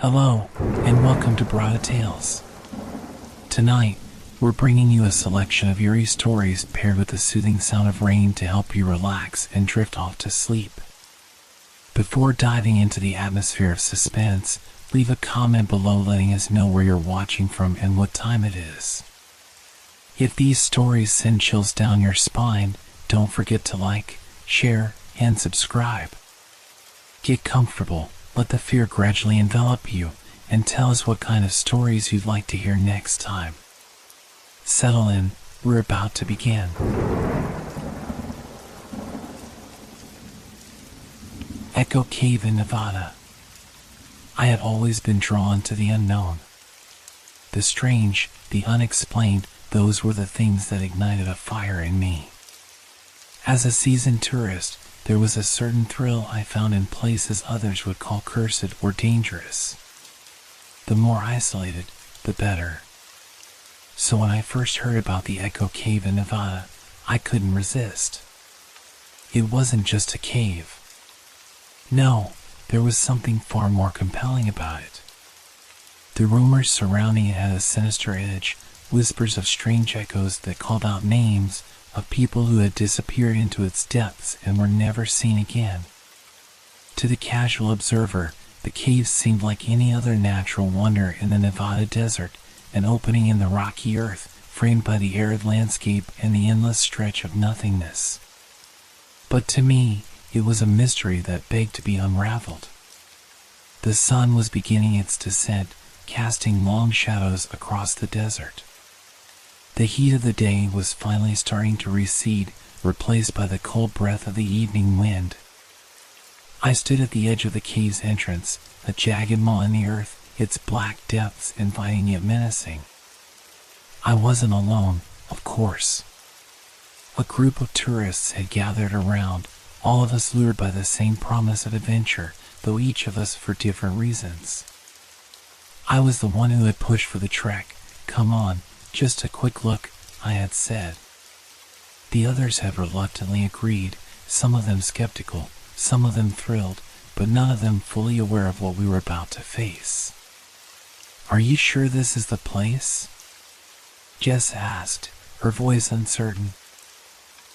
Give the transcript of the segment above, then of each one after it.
Hello, and welcome to Brada Tales. Tonight, we're bringing you a selection of eerie stories paired with the soothing sound of rain to help you relax and drift off to sleep. Before diving into the atmosphere of suspense, leave a comment below letting us know where you're watching from and what time it is. If these stories send chills down your spine, don't forget to like, share, and subscribe. Get comfortable, let the fear gradually envelop you, and tell us what kind of stories you'd like to hear next time. Settle in, we're about to begin. Echo Cave in Nevada. I had always been drawn to the unknown. The strange, the unexplained, those were the things that ignited a fire in me. As a seasoned tourist, there was a certain thrill I found in places others would call cursed or dangerous. The more isolated, the better. So when I first heard about the Echo Cave in Nevada, I couldn't resist. It wasn't just a cave. No, there was something far more compelling about it. The rumors surrounding it had a sinister edge, whispers of strange echoes that called out names of people who had disappeared into its depths and were never seen again. To the casual observer, the cave seemed like any other natural wonder in the Nevada desert, an opening in the rocky earth, framed by the arid landscape and the endless stretch of nothingness. But to me, it was a mystery that begged to be unraveled. The sun was beginning its descent, casting long shadows across the desert. The heat of the day was finally starting to recede, replaced by the cold breath of the evening wind. I stood at the edge of the cave's entrance, a jagged maw in the earth, its black depths inviting yet menacing. I wasn't alone, of course. A group of tourists had gathered around, all of us lured by the same promise of adventure, though each of us for different reasons. I was the one who had pushed for the trek. Come on, just a quick look, I had said. The others had reluctantly agreed, some of them skeptical, some of them thrilled, but none of them fully aware of what we were about to face. Are you sure this is the place? Jess asked, her voice uncertain.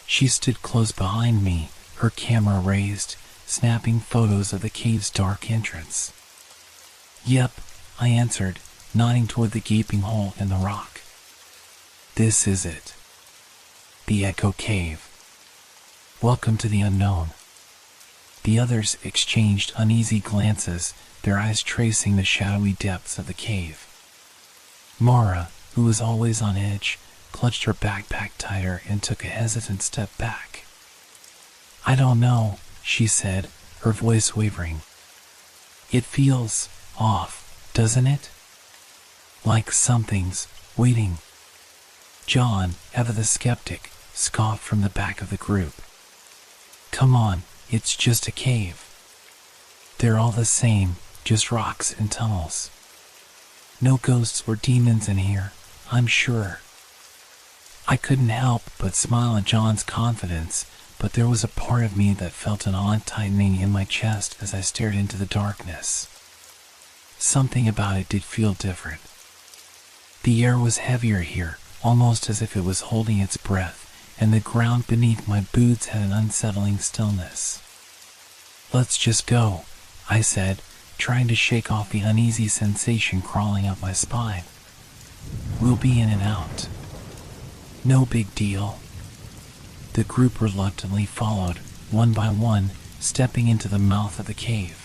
She stood close behind me, her camera raised, snapping photos of the cave's dark entrance. Yep, I answered, nodding toward the gaping hole in the rock. This is it. The Echo Cave. Welcome to the unknown. The others exchanged uneasy glances, their eyes tracing the shadowy depths of the cave. Mara, who was always on edge, clutched her backpack tighter and took a hesitant step back. I don't know, she said, her voice wavering. It feels off, doesn't it? Like something's waiting. John, ever the skeptic, scoffed from the back of the group. Come on, it's just a cave. They're all the same, just rocks and tunnels. No ghosts or demons in here, I'm sure. I couldn't help but smile at John's confidence, but there was a part of me that felt an odd tightening in my chest as I stared into the darkness. Something about it did feel different. The air was heavier here, almost as if it was holding its breath, and the ground beneath my boots had an unsettling stillness. Let's just go, I said, trying to shake off the uneasy sensation crawling up my spine. We'll be in and out. No big deal. The group reluctantly followed, one by one, stepping into the mouth of the cave.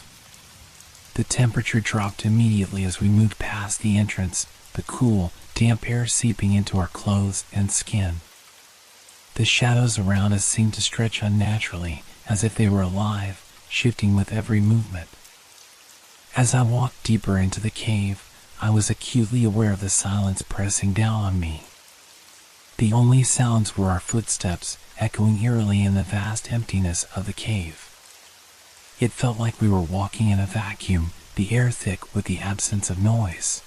The temperature dropped immediately as we moved past the entrance, the cool, damp air seeping into our clothes and skin. The shadows around us seemed to stretch unnaturally, as if they were alive, shifting with every movement. As I walked deeper into the cave, I was acutely aware of the silence pressing down on me. The only sounds were our footsteps, echoing eerily in the vast emptiness of the cave. It felt like we were walking in a vacuum, the air thick with the absence of noise.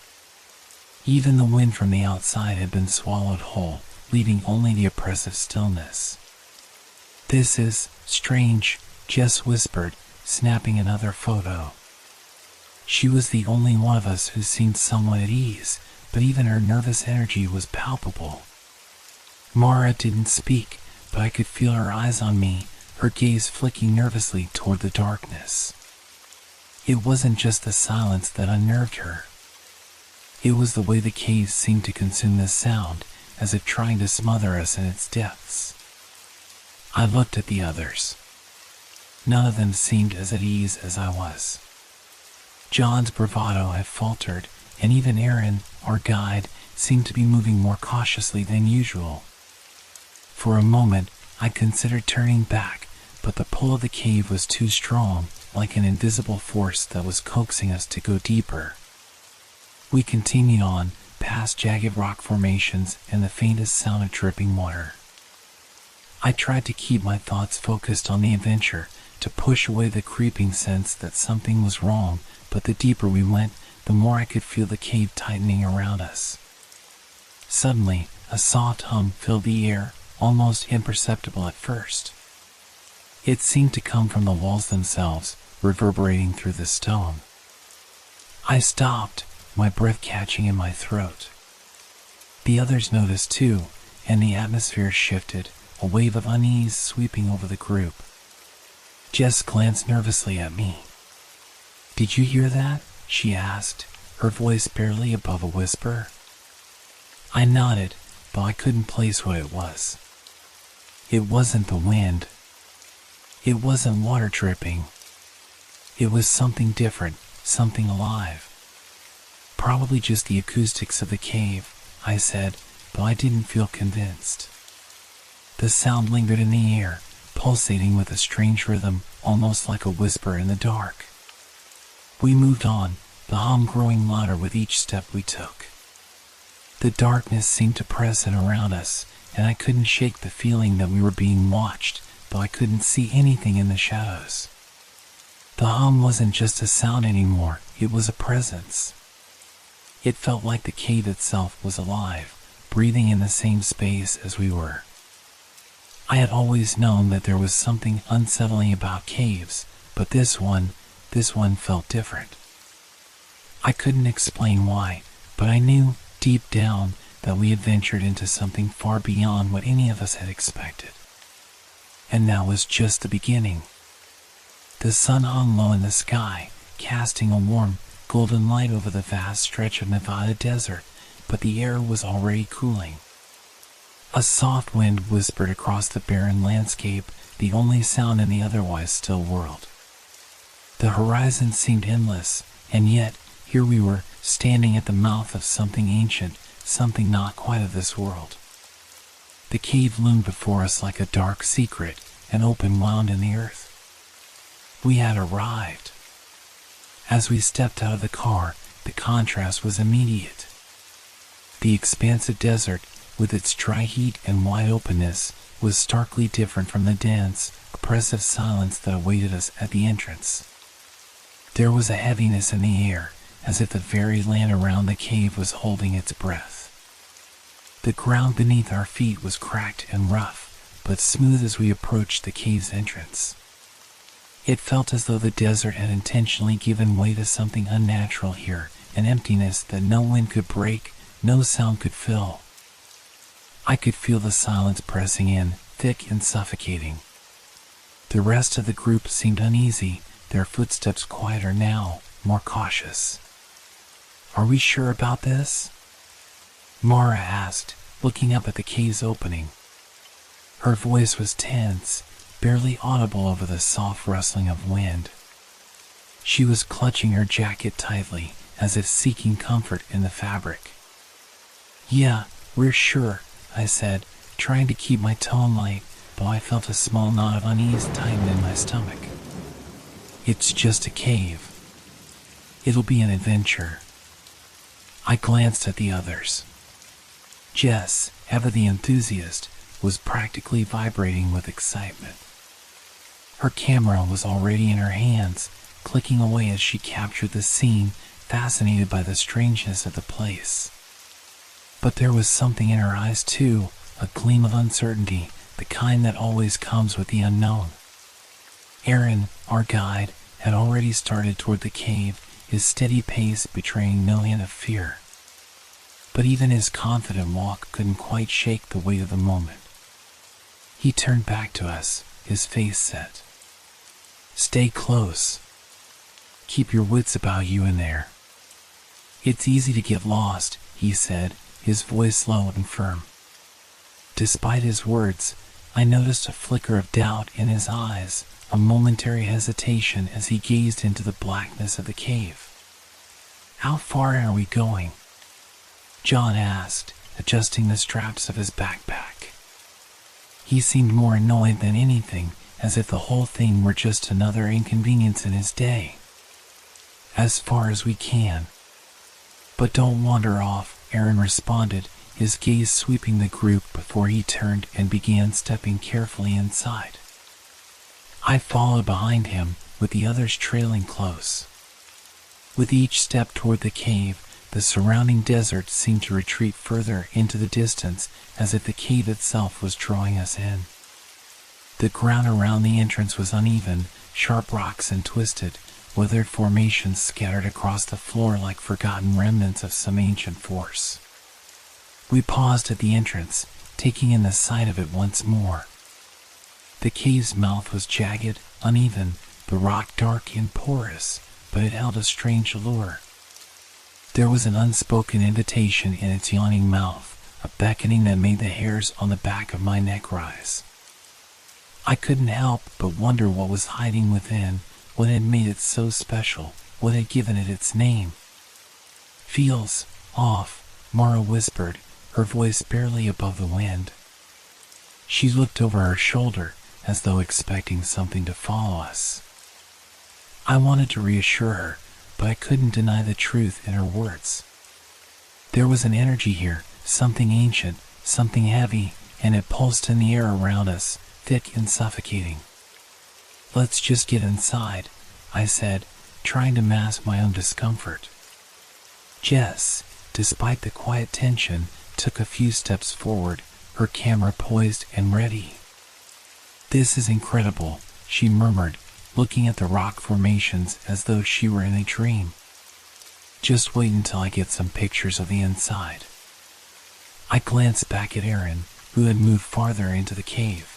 Even the wind from the outside had been swallowed whole, leaving only the oppressive stillness. This is strange, Jess whispered, snapping another photo. She was the only one of us who seemed somewhat at ease, but even her nervous energy was palpable. Mara didn't speak, but I could feel her eyes on me, her gaze flicking nervously toward the darkness. It wasn't just the silence that unnerved her. It was the way the cave seemed to consume the sound, as if trying to smother us in its depths. I looked at the others. None of them seemed as at ease as I was. John's bravado had faltered, and even Aaron, our guide, seemed to be moving more cautiously than usual. For a moment, I considered turning back, but the pull of the cave was too strong, like an invisible force that was coaxing us to go deeper. We continued on, past jagged rock formations and the faintest sound of dripping water. I tried to keep my thoughts focused on the adventure, to push away the creeping sense that something was wrong, but the deeper we went, the more I could feel the cave tightening around us. Suddenly, a soft hum filled the air, almost imperceptible at first. It seemed to come from the walls themselves, reverberating through the stone. I stopped, my breath catching in my throat. The others noticed too, and the atmosphere shifted, a wave of unease sweeping over the group. Jess glanced nervously at me. "Did you hear that?" she asked, her voice barely above a whisper. I nodded, but I couldn't place what it was. It wasn't the wind. It wasn't water dripping. It was something different, something alive. "Probably just the acoustics of the cave," I said, but I didn't feel convinced. The sound lingered in the air, pulsating with a strange rhythm, almost like a whisper in the dark. We moved on, the hum growing louder with each step we took. The darkness seemed to press in around us, and I couldn't shake the feeling that we were being watched, though I couldn't see anything in the shadows. The hum wasn't just a sound anymore, it was a presence. It felt like the cave itself was alive, breathing in the same space as we were. I had always known that there was something unsettling about caves, but this one felt different. I couldn't explain why, but I knew, deep down, that we had ventured into something far beyond what any of us had expected. And that was just the beginning. The sun hung low in the sky, casting a warm, golden light over the vast stretch of Nevada desert, but the air was already cooling. A soft wind whispered across the barren landscape, the only sound in the otherwise still world. The horizon seemed endless, and yet, here we were, standing at the mouth of something ancient, something not quite of this world. The cave loomed before us like a dark secret, an open wound in the earth. We had arrived. As we stepped out of the car, the contrast was immediate. The expansive desert, with its dry heat and wide openness, was starkly different from the dense, oppressive silence that awaited us at the entrance. There was a heaviness in the air, as if the very land around the cave was holding its breath. The ground beneath our feet was cracked and rough, but smooth as we approached the cave's entrance. It felt as though the desert had intentionally given way to something unnatural here, an emptiness that no wind could break, no sound could fill. I could feel the silence pressing in, thick and suffocating. The rest of the group seemed uneasy, their footsteps quieter now, more cautious. "Are we sure about this?" Mara asked, looking up at the cave's opening. Her voice was tense, barely audible over the soft rustling of wind. She was clutching her jacket tightly, as if seeking comfort in the fabric. "Yeah, we're sure," I said, trying to keep my tone light, but I felt a small knot of unease tighten in my stomach. "It's just a cave. It'll be an adventure." I glanced at the others. Jess, ever the enthusiast, was practically vibrating with excitement. Her camera was already in her hands, clicking away as she captured the scene, fascinated by the strangeness of the place. But there was something in her eyes too, a gleam of uncertainty, the kind that always comes with the unknown. Aaron, our guide, had already started toward the cave, his steady pace betraying no hint of fear. But even his confident walk couldn't quite shake the weight of the moment. He turned back to us, his face set. "Stay close. Keep your wits about you in there. It's easy to get lost," he said, his voice low and firm. Despite his words, I noticed a flicker of doubt in his eyes, a momentary hesitation as he gazed into the blackness of the cave. "How far are we going?" John asked, adjusting the straps of his backpack. He seemed more annoyed than anything, as if the whole thing were just another inconvenience in his day. "As far as we can. But don't wander off," Aaron responded, his gaze sweeping the group before he turned and began stepping carefully inside. I followed behind him, with the others trailing close. With each step toward the cave, the surrounding desert seemed to retreat further into the distance, as if the cave itself was drawing us in. The ground around the entrance was uneven, sharp rocks and twisted, weathered formations scattered across the floor like forgotten remnants of some ancient force. We paused at the entrance, taking in the sight of it once more. The cave's mouth was jagged, uneven, the rock dark and porous, but it held a strange allure. There was an unspoken invitation in its yawning mouth, a beckoning that made the hairs on the back of my neck rise. I couldn't help but wonder what was hiding within, what had made it so special, what had given it its name. "Feels off," Mara whispered, her voice barely above the wind. She looked over her shoulder, as though expecting something to follow us. I wanted to reassure her, but I couldn't deny the truth in her words. There was an energy here, something ancient, something heavy, and it pulsed in the air around us, thick and suffocating. "Let's just get inside," I said, trying to mask my own discomfort. Jess, despite the quiet tension, took a few steps forward, her camera poised and ready. "This is incredible," she murmured, looking at the rock formations as though she were in a dream. "Just wait until I get some pictures of the inside." I glanced back at Aaron, who had moved farther into the cave.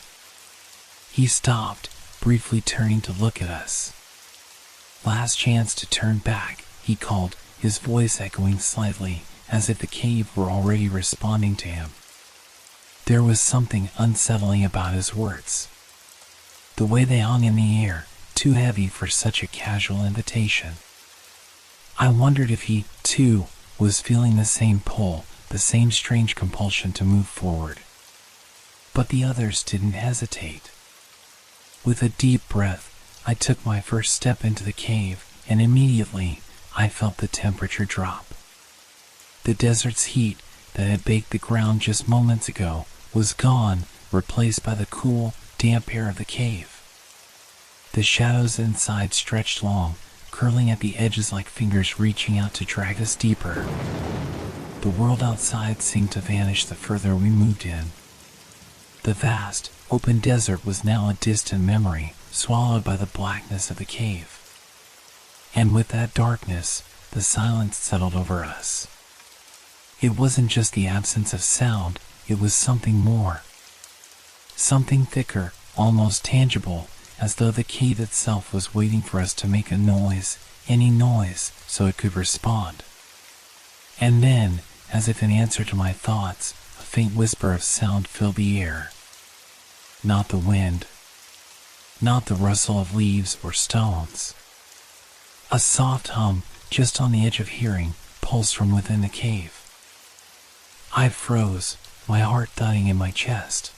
He stopped, briefly turning to look at us. "Last chance to turn back," he called, his voice echoing slightly, as if the cave were already responding to him. There was something unsettling about his words. The way they hung in the air, too heavy for such a casual invitation. I wondered if he, too, was feeling the same pull, the same strange compulsion to move forward. But the others didn't hesitate. With a deep breath, I took my first step into the cave, and immediately I felt the temperature drop. The desert's heat that had baked the ground just moments ago was gone, replaced by the cool, damp air of the cave. The shadows inside stretched long, curling at the edges like fingers reaching out to drag us deeper. The world outside seemed to vanish the further we moved in. The vast, open desert was now a distant memory, swallowed by the blackness of the cave. And with that darkness, the silence settled over us. It wasn't just the absence of sound, it was something more. Something thicker, almost tangible, as though the cave itself was waiting for us to make a noise, any noise, so it could respond. And then, as if in answer to my thoughts, a faint whisper of sound filled the air. Not the wind. Not the rustle of leaves or stones. A soft hum, just on the edge of hearing, pulsed from within the cave. I froze, my heart thudding in my chest.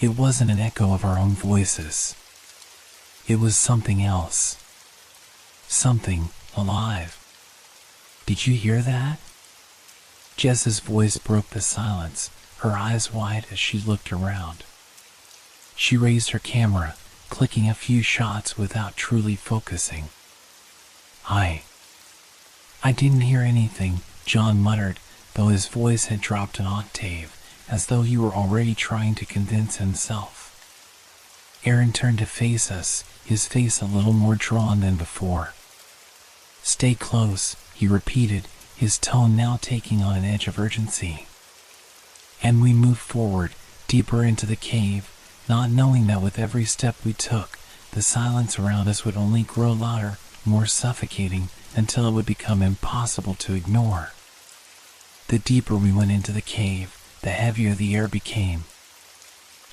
It wasn't an echo of our own voices. It was something else. Something alive. "Did you hear that?" Jess's voice broke the silence, her eyes wide as she looked around. She raised her camera, clicking a few shots without truly focusing. I didn't hear anything," John muttered, though his voice had dropped an octave, as though he were already trying to convince himself. Aaron turned to face us, his face a little more drawn than before. Stay close, he repeated, his tone now taking on an edge of urgency. And we moved forward, deeper into the cave, not knowing that with every step we took, the silence around us would only grow louder, more suffocating, until it would become impossible to ignore. The deeper we went into the cave, the heavier the air became.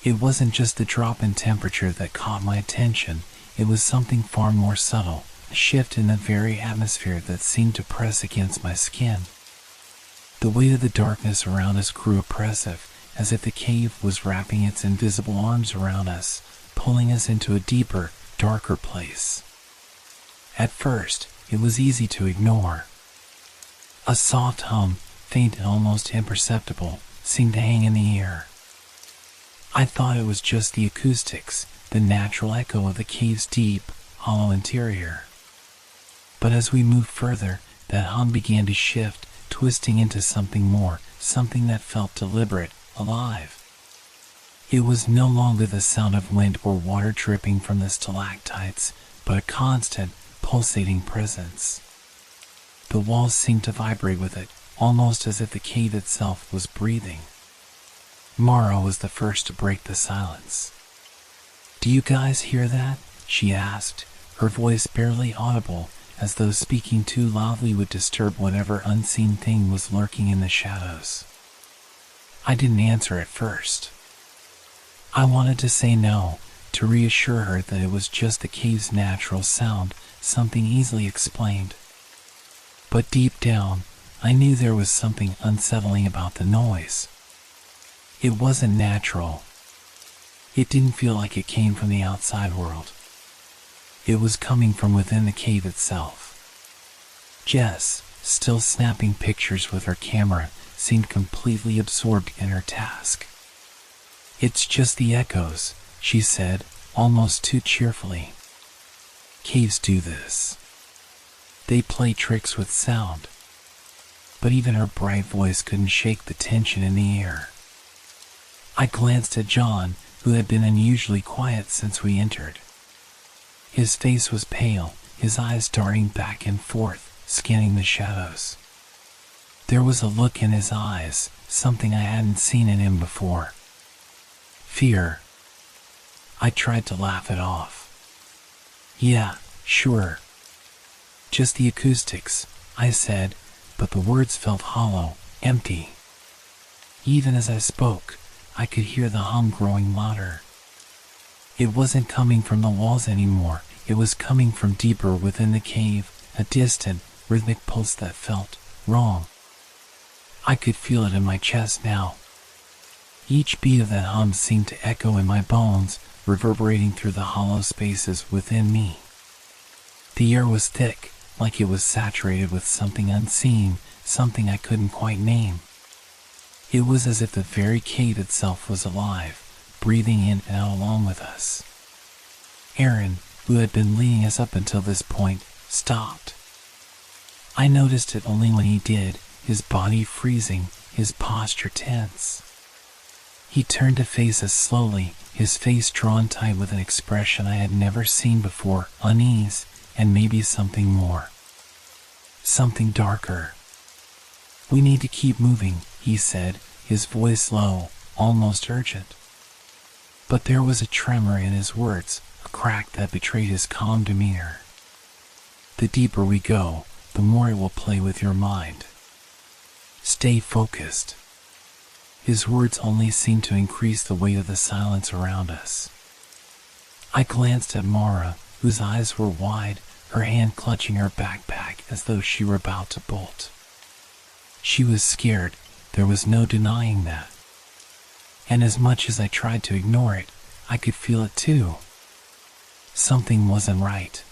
It wasn't just the drop in temperature that caught my attention, it was something far more subtle, a shift in the very atmosphere that seemed to press against my skin. The weight of the darkness around us grew oppressive, as if the cave was wrapping its invisible arms around us, pulling us into a deeper, darker place. At first, it was easy to ignore. A soft hum, faint and almost imperceptible, seemed to hang in the air. I thought it was just the acoustics, the natural echo of the cave's deep, hollow interior. But as we moved further, that hum began to shift, twisting into something more, something that felt deliberate, alive. It was no longer the sound of wind or water dripping from the stalactites, but a constant, pulsating presence. The walls seemed to vibrate with it, almost as if the cave itself was breathing. Mara was the first to break the silence. "Do you guys hear that?" she asked, her voice barely audible, as though speaking too loudly would disturb whatever unseen thing was lurking in the shadows. I didn't answer at first. I wanted to say no, to reassure her that it was just the cave's natural sound, something easily explained. But deep down, I knew there was something unsettling about the noise. It wasn't natural. It didn't feel like it came from the outside world. It was coming from within the cave itself. Jess, still snapping pictures with her camera, seemed completely absorbed in her task. "It's just the echoes," she said, almost too cheerfully. "Caves do this. They play tricks with sound." But even her bright voice couldn't shake the tension in the air. I glanced at John, who had been unusually quiet since we entered. His face was pale, his eyes darting back and forth, scanning the shadows. There was a look in his eyes, something I hadn't seen in him before. Fear. I tried to laugh it off. "Yeah, sure. Just the acoustics," I said, but the words felt hollow, empty. Even as I spoke, I could hear the hum growing louder. It wasn't coming from the walls anymore, it was coming from deeper within the cave, a distant, rhythmic pulse that felt wrong. I could feel it in my chest now. Each beat of that hum seemed to echo in my bones, reverberating through the hollow spaces within me. The air was thick, like it was saturated with something unseen, something I couldn't quite name. It was as if the very cave itself was alive, breathing in and out along with us. Aaron, who had been leading us up until this point, stopped. I noticed it only when he did, his body freezing, his posture tense. He turned to face us slowly, his face drawn tight with an expression I had never seen before, unease, and maybe something more. Something darker. "We need to keep moving," he said, his voice low, almost urgent. But there was a tremor in his words, a crack that betrayed his calm demeanor. "The deeper we go, the more it will play with your mind. Stay focused." His words only seemed to increase the weight of the silence around us. I glanced at Mara, whose eyes were wide, her hand clutching her backpack as though she were about to bolt. She was scared, there was no denying that. And as much as I tried to ignore it, I could feel it too. Something wasn't right.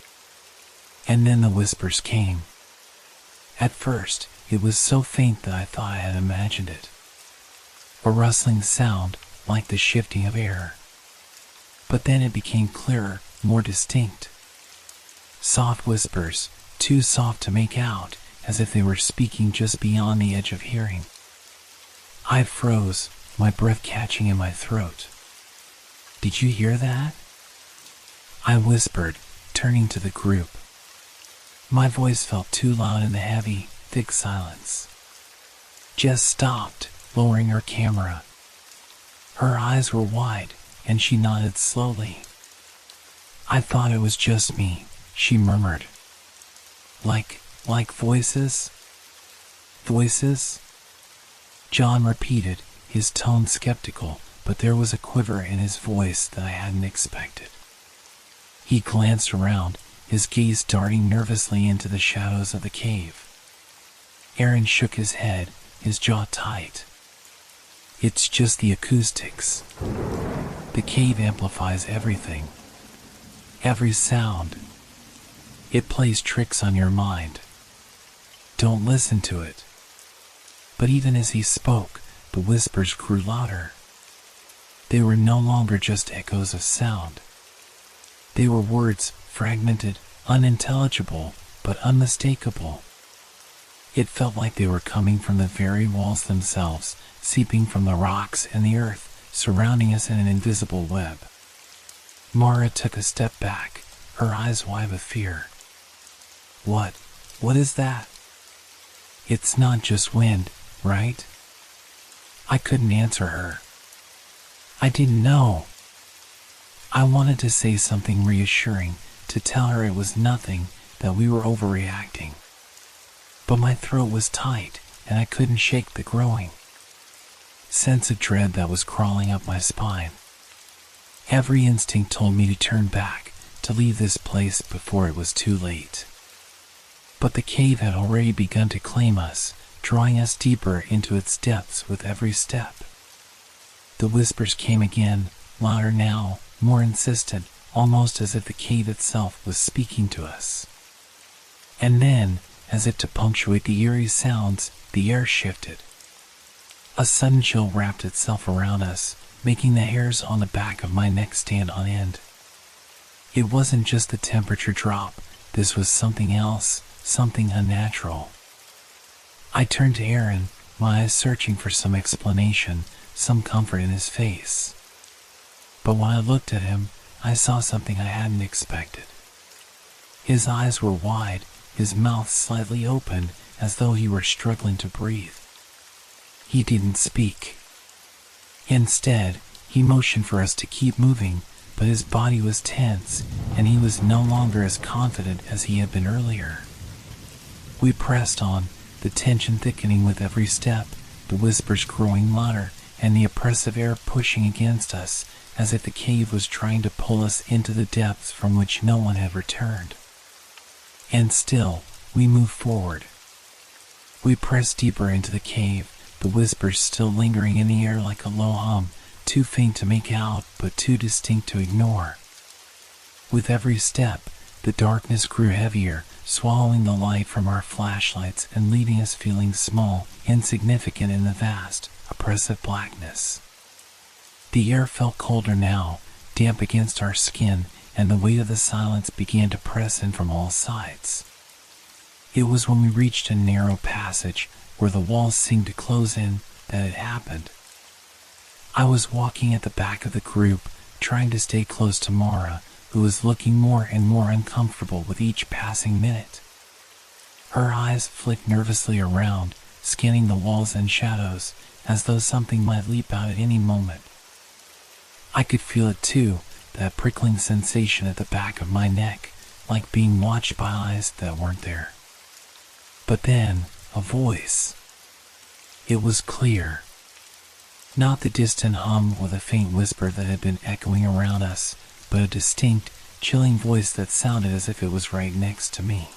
And then the whispers came. At first, it was so faint that I thought I had imagined it. A rustling sound, like the shifting of air. But then it became clearer, more distinct. Soft whispers, too soft to make out, as if they were speaking just beyond the edge of hearing. I froze, my breath catching in my throat. "Did you hear that?" I whispered, turning to the group. My voice felt too loud in the heavy, thick silence. Jess stopped, lowering her camera. Her eyes were wide, and she nodded slowly. "I thought it was just me," she murmured. Like voices? Voices?" John repeated, his tone skeptical, but there was a quiver in his voice that I hadn't expected. He glanced around, his gaze darting nervously into the shadows of the cave. Aaron shook his head, his jaw tight. "It's just the acoustics. The cave amplifies everything. Every sound. It plays tricks on your mind. Don't listen to it." But even as he spoke, the whispers grew louder. They were no longer just echoes of sound. They were words, fragmented, unintelligible, but unmistakable. It felt like they were coming from the very walls themselves, seeping from the rocks and the earth, surrounding us in an invisible web. Mara took a step back, her eyes wide with fear. What is that?" "It's not just wind, right?" I couldn't answer her. I didn't know. I wanted to say something reassuring, to tell her it was nothing, that we were overreacting. But my throat was tight, and I couldn't shake the growing sense of dread that was crawling up my spine. Every instinct told me to turn back, to leave this place before it was too late. But the cave had already begun to claim us, drawing us deeper into its depths with every step. The whispers came again, louder now, more insistent, almost as if the cave itself was speaking to us. And then, as if to punctuate the eerie sounds, the air shifted. A sudden chill wrapped itself around us, making the hairs on the back of my neck stand on end. It wasn't just the temperature drop, this was something else, something unnatural. I turned to Aaron, my eyes searching for some explanation, some comfort in his face. But when I looked at him, I saw something I hadn't expected. His eyes were wide, his mouth slightly open, as though he were struggling to breathe. He didn't speak. Instead, he motioned for us to keep moving, but his body was tense, and he was no longer as confident as he had been earlier. We pressed on, the tension thickening with every step, the whispers growing louder, and the oppressive air pushing against us, as if the cave was trying to pull us into the depths from which no one had returned. And still, we moved forward. We pressed deeper into the cave, the whispers still lingering in the air like a low hum, too faint to make out, but too distinct to ignore. With every step, the darkness grew heavier, swallowing the light from our flashlights and leaving us feeling small, insignificant in the vast, oppressive blackness. The air felt colder now, damp against our skin, and the weight of the silence began to press in from all sides. It was when we reached a narrow passage, where the walls seemed to close in, that it happened. I was walking at the back of the group, trying to stay close to Mara, who was looking more and more uncomfortable with each passing minute. Her eyes flicked nervously around, scanning the walls and shadows, as though something might leap out at any moment. I could feel it too, that prickling sensation at the back of my neck, like being watched by eyes that weren't there. But then, a voice. It was clear. Not the distant hum or the faint whisper that had been echoing around us, but a distinct, chilling voice that sounded as if it was right next to me.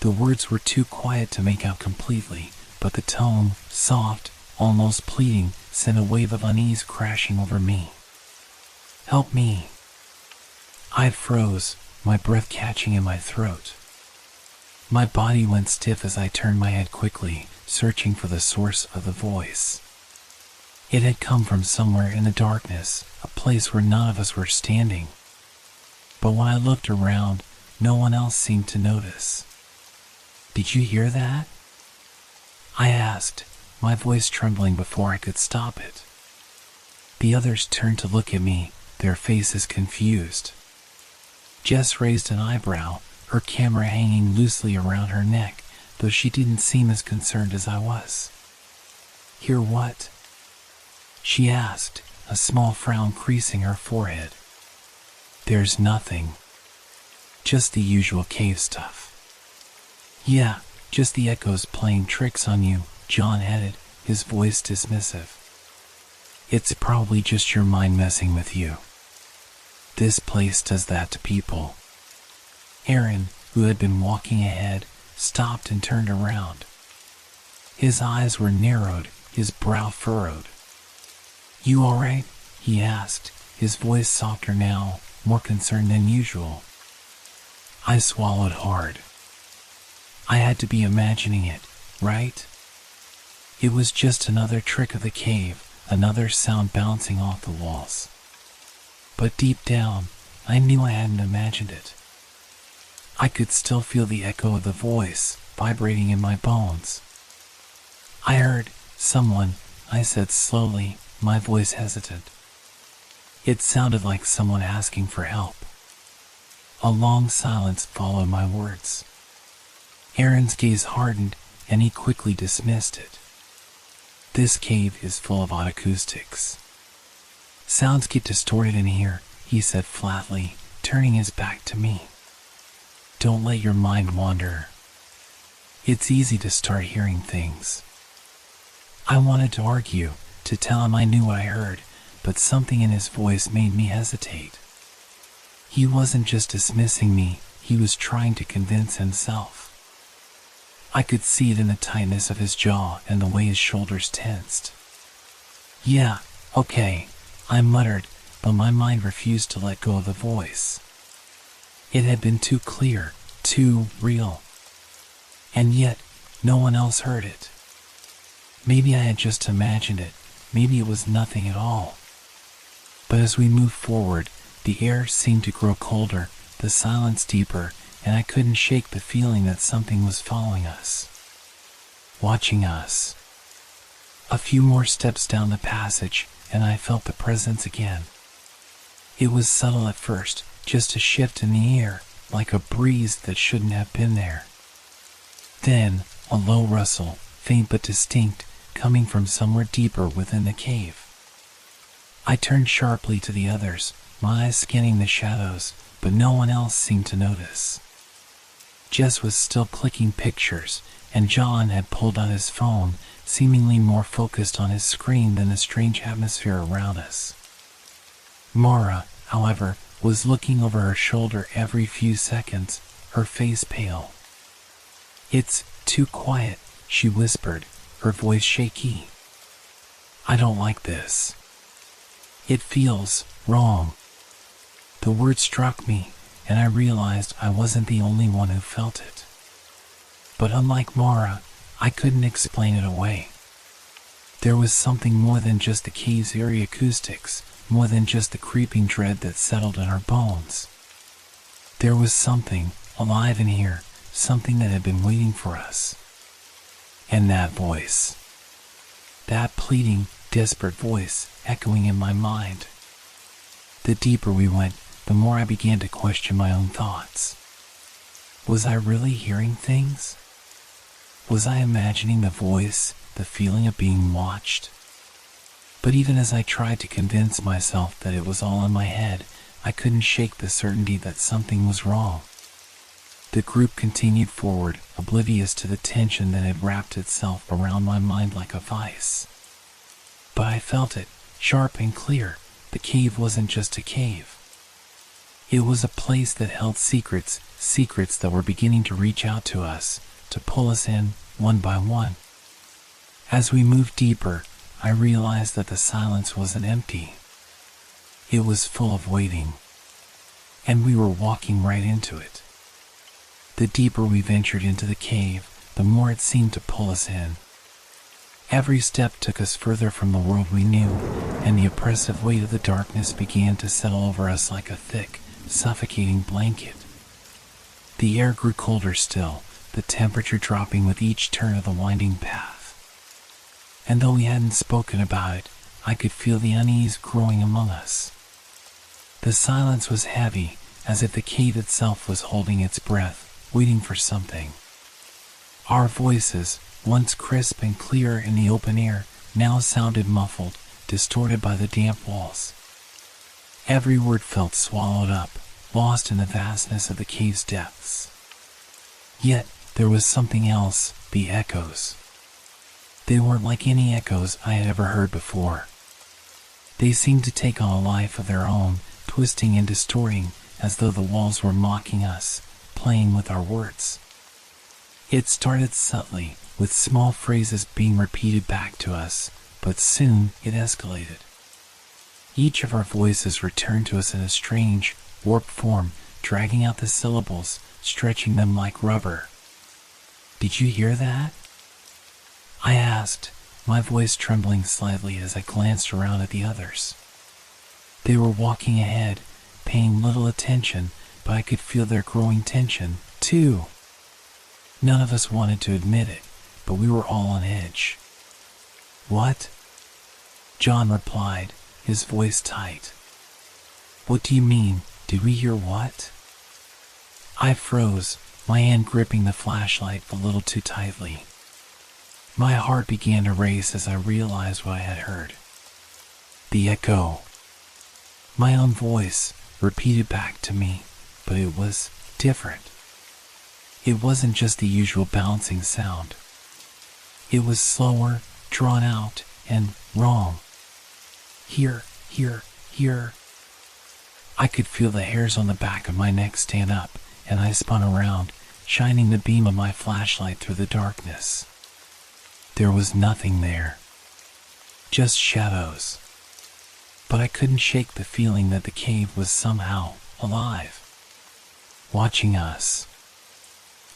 The words were too quiet to make out completely, but the tone, soft, almost pleading, sent a wave of unease crashing over me. "Help me." I froze, my breath catching in my throat. My body went stiff as I turned my head quickly, searching for the source of the voice. It had come from somewhere in the darkness, a place where none of us were standing. But when I looked around, no one else seemed to notice. "Did you hear that?" I asked, my voice trembling before I could stop it. The others turned to look at me, their faces confused. Jess raised an eyebrow, her camera hanging loosely around her neck, though she didn't seem as concerned as I was. "Hear what?" she asked, a small frown creasing her forehead. "There's nothing. Just the usual cave stuff." "Yeah, just the echoes playing tricks on you," John added, his voice dismissive. "It's probably just your mind messing with you. This place does that to people." Aaron, who had been walking ahead, stopped and turned around. His eyes were narrowed, his brow furrowed. "You all right?" he asked, his voice softer now, more concerned than usual. I swallowed hard. I had to be imagining it, right? It was just another trick of the cave, another sound bouncing off the walls. But deep down, I knew I hadn't imagined it. I could still feel the echo of the voice vibrating in my bones. "I heard someone," I said slowly, my voice hesitant. It sounded like someone asking for help. A long silence followed my words. Aaron's gaze hardened, and he quickly dismissed it. "This cave is full of odd acoustics. Sounds get distorted in here," he said flatly, turning his back to me. "Don't let your mind wander. It's easy to start hearing things." I wanted to argue, to tell him I knew what I heard, but something in his voice made me hesitate. He wasn't just dismissing me, he was trying to convince himself. I could see it in the tightness of his jaw and the way his shoulders tensed. "Yeah, okay," I muttered, but my mind refused to let go of the voice. It had been too clear, too real. And yet, no one else heard it. Maybe I had just imagined it, maybe it was nothing at all. But as we moved forward, the air seemed to grow colder, the silence deeper, and I couldn't shake the feeling that something was following us. Watching us. A few more steps down the passage, and I felt the presence again. It was subtle at first, just a shift in the air, like a breeze that shouldn't have been there. Then, a low rustle, faint but distinct, coming from somewhere deeper within the cave. I turned sharply to the others, my eyes scanning the shadows, but no one else seemed to notice. Jess was still clicking pictures, and John had pulled out his phone, seemingly more focused on his screen than the strange atmosphere around us. Mara, however, was looking over her shoulder every few seconds, her face pale. "It's too quiet," she whispered, her voice shaky. "I don't like this. It feels wrong." The word struck me, and I realized I wasn't the only one who felt it. But unlike Mara, I couldn't explain it away. There was something more than just the cave's eerie acoustics, more than just the creeping dread that settled in our bones. There was something alive in here, something that had been waiting for us. And that voice. That pleading, desperate voice echoing in my mind. The deeper we went, the more I began to question my own thoughts. Was I really hearing things? Was I imagining the voice, the feeling of being watched? But even as I tried to convince myself that it was all in my head, I couldn't shake the certainty that something was wrong. The group continued forward, oblivious to the tension that had wrapped itself around my mind like a vice. But I felt it, sharp and clear. The cave wasn't just a cave. It was a place that held secrets, secrets that were beginning to reach out to us, to pull us in, one by one. As we moved deeper, I realized that the silence wasn't empty. It was full of waiting. And we were walking right into it. The deeper we ventured into the cave, the more it seemed to pull us in. Every step took us further from the world we knew, and the oppressive weight of the darkness began to settle over us like a thick, suffocating blanket. The air grew colder still, the temperature dropping with each turn of the winding path. And though we hadn't spoken about it, I could feel the unease growing among us. The silence was heavy, as if the cave itself was holding its breath, waiting for something. Our voices, once crisp and clear in the open air, now sounded muffled, distorted by the damp walls. Every word felt swallowed up, lost in the vastness of the cave's depths. Yet, there was something else, the echoes. They weren't like any echoes I had ever heard before. They seemed to take on a life of their own, twisting and distorting, as though the walls were mocking us, playing with our words. It started subtly, with small phrases being repeated back to us, but soon it escalated. Each of our voices returned to us in a strange, warped form, dragging out the syllables, stretching them like rubber. "Did you hear that?" I asked, my voice trembling slightly as I glanced around at the others. They were walking ahead, paying little attention, but I could feel their growing tension, too. None of us wanted to admit it, but we were all on edge. "What?" John replied, his voice tight. "What do you mean? Did we hear what?" I froze, my hand gripping the flashlight a little too tightly. My heart began to race as I realized what I had heard. The echo. My own voice, repeated back to me, but it was different. It wasn't just the usual bouncing sound. It was slower, drawn out, and wrong. Here, here, here. I could feel the hairs on the back of my neck stand up, and I spun around, shining the beam of my flashlight through the darkness. There was nothing there. Just shadows. But I couldn't shake the feeling that the cave was somehow alive, watching us.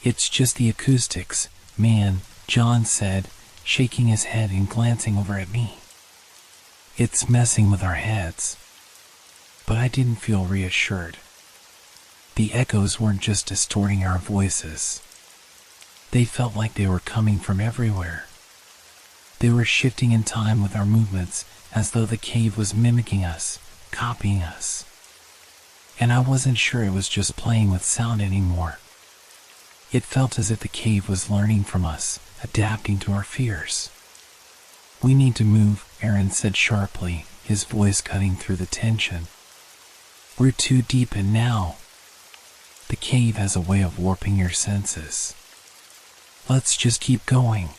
"It's just the acoustics, man," John said, shaking his head and glancing over at me. "It's messing with our heads." But I didn't feel reassured. The echoes weren't just distorting our voices. They felt like they were coming from everywhere. They were shifting in time with our movements, as though the cave was mimicking us, copying us. And I wasn't sure it was just playing with sound anymore. It felt as if the cave was learning from us, adapting to our fears. "We need to move," Aaron said sharply, his voice cutting through the tension. "We're too deep in now. The cave has a way of warping your senses. Let's just keep going."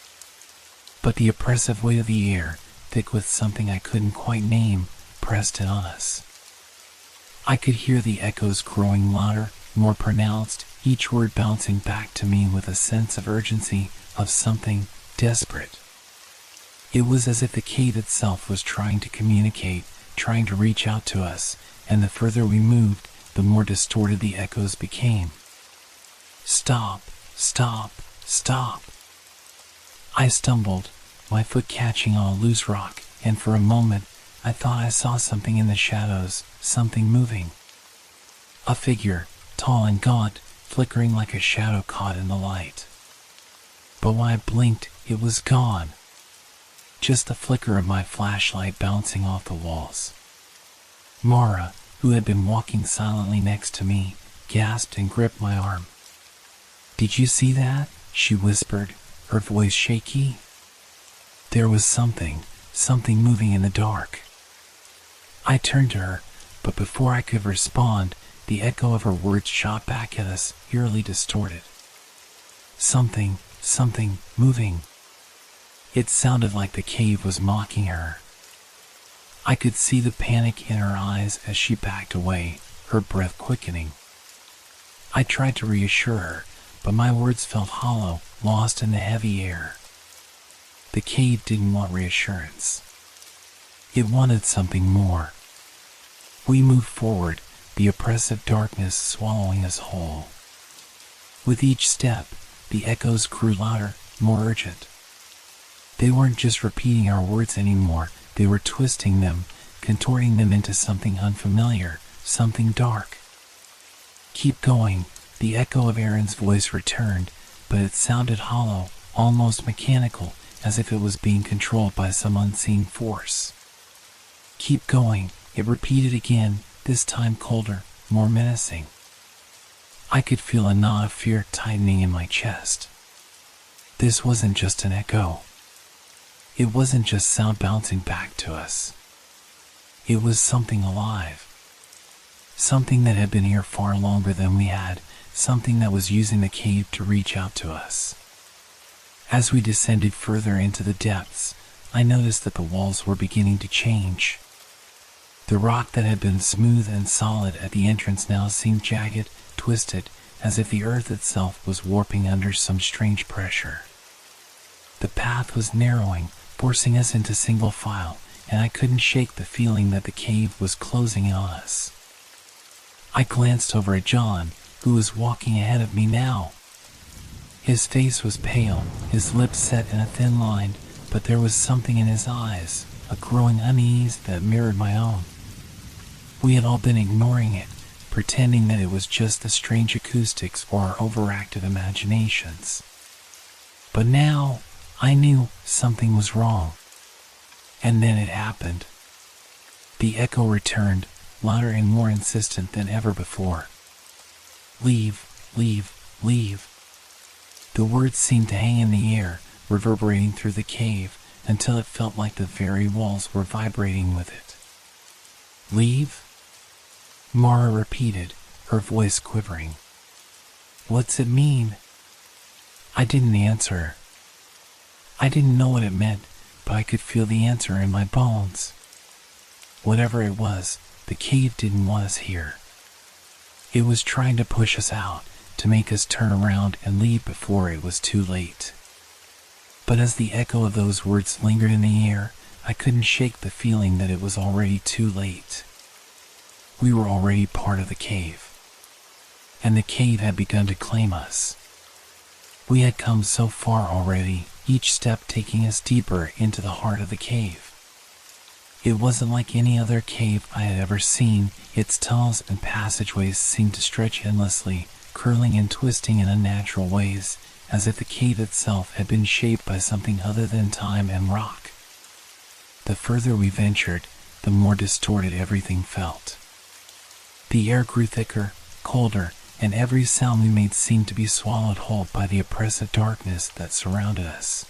But the oppressive weight of the air, thick with something I couldn't quite name, pressed in on us. I could hear the echoes growing louder, more pronounced, each word bouncing back to me with a sense of urgency, of something desperate. It was as if the cave itself was trying to communicate, trying to reach out to us, and the further we moved, the more distorted the echoes became. "Stop, stop, stop." I stumbled, my foot catching on a loose rock, and for a moment, I thought I saw something in the shadows, something moving. A figure, tall and gaunt, flickering like a shadow caught in the light. But when I blinked, it was gone. Just the flicker of my flashlight bouncing off the walls. Mara, who had been walking silently next to me, gasped and gripped my arm. "Did you see that?" she whispered, her voice shaky. There was something moving in the dark. I turned to her, but before I could respond, the echo of her words shot back at us, eerily distorted. Something moving. It sounded like the cave was mocking her. I could see the panic in her eyes as she backed away, her breath quickening. I tried to reassure her, but my words felt hollow, lost in the heavy air. The cave didn't want reassurance. It wanted something more. We moved forward, the oppressive darkness swallowing us whole. With each step, the echoes grew louder, more urgent. They weren't just repeating our words anymore, they were twisting them, contorting them into something unfamiliar, something dark. "Keep going," the echo of Aaron's voice returned, but it sounded hollow, almost mechanical, as if it was being controlled by some unseen force. "Keep going," it repeated again, this time colder, more menacing. I could feel a knot of fear tightening in my chest. This wasn't just an echo. It wasn't just sound bouncing back to us. It was something alive. Something that had been here far longer than we had, something that was using the cave to reach out to us. As we descended further into the depths, I noticed that the walls were beginning to change. The rock that had been smooth and solid at the entrance now seemed jagged, twisted, as if the earth itself was warping under some strange pressure. The path was narrowing, forcing us into single file, and I couldn't shake the feeling that the cave was closing in on us. I glanced over at John, who was walking ahead of me now. His face was pale, his lips set in a thin line, but there was something in his eyes, a growing unease that mirrored my own. We had all been ignoring it, pretending that it was just the strange acoustics or our overactive imaginations. But now, I knew something was wrong. And then it happened. The echo returned, louder and more insistent than ever before. Leave, leave, leave. The words seemed to hang in the air, reverberating through the cave, until it felt like the very walls were vibrating with it. Leave? Mara repeated, her voice quivering. What's it mean? I didn't answer. I didn't know what it meant, but I could feel the answer in my bones. Whatever it was, the cave didn't want us here. It was trying to push us out, to make us turn around and leave before it was too late. But as the echo of those words lingered in the air, I couldn't shake the feeling that it was already too late. We were already part of the cave, and the cave had begun to claim us. We had come so far already, each step taking us deeper into the heart of the cave. It wasn't like any other cave I had ever seen. Its tunnels and passageways seemed to stretch endlessly, curling and twisting in unnatural ways, as if the cave itself had been shaped by something other than time and rock. The further we ventured, the more distorted everything felt. The air grew thicker, colder, and every sound we made seemed to be swallowed whole by the oppressive darkness that surrounded us.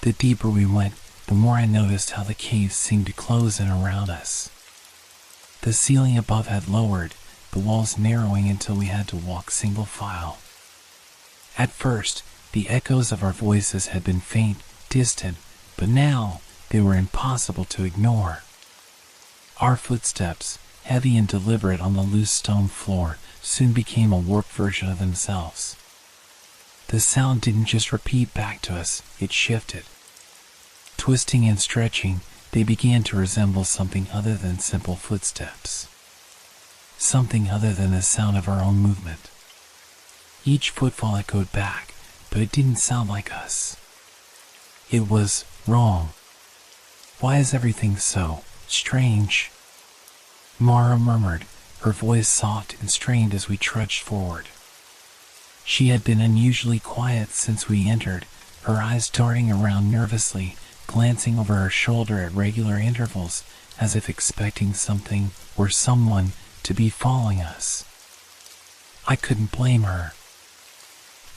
The deeper we went, the more I noticed how the cave seemed to close in around us. The ceiling above had lowered, the walls narrowing until we had to walk single file. At first, the echoes of our voices had been faint, distant, but now they were impossible to ignore. Our footsteps, heavy and deliberate on the loose stone floor, soon became a warped version of themselves. The sound didn't just repeat back to us, it shifted. Twisting and stretching, they began to resemble something other than simple footsteps. Something other than the sound of our own movement. Each footfall echoed back, but it didn't sound like us. It was wrong. Why is everything so strange? Mara murmured, her voice soft and strained as we trudged forward. She had been unusually quiet since we entered, her eyes darting around nervously, glancing over her shoulder at regular intervals, as if expecting something or someone to be following us. I couldn't blame her.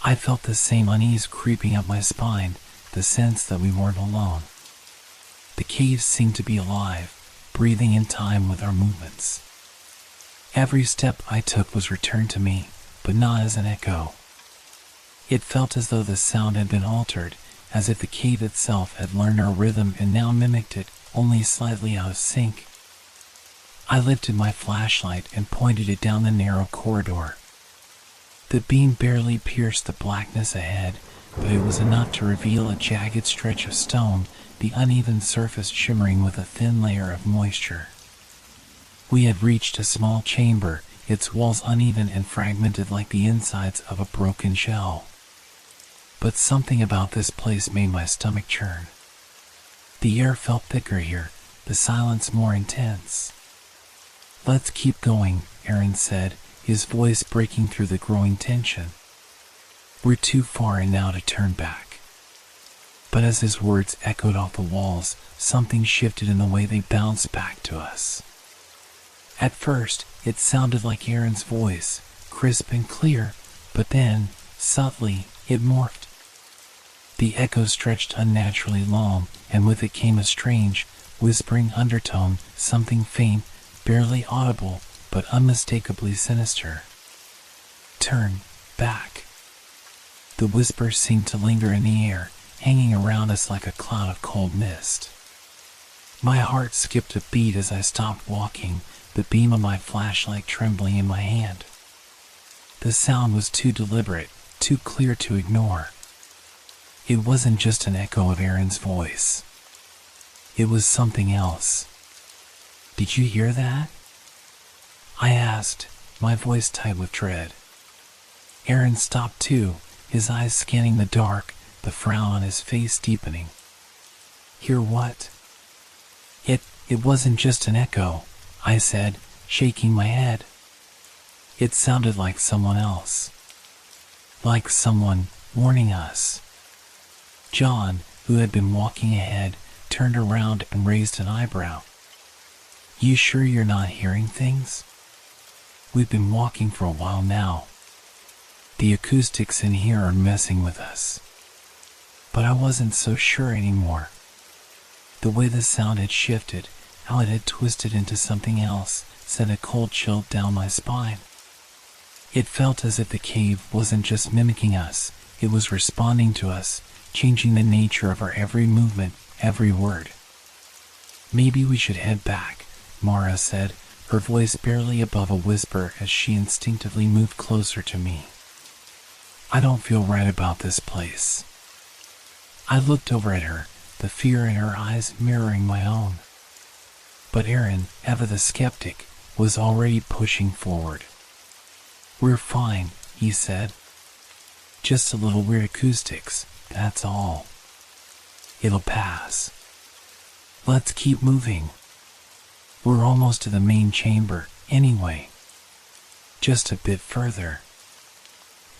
I felt the same unease creeping up my spine, the sense that we weren't alone. The cave seemed to be alive, breathing in time with our movements. Every step I took was returned to me, but not as an echo. It felt as though the sound had been altered, as if the cave itself had learned our rhythm and now mimicked it, only slightly out of sync. I lifted my flashlight and pointed it down the narrow corridor. The beam barely pierced the blackness ahead, but it was enough to reveal a jagged stretch of stone, the uneven surface shimmering with a thin layer of moisture. We had reached a small chamber, its walls uneven and fragmented like the insides of a broken shell. But something about this place made my stomach churn. The air felt thicker here, the silence more intense. "Let's keep going," Aaron said, his voice breaking through the growing tension. "We're too far in now to turn back." But as his words echoed off the walls, something shifted in the way they bounced back to us. At first, it sounded like Aaron's voice, crisp and clear, but then, subtly, it morphed. The echo stretched unnaturally long, and with it came a strange, whispering undertone, something faint, barely audible, but unmistakably sinister. "Turn back." The whisper seemed to linger in the air, hanging around us like a cloud of cold mist. My heart skipped a beat as I stopped walking, the beam of my flashlight trembling in my hand. The sound was too deliberate, too clear to ignore. It wasn't just an echo of Aaron's voice. It was something else. "Did you hear that?" I asked, my voice tight with dread. Aaron stopped too, his eyes scanning the dark, the frown on his face deepening. "Hear what?" It wasn't just an echo," I said, shaking my head. "It sounded like someone else. Like someone warning us." John, who had been walking ahead, turned around and raised an eyebrow. "You sure you're not hearing things? We've been walking for a while now. The acoustics in here are messing with us." But I wasn't so sure anymore. The way the sound had shifted, how it had twisted into something else, sent a cold chill down my spine. It felt as if the cave wasn't just mimicking us, it was responding to us, changing the nature of our every movement, every word. "Maybe we should head back," Mara said, her voice barely above a whisper as she instinctively moved closer to me. "I don't feel right about this place." I looked over at her, the fear in her eyes mirroring my own. But Aaron, ever the skeptic, was already pushing forward. "We're fine," he said. "Just a little weird acoustics, that's all. It'll pass. Let's keep moving. We're almost to the main chamber, anyway. Just a bit further."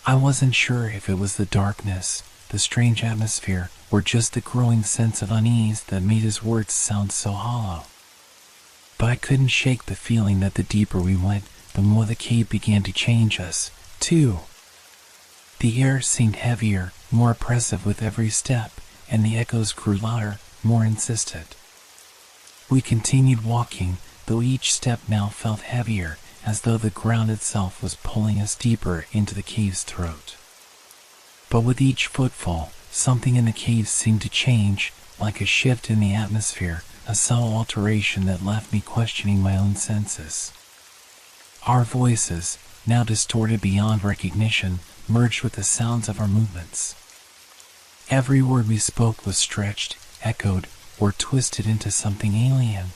I wasn't sure if it was the darkness, the strange atmosphere, or just the growing sense of unease that made his words sound so hollow. But I couldn't shake the feeling that the deeper we went, the more the cave began to change us, too. The air seemed heavier, more oppressive with every step, and the echoes grew louder, more insistent. We continued walking, though each step now felt heavier, as though the ground itself was pulling us deeper into the cave's throat. But with each footfall, something in the cave seemed to change, like a shift in the atmosphere, a subtle alteration that left me questioning my own senses. Our voices, now distorted beyond recognition, merged with the sounds of our movements. Every word we spoke was stretched, echoed, or twisted into something alien.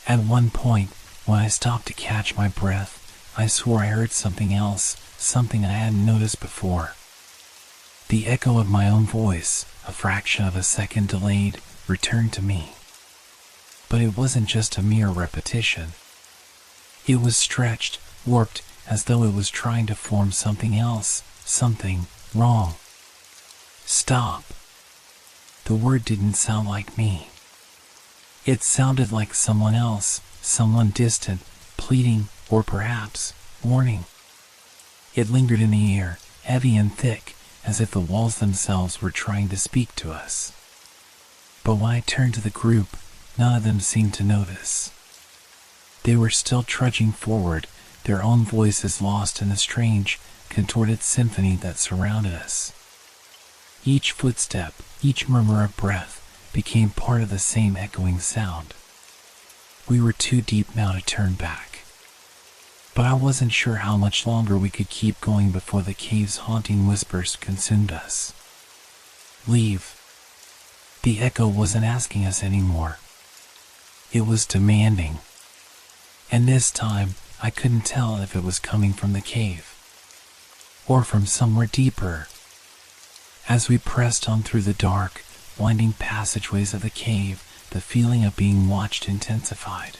At one point, when I stopped to catch my breath, I swore I heard something else, something I hadn't noticed before. The echo of my own voice, a fraction of a second delayed, returned to me. But it wasn't just a mere repetition. It was stretched, warped, as though it was trying to form something else, something wrong. "Stop." The word didn't sound like me. It sounded like someone else, someone distant, pleading, or perhaps warning. It lingered in the air, heavy and thick, as if the walls themselves were trying to speak to us. But when I turned to the group, none of them seemed to notice. They were still trudging forward, their own voices lost in the strange, contorted symphony that surrounded us. Each footstep, each murmur of breath, became part of the same echoing sound. We were too deep now to turn back. But I wasn't sure how much longer we could keep going before the cave's haunting whispers consumed us. "Leave." The echo wasn't asking us anymore. It was demanding. And this time, I couldn't tell if it was coming from the cave or from somewhere deeper. As we pressed on through the dark, winding passageways of the cave, the feeling of being watched intensified.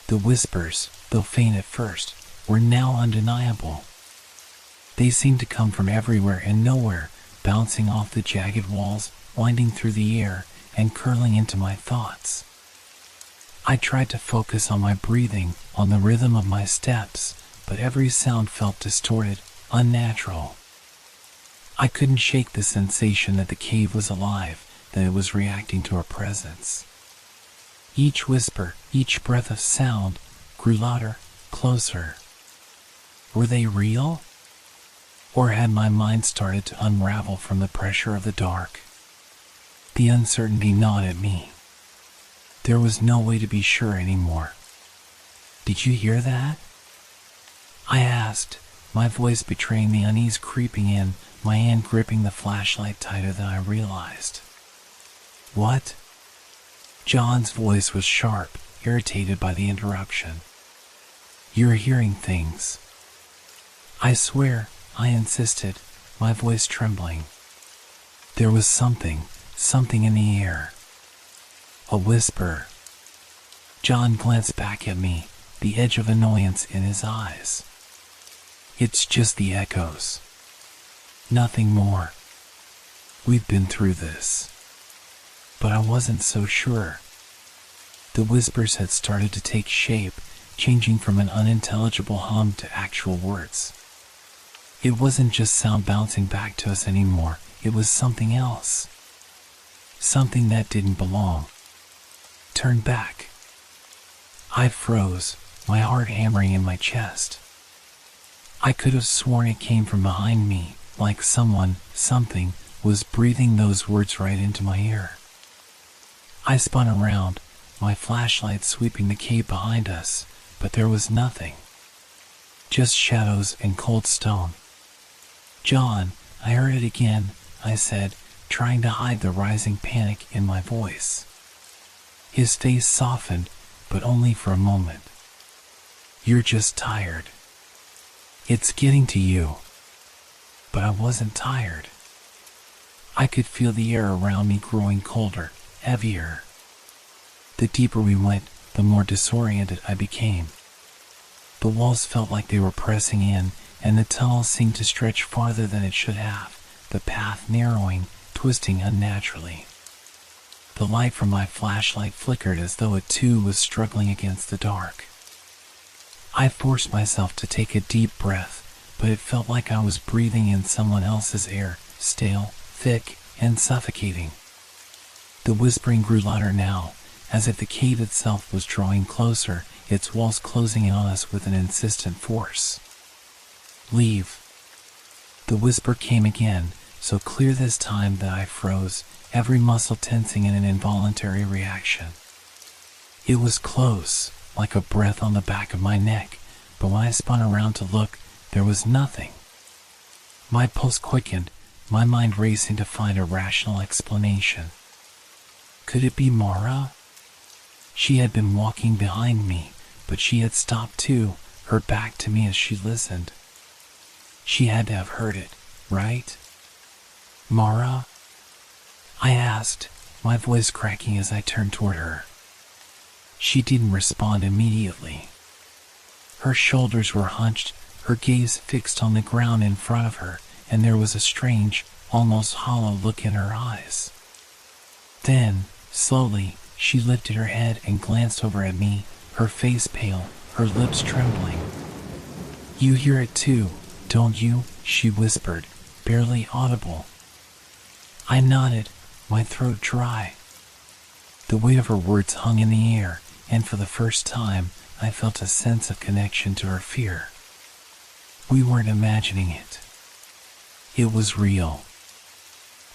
The whispers, though faint at first, were now undeniable. They seemed to come from everywhere and nowhere, bouncing off the jagged walls, winding through the air, and curling into my thoughts. I tried to focus on my breathing, on the rhythm of my steps, but every sound felt distorted, unnatural. I couldn't shake the sensation that the cave was alive, that it was reacting to our presence. Each whisper, each breath of sound, grew louder, closer. Were they real? Or had my mind started to unravel from the pressure of the dark? The uncertainty gnawed at me. There was no way to be sure anymore. "Did you hear that?" I asked, my voice betraying the unease creeping in, my hand gripping the flashlight tighter than I realized. "What?" John's voice was sharp, irritated by the interruption. "You're hearing things." "I swear," I insisted, my voice trembling. There was something in the air. A whisper. John glanced back at me, the edge of annoyance in his eyes. "It's just the echoes. Nothing more. We've been through this." But I wasn't so sure. The whispers had started to take shape, changing from an unintelligible hum to actual words. It wasn't just sound bouncing back to us anymore, it was something else. Something that didn't belong. "Turn back." I froze, my heart hammering in my chest. I could have sworn it came from behind me, like something, was breathing those words right into my ear. I spun around, my flashlight sweeping the cave behind us, but there was nothing. Just shadows and cold stone. "John, I heard it again," I said, trying to hide the rising panic in my voice. His face softened, but only for a moment. "You're just tired. It's getting to you." But I wasn't tired. I could feel the air around me growing colder, heavier. The deeper we went, the more disoriented I became. The walls felt like they were pressing in, and the tunnel seemed to stretch farther than it should have, the path narrowing, twisting unnaturally. The light from my flashlight flickered as though it too was struggling against the dark. I forced myself to take a deep breath, but it felt like I was breathing in someone else's air, stale, thick, and suffocating. The whispering grew louder now, as if the cave itself was drawing closer, its walls closing in on us with an insistent force. "Leave." The whisper came again, so clear this time that I froze, every muscle tensing in an involuntary reaction. It was close, like a breath on the back of my neck, but when I spun around to look, there was nothing. My pulse quickened, my mind racing to find a rational explanation. Could it be Mara? She had been walking behind me, but she had stopped too, her back to me as she listened. She had to have heard it, right? "Mara?" I asked, my voice cracking as I turned toward her. She didn't respond immediately. Her shoulders were hunched, her gaze fixed on the ground in front of her, and there was a strange, almost hollow look in her eyes. Then, slowly, she lifted her head and glanced over at me, her face pale, her lips trembling. "You hear it too, don't you?" she whispered, barely audible. I nodded, my throat dry. The weight of her words hung in the air, and for the first time, I felt a sense of connection to her fear. We weren't imagining it. It was real.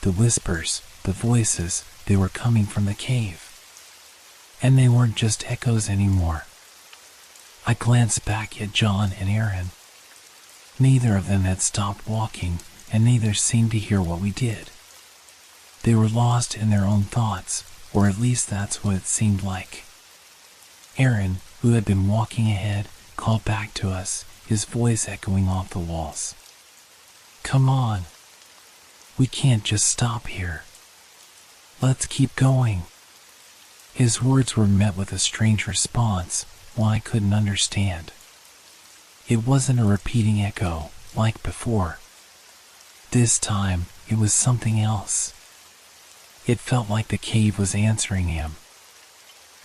The whispers, the voices, they were coming from the cave. And they weren't just echoes anymore. I glanced back at John and Aaron. Neither of them had stopped walking, and neither seemed to hear what we did. They were lost in their own thoughts, or at least that's what it seemed like. Aaron, who had been walking ahead, called back to us, his voice echoing off the walls. "Come on. We can't just stop here. Let's keep going." His words were met with a strange response, one I couldn't understand. It wasn't a repeating echo, like before. This time, it was something else. It felt like the cave was answering him.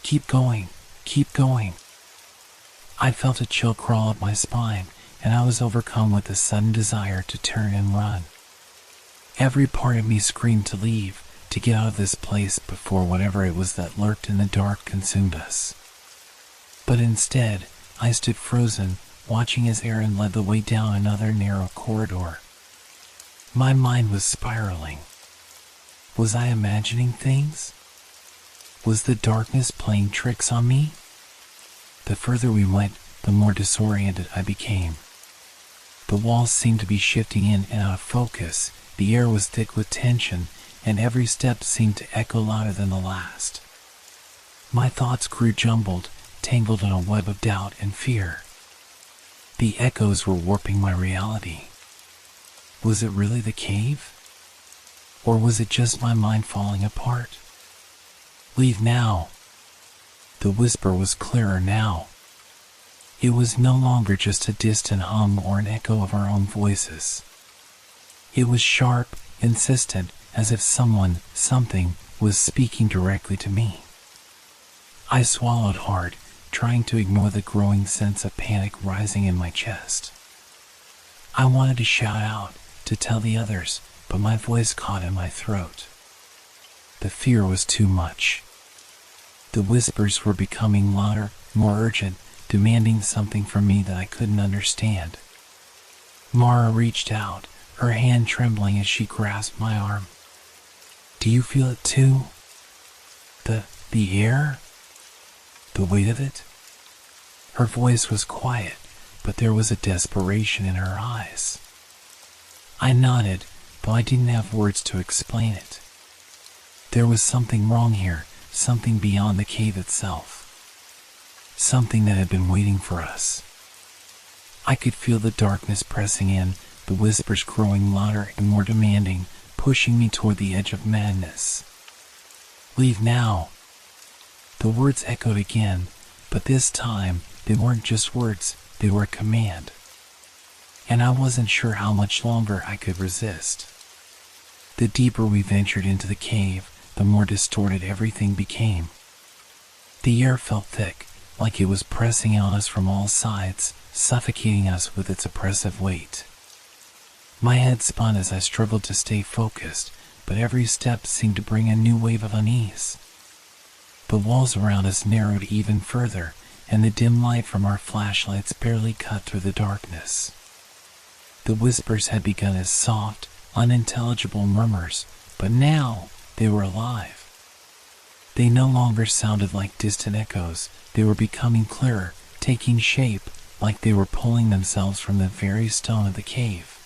"Keep going, keep going." I felt a chill crawl up my spine, and I was overcome with a sudden desire to turn and run. Every part of me screamed to leave, to get out of this place before whatever it was that lurked in the dark consumed us. But instead, I stood frozen, watching as Aaron led the way down another narrow corridor. My mind was spiraling. Was I imagining things? Was the darkness playing tricks on me? The further we went, the more disoriented I became. The walls seemed to be shifting in and out of focus, the air was thick with tension, and every step seemed to echo louder than the last. My thoughts grew jumbled, tangled in a web of doubt and fear. The echoes were warping my reality. Was it really the cave? Or was it just my mind falling apart? Leave now. The whisper was clearer now. It was no longer just a distant hum or an echo of our own voices. It was sharp, insistent, as if someone, something, was speaking directly to me. I swallowed hard, trying to ignore the growing sense of panic rising in my chest. I wanted to shout out, to tell the others, but my voice caught in my throat. The fear was too much. The whispers were becoming louder, more urgent, demanding something from me that I couldn't understand. Mara reached out, her hand trembling as she grasped my arm. Do you feel it too? The air? The weight of it? Her voice was quiet, but there was a desperation in her eyes. I nodded, though I didn't have words to explain it. There was something wrong here, something beyond the cave itself. Something that had been waiting for us. I could feel the darkness pressing in, the whispers growing louder and more demanding, pushing me toward the edge of madness. Leave now. The words echoed again, but this time they weren't just words, they were a command. And I wasn't sure how much longer I could resist. The deeper we ventured into the cave, the more distorted everything became. The air felt thick, like it was pressing on us from all sides, suffocating us with its oppressive weight. My head spun as I struggled to stay focused, but every step seemed to bring a new wave of unease. The walls around us narrowed even further, and the dim light from our flashlights barely cut through the darkness. The whispers had begun as soft, unintelligible murmurs, but now they were alive. They no longer sounded like distant echoes, they were becoming clearer, taking shape, like they were pulling themselves from the very stone of the cave.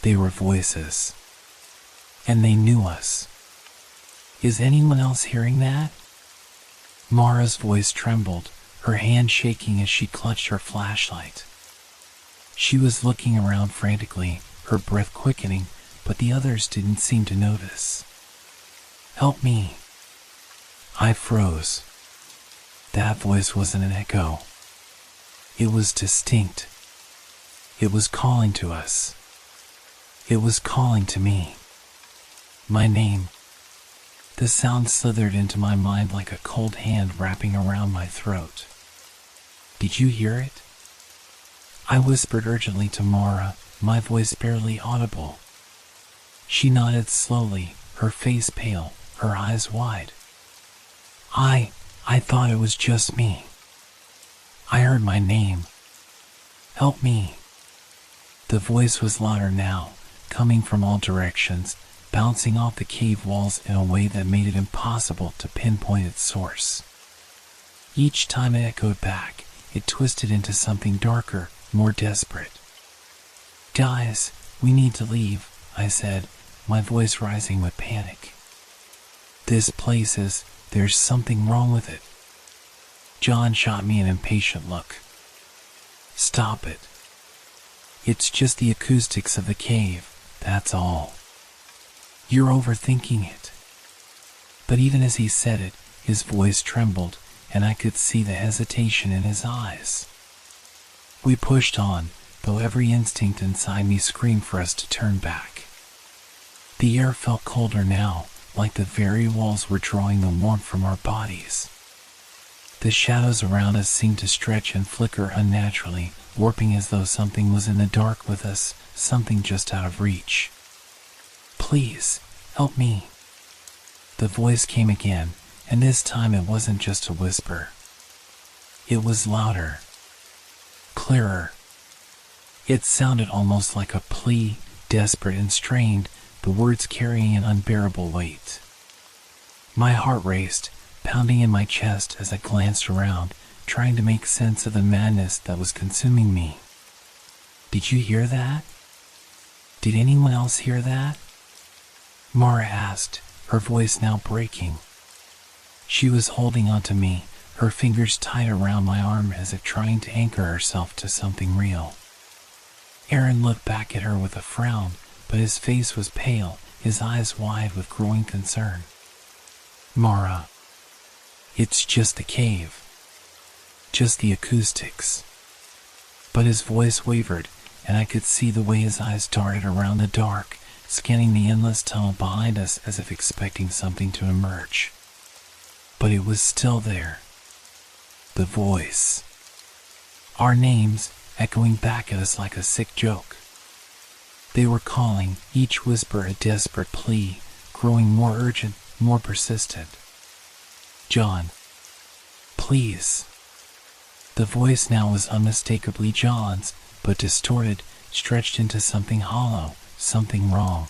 They were voices. And they knew us. Is anyone else hearing that? Mara's voice trembled, her hand shaking as she clutched her flashlight. She was looking around frantically, her breath quickening, but the others didn't seem to notice. Help me. I froze. That voice wasn't an echo. It was distinct. It was calling to us. It was calling to me. My name. The sound slithered into my mind like a cold hand wrapping around my throat. Did you hear it? I whispered urgently to Mara, my voice barely audible. She nodded slowly, her face pale, her eyes wide. I thought it was just me. I heard my name. Help me. The voice was louder now, coming from all directions, bouncing off the cave walls in a way that made it impossible to pinpoint its source. Each time it echoed back, it twisted into something darker, more desperate. Guys, we need to leave, I said, my voice rising with panic. This place there's something wrong with it. John shot me an impatient look. Stop it. It's just the acoustics of the cave, that's all. You're overthinking it. But even as he said it, his voice trembled, and I could see the hesitation in his eyes. We pushed on, though every instinct inside me screamed for us to turn back. The air felt colder now, like the very walls were drawing the warmth from our bodies. The shadows around us seemed to stretch and flicker unnaturally, warping as though something was in the dark with us, something just out of reach. "Please, help me." The voice came again, and this time it wasn't just a whisper. It was louder, clearer. It sounded almost like a plea, desperate and strained, the words carrying an unbearable weight. My heart raced, pounding in my chest as I glanced around, trying to make sense of the madness that was consuming me. "Did you hear that? Did anyone else hear that?" Mara asked, her voice now breaking. She was holding onto me, her fingers tight around my arm as if trying to anchor herself to something real. Aaron looked back at her with a frown, but his face was pale, his eyes wide with growing concern. "Mara, it's just the cave. Just the acoustics." But his voice wavered, and I could see the way his eyes darted around the dark, scanning the endless tunnel behind us as if expecting something to emerge. But it was still there. The voice. Our names echoing back at us like a sick joke. They were calling, each whisper a desperate plea, growing more urgent, more persistent. "John, please." The voice now was unmistakably John's, but distorted, stretched into something hollow, something wrong.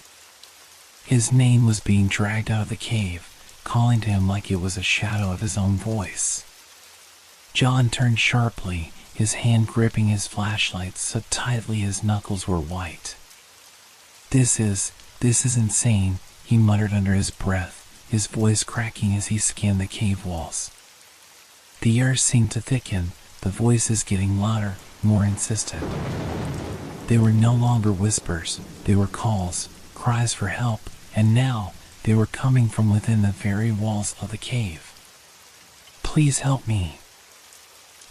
His name was being dragged out of the cave, calling to him like it was a shadow of his own voice. John turned sharply, his hand gripping his flashlight so tightly his knuckles were white. This is insane," he muttered under his breath, his voice cracking as he scanned the cave walls. The air seemed to thicken, the voices getting louder, more insistent. They were no longer whispers, they were calls, cries for help, and now they were coming from within the very walls of the cave. "Please help me."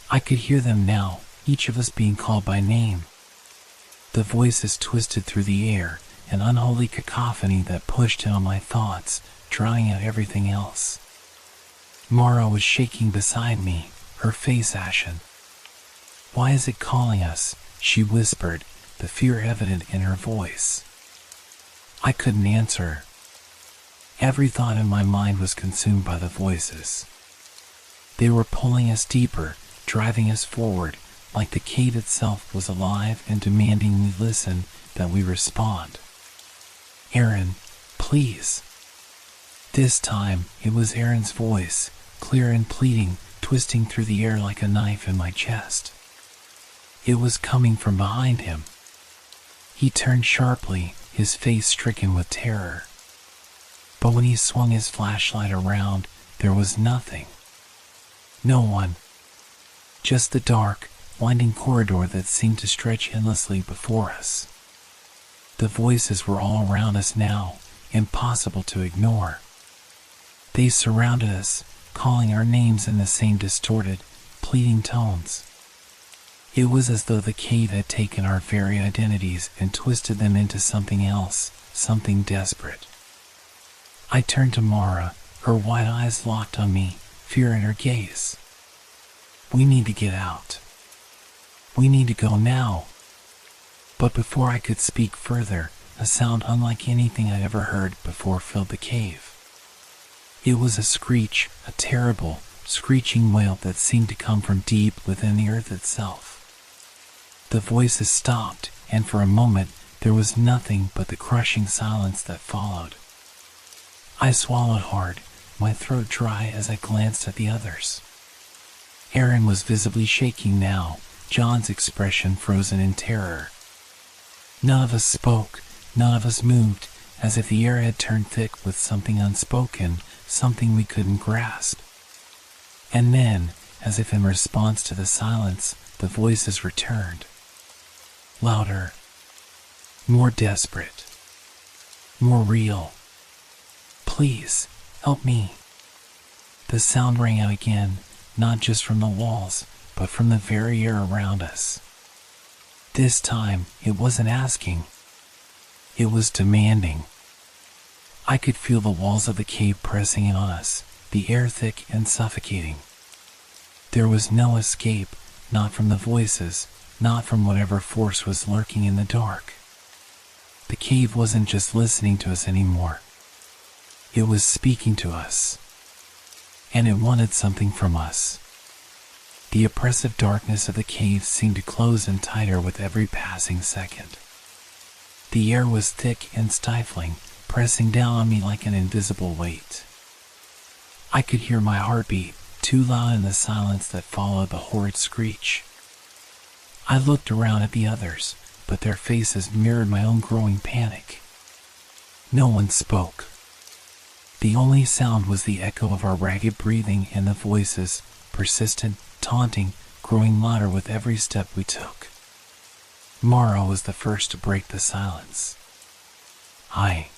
I could hear them now, each of us being called by name. The voices twisted through the air, an unholy cacophony that pushed in on my thoughts, drowning out everything else. Mara was shaking beside me, her face ashen. "Why is it calling us?" she whispered, the fear evident in her voice. I couldn't answer. Every thought in my mind was consumed by the voices. They were pulling us deeper, driving us forward, like the cave itself was alive and demanding we listen, that we respond. "Aaron, please." This time, it was Aaron's voice, clear and pleading, twisting through the air like a knife in my chest. It was coming from behind him. He turned sharply, his face stricken with terror. But when he swung his flashlight around, there was nothing. No one. Just the dark, winding corridor that seemed to stretch endlessly before us. The voices were all around us now, impossible to ignore. They surrounded us, calling our names in the same distorted, pleading tones. It was as though the cave had taken our very identities and twisted them into something else, something desperate. I turned to Mara, her wide eyes locked on me, fear in her gaze. "We need to get out. We need to go now." But before I could speak further, a sound unlike anything I'd ever heard before filled the cave. It was a screech, a terrible, screeching wail that seemed to come from deep within the earth itself. The voices stopped, and for a moment there was nothing but the crushing silence that followed. I swallowed hard, my throat dry as I glanced at the others. Aaron was visibly shaking now, John's expression frozen in terror. None of us spoke, none of us moved, as if the air had turned thick with something unspoken, something we couldn't grasp. And then, as if in response to the silence, the voices returned. Louder. More desperate. More real. "Please, help me." The sound rang out again, not just from the walls, but from the very air around us. This time, it wasn't asking. It was demanding. I could feel the walls of the cave pressing in on us, the air thick and suffocating. There was no escape, not from the voices, not from whatever force was lurking in the dark. The cave wasn't just listening to us anymore. It was speaking to us. And it wanted something from us. The oppressive darkness of the cave seemed to close in tighter with every passing second. The air was thick and stifling, pressing down on me like an invisible weight. I could hear my heartbeat, too loud in the silence that followed the horrid screech. I looked around at the others, but their faces mirrored my own growing panic. No one spoke. The only sound was the echo of our ragged breathing and the voices, persistent, taunting, growing louder with every step we took. Mara was the first to break the silence. I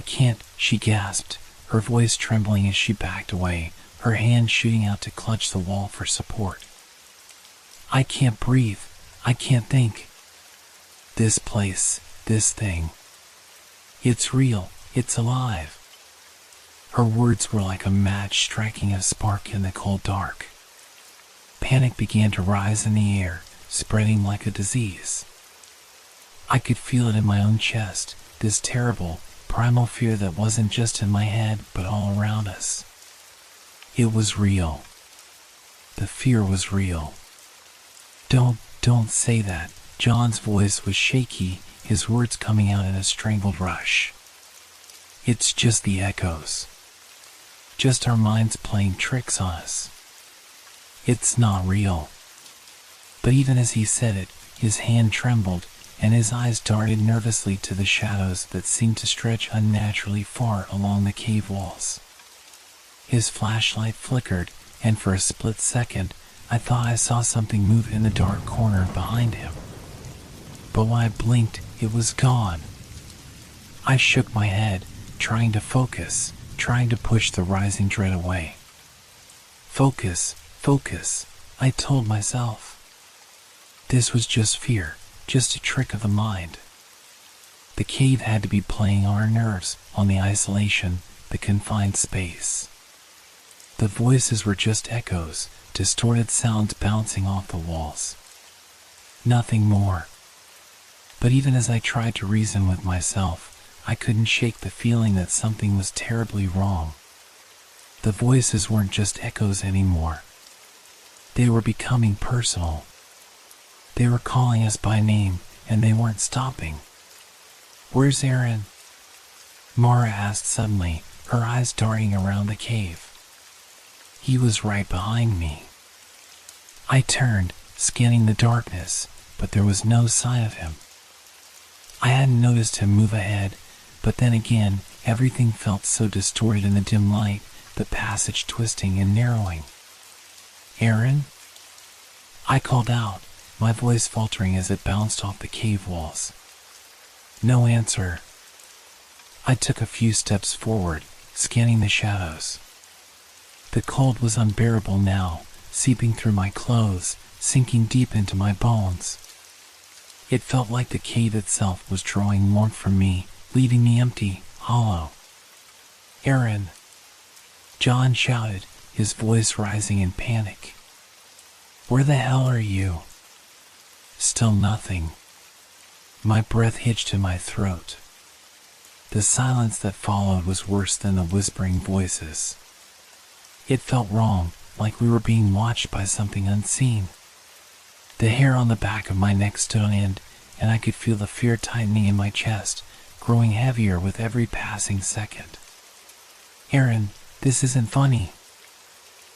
can't, she gasped, her voice trembling as she backed away, her hand shooting out to clutch the wall for support. I can't breathe. I can't think. This place, this thing. It's real. It's alive. Her words were like a match striking a spark in the cold dark. Panic began to rise in the air, spreading like a disease. I could feel it in my own chest, this terrible, primal fear that wasn't just in my head but all around us. It was real. The fear was real. Don't say that. John's voice was shaky, his words coming out in a strangled rush. It's just the echoes. Just our minds playing tricks on us. It's not real. But even as he said it, his hand trembled, and his eyes darted nervously to the shadows that seemed to stretch unnaturally far along the cave walls. His flashlight flickered, and for a split second, I thought I saw something move in the dark corner behind him. But when I blinked, it was gone. I shook my head, trying to focus, trying to push the rising dread away. Focus, I told myself. This was just fear, just a trick of the mind. The cave had to be playing on our nerves, on the isolation, the confined space. The voices were just echoes, distorted sounds bouncing off the walls. Nothing more. But even as I tried to reason with myself, I couldn't shake the feeling that something was terribly wrong. The voices weren't just echoes anymore. They were becoming personal. They were calling us by name, and they weren't stopping. "Where's Aaron?" Mara asked suddenly, her eyes darting around the cave. He was right behind me. I turned, scanning the darkness, but there was no sign of him. I hadn't noticed him move ahead, but then again, everything felt so distorted in the dim light, the passage twisting and narrowing. "Aaron?" I called out, my voice faltering as it bounced off the cave walls. No answer. I took a few steps forward, scanning the shadows. The cold was unbearable now, seeping through my clothes, sinking deep into my bones. It felt like the cave itself was drawing warmth from me, leaving me empty, hollow. "Aaron!" John shouted, his voice rising in panic. "Where the hell are you?" Still nothing. My breath hitched in my throat. The silence that followed was worse than the whispering voices. It felt wrong, like we were being watched by something unseen. The hair on the back of my neck stood on end, and I could feel the fear tightening in my chest, growing heavier with every passing second. "Aaron, this isn't funny."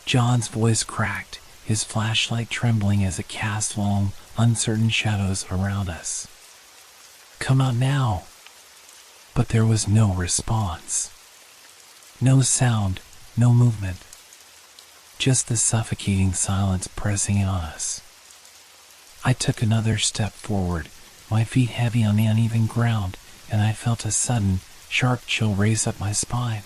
John's voice cracked, his flashlight trembling as it cast long, uncertain shadows around us. "Come out now." But there was no response. No sound, no movement. Just the suffocating silence pressing on us. I took another step forward, my feet heavy on the uneven ground, and I felt a sudden, sharp chill race up my spine.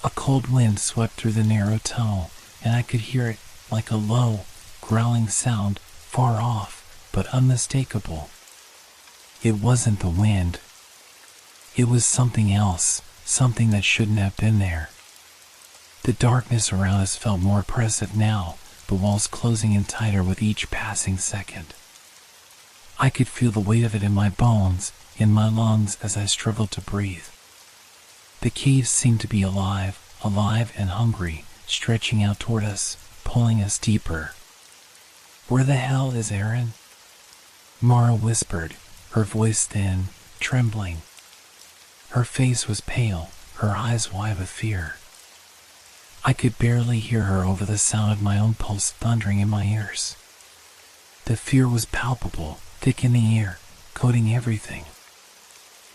A cold wind swept through the narrow tunnel, and I could hear it like a low, growling sound, far off, but unmistakable. It wasn't the wind. It was something else, something that shouldn't have been there. The darkness around us felt more oppressive now, the walls closing in tighter with each passing second. I could feel the weight of it in my bones, in my lungs as I struggled to breathe. The cave seemed to be alive and hungry, stretching out toward us, pulling us deeper. "Where the hell is Aaron?" Mara whispered, her voice thin, trembling. Her face was pale, her eyes wide with fear. I could barely hear her over the sound of my own pulse thundering in my ears. The fear was palpable, thick in the air, coating everything.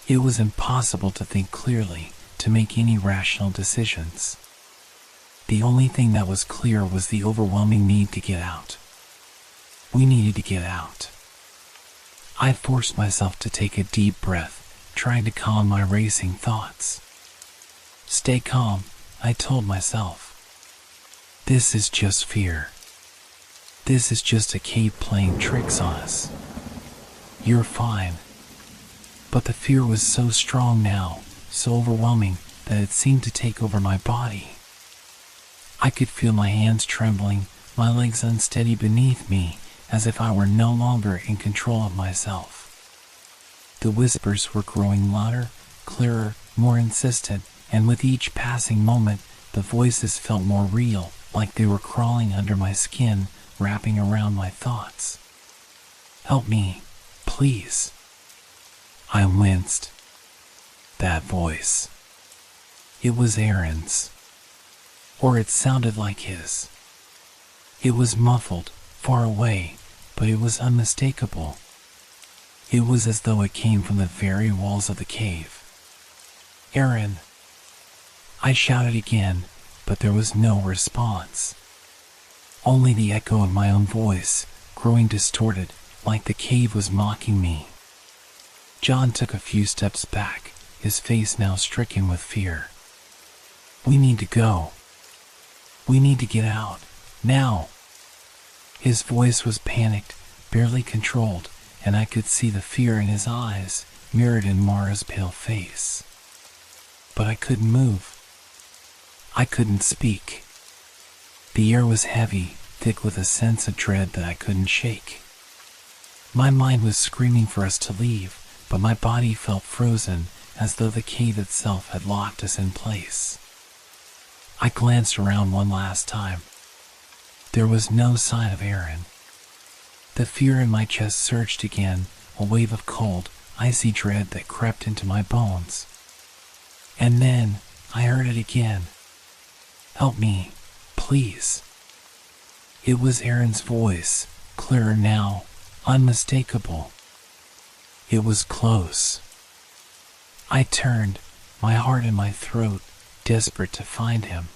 It was impossible to think clearly, to make any rational decisions. The only thing that was clear was the overwhelming need to get out. We needed to get out. I forced myself to take a deep breath, trying to calm my racing thoughts. "Stay calm," I told myself. "This is just fear. This is just a cave playing tricks on us. You're fine." But the fear was so strong now, so overwhelming, that it seemed to take over my body. I could feel my hands trembling, my legs unsteady beneath me, as if I were no longer in control of myself. The whispers were growing louder, clearer, more insistent, and with each passing moment, the voices felt more real, like they were crawling under my skin, wrapping around my thoughts. "Help me, please." I winced. That voice. It was Aaron's. Or it sounded like his. It was muffled, far away, but it was unmistakable. It was as though it came from the very walls of the cave. "Aaron!" I shouted again, but there was no response. Only the echo of my own voice, growing distorted, like the cave was mocking me. John took a few steps back, his face now stricken with fear. "We need to go. We need to get out, now." His voice was panicked, barely controlled, and I could see the fear in his eyes, mirrored in Mara's pale face. But I couldn't move. I couldn't speak. The air was heavy, thick with a sense of dread that I couldn't shake. My mind was screaming for us to leave, but my body felt frozen, as though the cave itself had locked us in place. I glanced around one last time. There was no sign of Aaron. The fear in my chest surged again, a wave of cold, icy dread that crept into my bones. And then I heard it again. "Help me, please." It was Aaron's voice, clearer now, unmistakable. It was close. I turned, my heart in my throat, desperate to find him.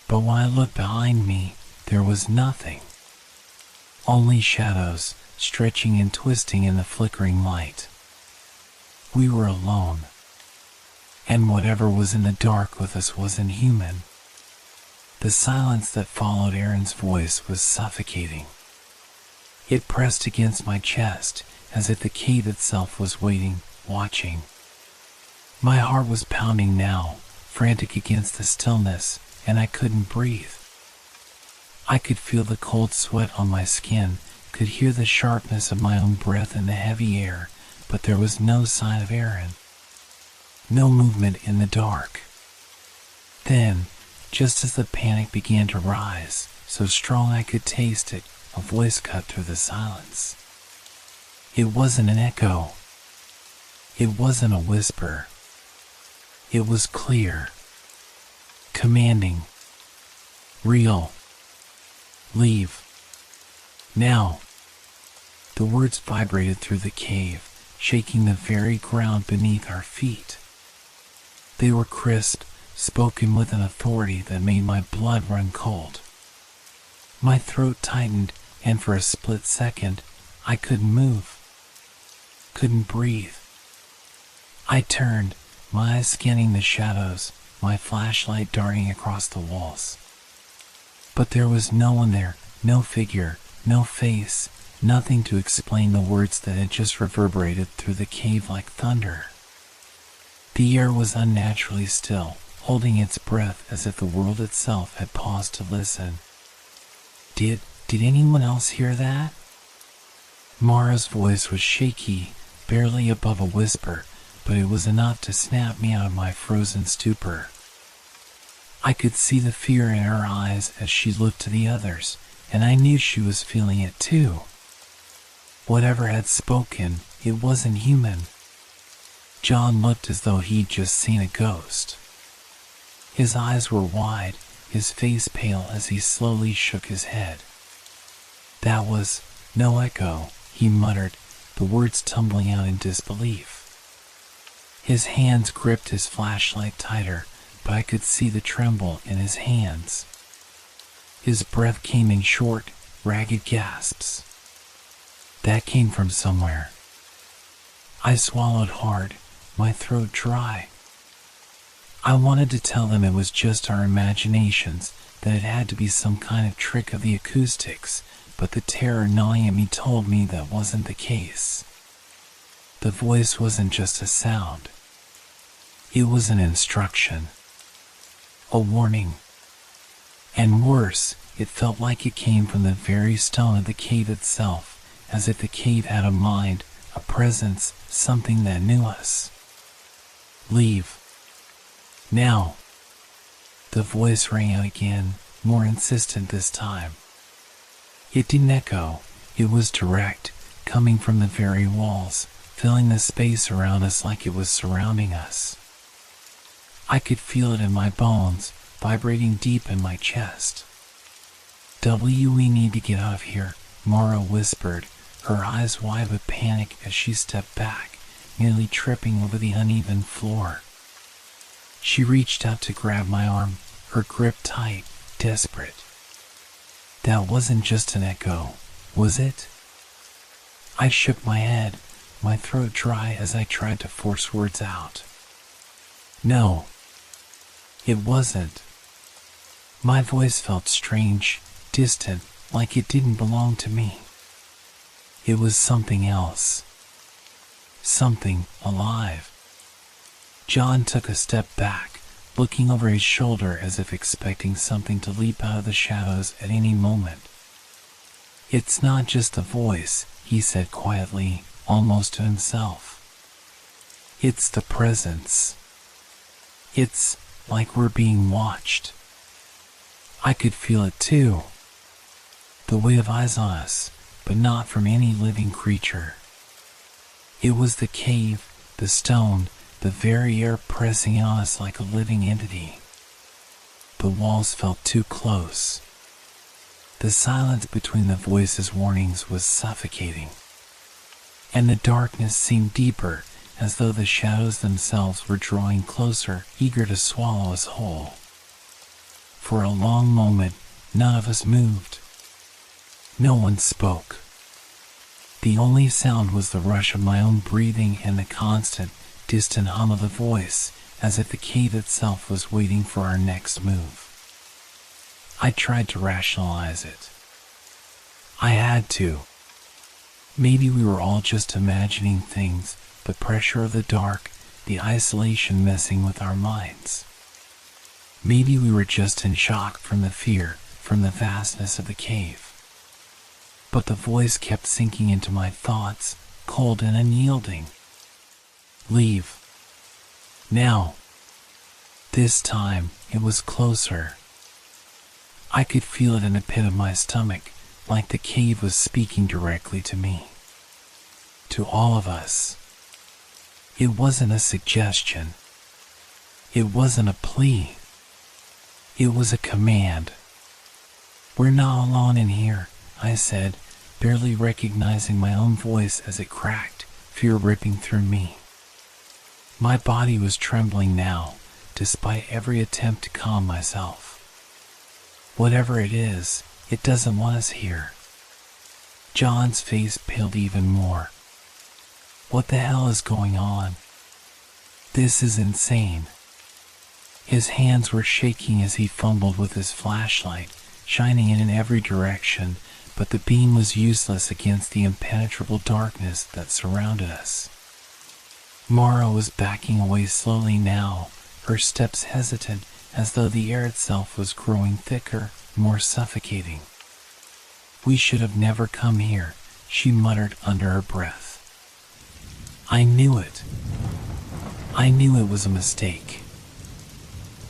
But when I looked behind me, there was nothing. Only shadows, stretching and twisting in the flickering light. We were alone. And whatever was in the dark with us wasn't human. The silence that followed Aaron's voice was suffocating. It pressed against my chest, as if the cave itself was waiting, watching. My heart was pounding now, frantic against the stillness, and I couldn't breathe. I could feel the cold sweat on my skin, could hear the sharpness of my own breath in the heavy air, but there was no sign of Aaron. No movement in the dark. Then, just as the panic began to rise, so strong I could taste it, a voice cut through the silence. It wasn't an echo. It wasn't a whisper. It was clear, commanding, real. "Leave. Now." The words vibrated through the cave, shaking the very ground beneath our feet. They were crisp, spoken with an authority that made my blood run cold. My throat tightened, and for a split second, I couldn't move. Couldn't breathe. I turned, my eyes scanning the shadows, my flashlight darting across the walls. But there was no one there, no figure, no face, nothing to explain the words that had just reverberated through the cave like thunder. The air was unnaturally still, holding its breath as if the world itself had paused to listen. Did anyone else hear that? Mara's voice was shaky, barely above a whisper, but it was enough to snap me out of my frozen stupor. I could see the fear in her eyes as she looked to the others, and I knew she was feeling it too. Whatever had spoken, it wasn't human. John looked as though he'd just seen a ghost. His eyes were wide, his face pale as he slowly shook his head. That was no echo, he muttered, the words tumbling out in disbelief. His hands gripped his flashlight tighter, but I could see the tremble in his hands. His breath came in short, ragged gasps. That came from somewhere. I swallowed hard, my throat dry. I wanted to tell them it was just our imaginations, that it had to be some kind of trick of the acoustics, but the terror gnawing at me told me that wasn't the case. The voice wasn't just a sound. It was an instruction. A warning. And worse, it felt like it came from the very stone of the cave itself, as if the cave had a mind, a presence, something that knew us. Leave. Now. The voice rang out again, more insistent this time. It didn't echo, it was direct, coming from the very walls, filling the space around us like it was surrounding us. I could feel it in my bones, vibrating deep in my chest. We need to get out of here, Mara whispered, her eyes wide with panic as she stepped back, nearly tripping over the uneven floor. She reached out to grab my arm, her grip tight, desperate. That wasn't just an echo, was it? I shook my head, my throat dry as I tried to force words out. No, it wasn't. My voice felt strange, distant, like it didn't belong to me. It was something else. Something alive. John took a step back, looking over his shoulder as if expecting something to leap out of the shadows at any moment. It's not just a voice, he said quietly, almost to himself. It's the presence. It's like we're being watched. I could feel it too. The weight of eyes on us, but not from any living creature. It was the cave, the stone, the very air pressing on us like a living entity. The walls felt too close. The silence between the voices' warnings was suffocating. And the darkness seemed deeper, as though the shadows themselves were drawing closer, eager to swallow us whole. For a long moment, none of us moved. No one spoke. The only sound was the rush of my own breathing and the constant, distant hum of the voice, as if the cave itself was waiting for our next move. I tried to rationalize it. I had to. Maybe we were all just imagining things, the pressure of the dark, the isolation messing with our minds. Maybe we were just in shock from the fear, from the vastness of the cave. But the voice kept sinking into my thoughts, cold and unyielding. Leave. Now. This time, it was closer. I could feel it in the pit of my stomach, like the cave was speaking directly to me. To all of us. It wasn't a suggestion. It wasn't a plea. It was a command. We're not alone in here, I said, barely recognizing my own voice as it cracked, fear ripping through me. My body was trembling now, despite every attempt to calm myself. Whatever it is, it doesn't want us here. John's face paled even more. What the hell is going on? This is insane. His hands were shaking as he fumbled with his flashlight, shining it in every direction, but the beam was useless against the impenetrable darkness that surrounded us. Mara was backing away slowly now, her steps hesitant, as though the air itself was growing thicker, more suffocating. We should have never come here, she muttered under her breath. I knew it. I knew it was a mistake.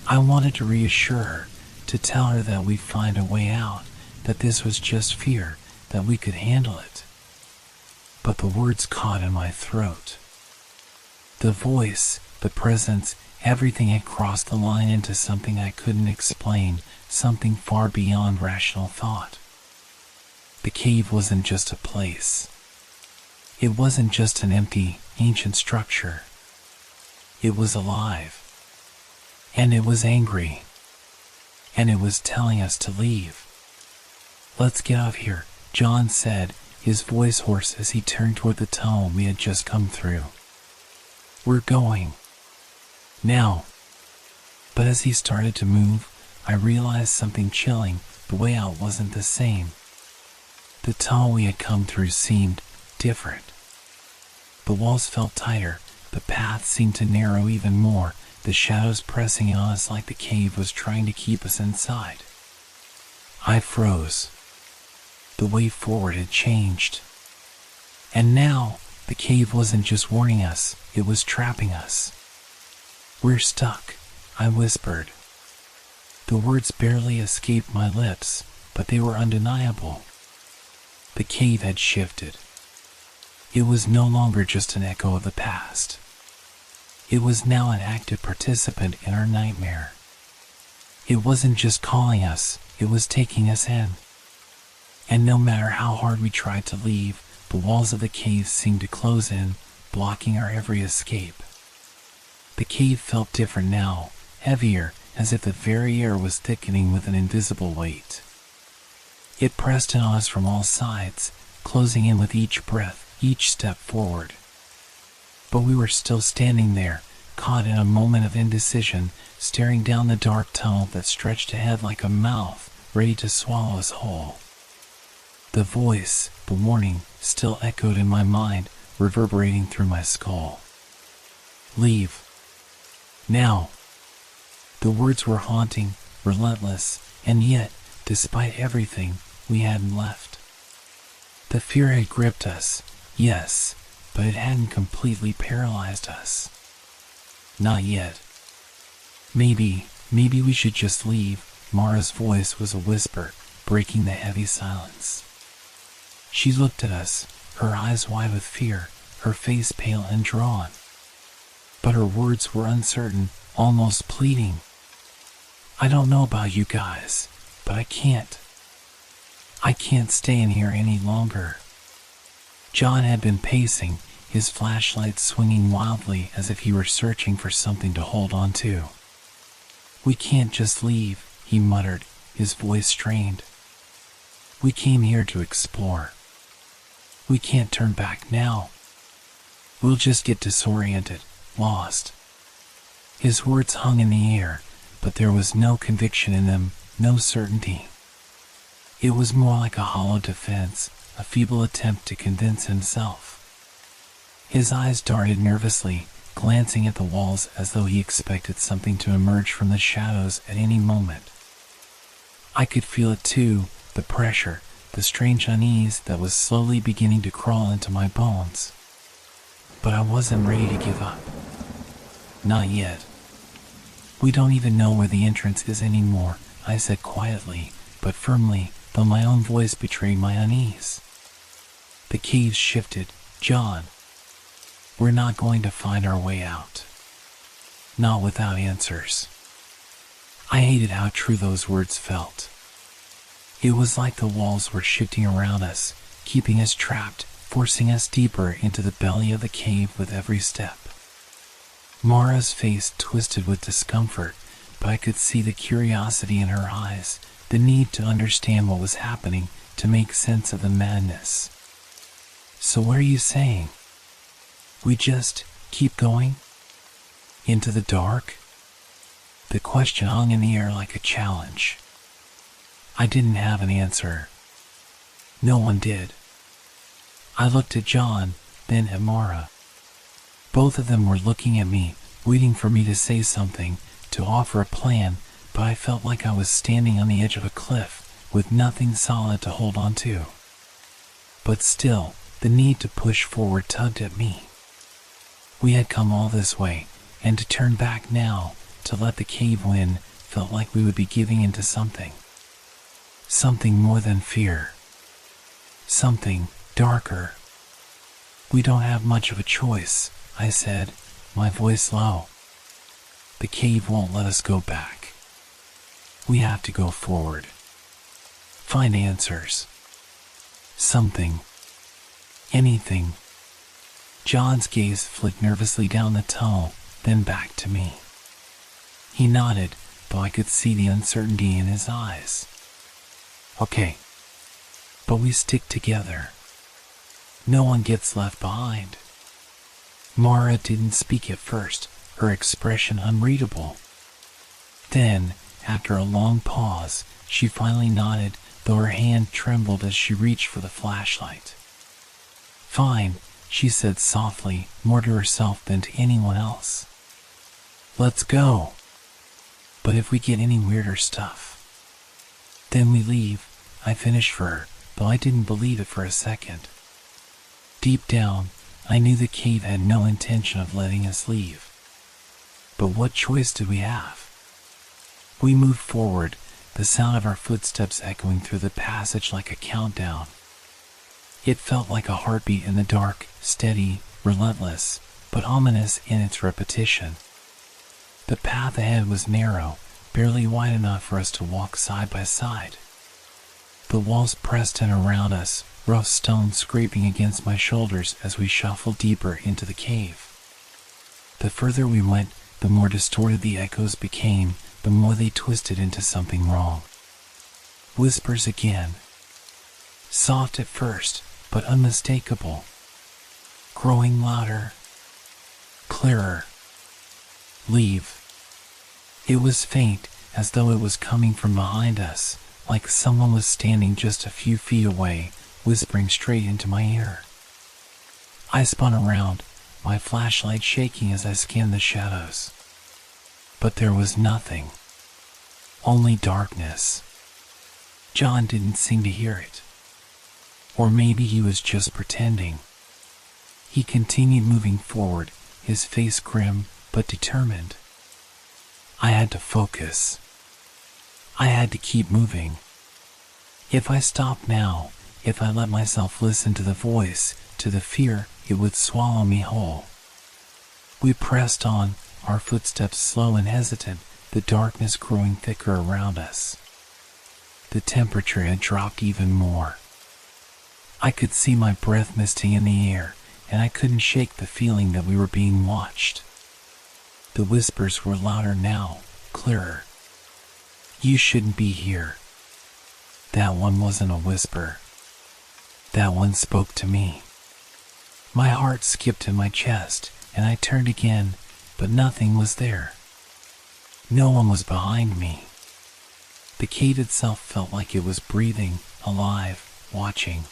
I wanted to reassure her, to tell her that we'd find a way out, that this was just fear, that we could handle it. But the words caught in my throat. The voice, the presence, everything had crossed the line into something I couldn't explain, something far beyond rational thought. The cave wasn't just a place. It wasn't just an empty, ancient structure. It was alive. And it was angry. And it was telling us to leave. Let's get out of here, John said, his voice hoarse as he turned toward the tunnel we had just come through. We're going. Now. But as he started to move, I realized something chilling. The way out wasn't the same. The tunnel we had come through seemed different. The walls felt tighter, the path seemed to narrow even more, the shadows pressing on us like the cave was trying to keep us inside. I froze. The way forward had changed. And now, the cave wasn't just warning us, it was trapping us. We're stuck, I whispered. The words barely escaped my lips, but they were undeniable. The cave had shifted. It was no longer just an echo of the past. It was now an active participant in our nightmare. It wasn't just calling us, it was taking us in. And no matter how hard we tried to leave, the walls of the cave seemed to close in, blocking our every escape. The cave felt different now, heavier, as if the very air was thickening with an invisible weight. It pressed in on us from all sides, closing in with each breath, each step forward. But we were still standing there, caught in a moment of indecision, staring down the dark tunnel that stretched ahead like a mouth, ready to swallow us whole. The voice, the warning, still echoed in my mind, reverberating through my skull. Leave. Now. The words were haunting, relentless, and yet, despite everything, we hadn't left. The fear had gripped us, yes, but it hadn't completely paralyzed us. Not yet. Maybe we should just leave. Mara's voice was a whisper, breaking the heavy silence. She looked at us, her eyes wide with fear, her face pale and drawn. But her words were uncertain, almost pleading. I don't know about you guys, but I can't stay in here any longer. John had been pacing, his flashlight swinging wildly as if he were searching for something to hold on to. We can't just leave, he muttered, his voice strained. We came here to explore. We can't turn back now. We'll just get disoriented, lost. His words hung in the air, but there was no conviction in them, no certainty. It was more like a hollow defense, a feeble attempt to convince himself. His eyes darted nervously, glancing at the walls as though he expected something to emerge from the shadows at any moment. I could feel it too, the pressure, the strange unease that was slowly beginning to crawl into my bones. But I wasn't ready to give up. Not yet. We don't even know where the entrance is anymore, I said quietly, but firmly, though my own voice betrayed my unease. The cave shifted. John. We're not going to find our way out. Not without answers. I hated how true those words felt. It was like the walls were shifting around us, keeping us trapped, forcing us deeper into the belly of the cave with every step. Mara's face twisted with discomfort, but I could see the curiosity in her eyes, the need to understand what was happening, to make sense of the madness. So what are you saying? We just keep going? Into the dark? The question hung in the air like a challenge. I didn't have an answer. No one did. I looked at John, then at Mara. Both of them were looking at me, waiting for me to say something, to offer a plan, but I felt like I was standing on the edge of a cliff, with nothing solid to hold on to. But still, the need to push forward tugged at me. We had come all this way, and to turn back now, to let the cave win, felt like we would be giving into something. Something more than fear. Something darker. We don't have much of a choice, I said, my voice low. The cave won't let us go back. We have to go forward. Find answers. Something. Anything. John's gaze flicked nervously down the tunnel, then back to me. He nodded, though I could see the uncertainty in his eyes. Okay. But we stick together. No one gets left behind. Mara didn't speak at first, her expression unreadable. Then, after a long pause, she finally nodded, though her hand trembled as she reached for the flashlight. Fine, she said softly, more to herself than to anyone else. Let's go. But if we get any weirder stuff, then we leave, I finished for her, though I didn't believe it for a second. Deep down, I knew the cave had no intention of letting us leave. But what choice did we have? We moved forward, the sound of our footsteps echoing through the passage like a countdown. It felt like a heartbeat in the dark, steady, relentless, but ominous in its repetition. The path ahead was narrow, barely wide enough for us to walk side by side. The walls pressed in around us, rough stones scraping against my shoulders as we shuffled deeper into the cave. The further we went, the more distorted the echoes became, the more they twisted into something wrong. Whispers again. Soft at first, but unmistakable. Growing louder. Clearer. Leave. It was faint, as though it was coming from behind us, like someone was standing just a few feet away, whispering straight into my ear. I spun around, my flashlight shaking as I scanned the shadows. But there was nothing. Only darkness. John didn't seem to hear it. Or maybe he was just pretending. He continued moving forward, his face grim but determined. I had to focus. I had to keep moving. If I stopped now, if I let myself listen to the voice, to the fear, it would swallow me whole. We pressed on, our footsteps slow and hesitant, the darkness growing thicker around us. The temperature had dropped even more. I could see my breath misting in the air, and I couldn't shake the feeling that we were being watched. The whispers were louder now, clearer. You shouldn't be here. That one wasn't a whisper. That one spoke to me. My heart skipped in my chest, and I turned again, but nothing was there. No one was behind me. The cave itself felt like it was breathing, alive, watching.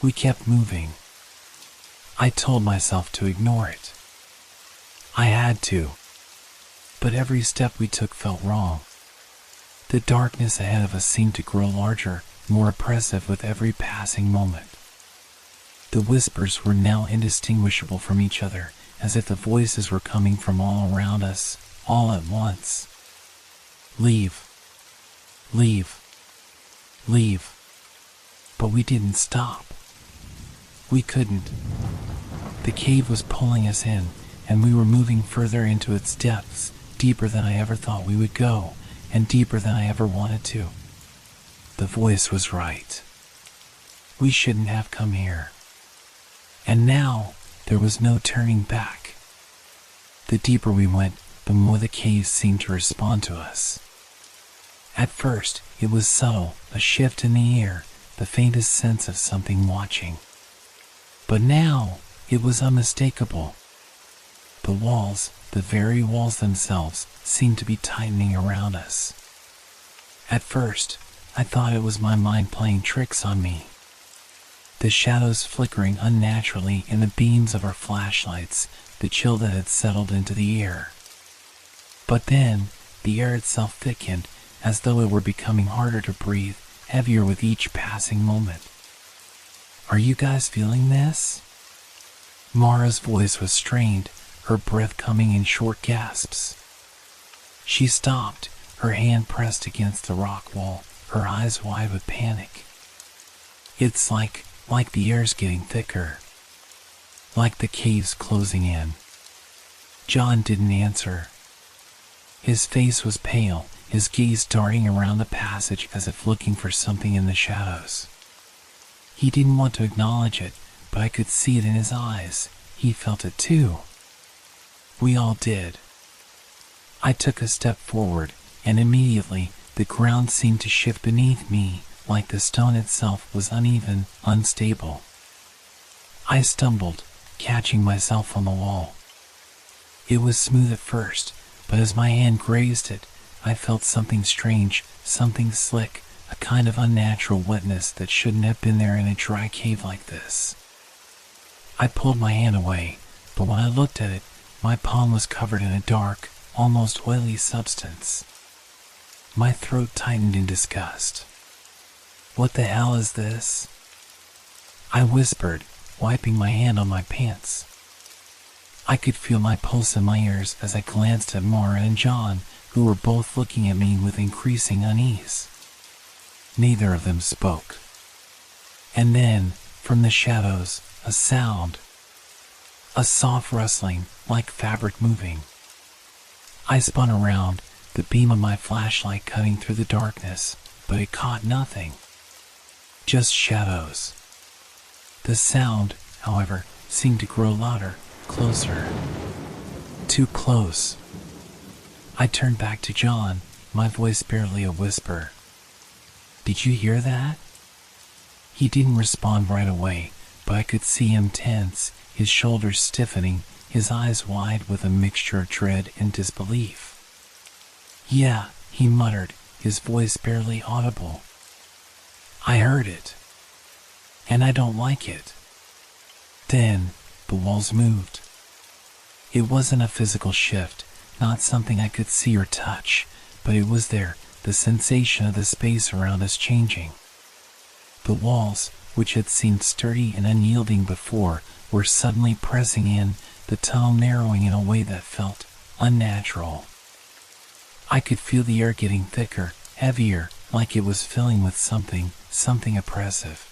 We kept moving. I told myself to ignore it. I had to. But every step we took felt wrong. The darkness ahead of us seemed to grow larger, more oppressive with every passing moment. The whispers were now indistinguishable from each other, as if the voices were coming from all around us, all at once. Leave. Leave. Leave. But we didn't stop. We couldn't. The cave was pulling us in, and we were moving further into its depths, deeper than I ever thought we would go, and deeper than I ever wanted to. The voice was right. We shouldn't have come here. And now, there was no turning back. The deeper we went, the more the cave seemed to respond to us. At first, it was subtle, a shift in the air, the faintest sense of something watching. But now, it was unmistakable. The walls, the very walls themselves, seemed to be tightening around us. At first, I thought it was my mind playing tricks on me. The shadows flickering unnaturally in the beams of our flashlights, the chill that had settled into the air. But then, the air itself thickened, as though it were becoming harder to breathe, heavier with each passing moment. "Are you guys feeling this?" Mara's voice was strained, her breath coming in short gasps. She stopped, her hand pressed against the rock wall, her eyes wide with panic. "It's like the air's getting thicker. Like the cave's closing in." John didn't answer. His face was pale, his gaze darting around the passage as if looking for something in the shadows. He didn't want to acknowledge it, but I could see it in his eyes. He felt it too. We all did. I took a step forward, and immediately the ground seemed to shift beneath me, like the stone itself was uneven, unstable. I stumbled, catching myself on the wall. It was smooth at first, but as my hand grazed it, I felt something strange, something slick, a kind of unnatural wetness that shouldn't have been there in a dry cave like this. I pulled my hand away, but when I looked at it, my palm was covered in a dark, almost oily substance. My throat tightened in disgust. "What the hell is this?" I whispered, wiping my hand on my pants. I could feel my pulse in my ears as I glanced at Mara and John, who were both looking at me with increasing unease. Neither of them spoke. And then, from the shadows, a sound. A soft rustling, like fabric moving. I spun around, the beam of my flashlight cutting through the darkness, but it caught nothing. Just shadows. The sound, however, seemed to grow louder, closer. Too close. I turned back to John, my voice barely a whisper. "Did you hear that?" He didn't respond right away, but I could see him tense, his shoulders stiffening, his eyes wide with a mixture of dread and disbelief. "Yeah," he muttered, his voice barely audible. "I heard it. And I don't like it." Then, the walls moved. It wasn't a physical shift, not something I could see or touch, but it was there, the sensation of the space around us changing. The walls, which had seemed sturdy and unyielding before, were suddenly pressing in, the tunnel narrowing in a way that felt unnatural. I could feel the air getting thicker, heavier, like it was filling with something oppressive.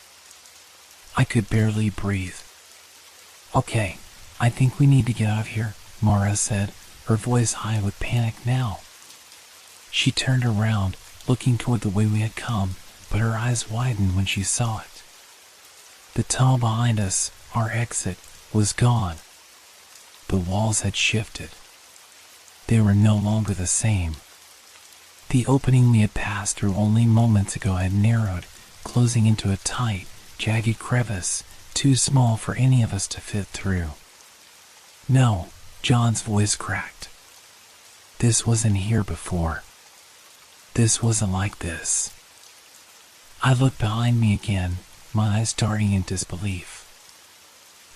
I could barely breathe. "Okay, I think we need to get out of here," Mara said, her voice high with panic now. She turned around, looking toward the way we had come, but her eyes widened when she saw it. The tunnel behind us, our exit, was gone. The walls had shifted. They were no longer the same. The opening we had passed through only moments ago had narrowed, closing into a tight, jagged crevice, too small for any of us to fit through. "No," John's voice cracked. "This wasn't here before. This wasn't like this." I looked behind me again, my eyes darting in disbelief.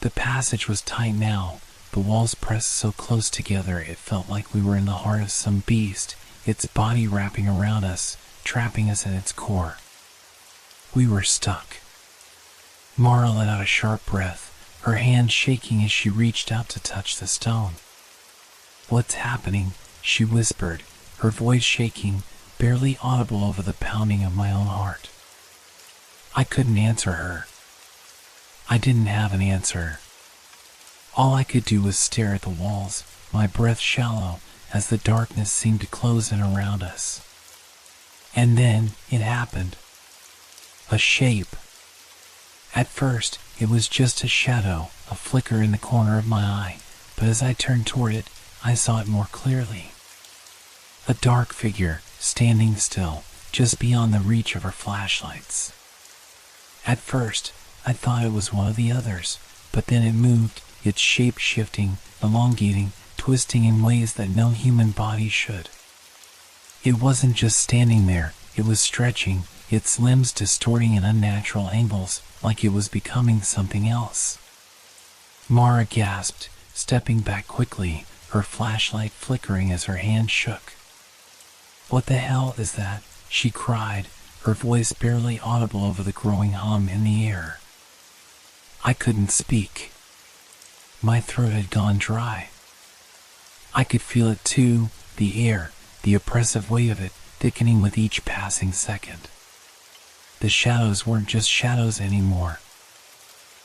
The passage was tight now, the walls pressed so close together it felt like we were in the heart of some beast, its body wrapping around us, trapping us at its core. We were stuck. Mara let out a sharp breath, her hand shaking as she reached out to touch the stone. "What's happening?" she whispered, her voice shaking, barely audible over the pounding of my own heart. I couldn't answer her. I didn't have an answer. All I could do was stare at the walls, my breath shallow, as the darkness seemed to close in around us. And then it happened. A shape. At first, it was just a shadow, a flicker in the corner of my eye, but as I turned toward it, I saw it more clearly. A dark figure, standing still, just beyond the reach of our flashlights. At first, I thought it was one of the others, but then it moved, its shape shifting, elongating, twisting in ways that no human body should. It wasn't just standing there, it was stretching, its limbs distorting in unnatural angles, like it was becoming something else. Mara gasped, stepping back quickly, her flashlight flickering as her hand shook. "What the hell is that?" she cried, her voice barely audible over the growing hum in the air. I couldn't speak. My throat had gone dry. I could feel it too, the air, the oppressive weight of it, thickening with each passing second. The shadows weren't just shadows anymore.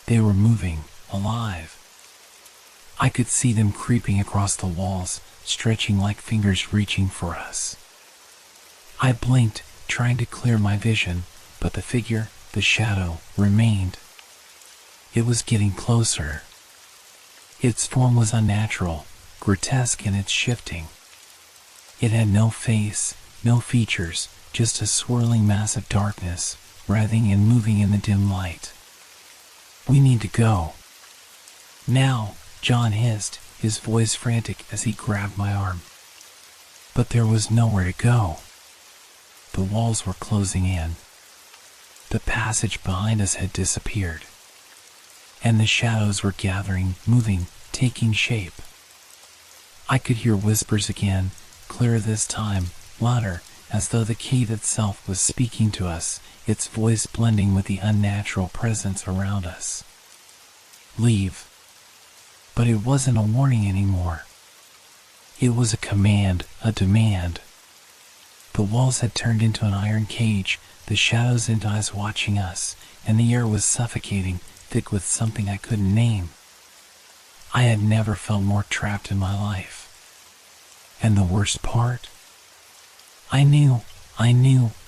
They were moving, alive. I could see them creeping across the walls, stretching like fingers reaching for us. I blinked, trying to clear my vision, but the figure, the shadow, remained. It was getting closer. Its form was unnatural, grotesque in its shifting. It had no face, no features, just a swirling mass of darkness, writhing and moving in the dim light. We need to go. Now, John hissed, his voice frantic as he grabbed my arm. But there was nowhere to go. The walls were closing in. The passage behind us had disappeared. And the shadows were gathering, moving, taking shape. I could hear whispers again, clearer this time, louder, as though the cave itself was speaking to us, its voice blending with the unnatural presence around us. Leave. But it wasn't a warning anymore. It was a command, a demand. The walls had turned into an iron cage, the shadows into eyes watching us, and the air was suffocating, thick with something I couldn't name. I had never felt more trapped in my life. And the worst part? I knew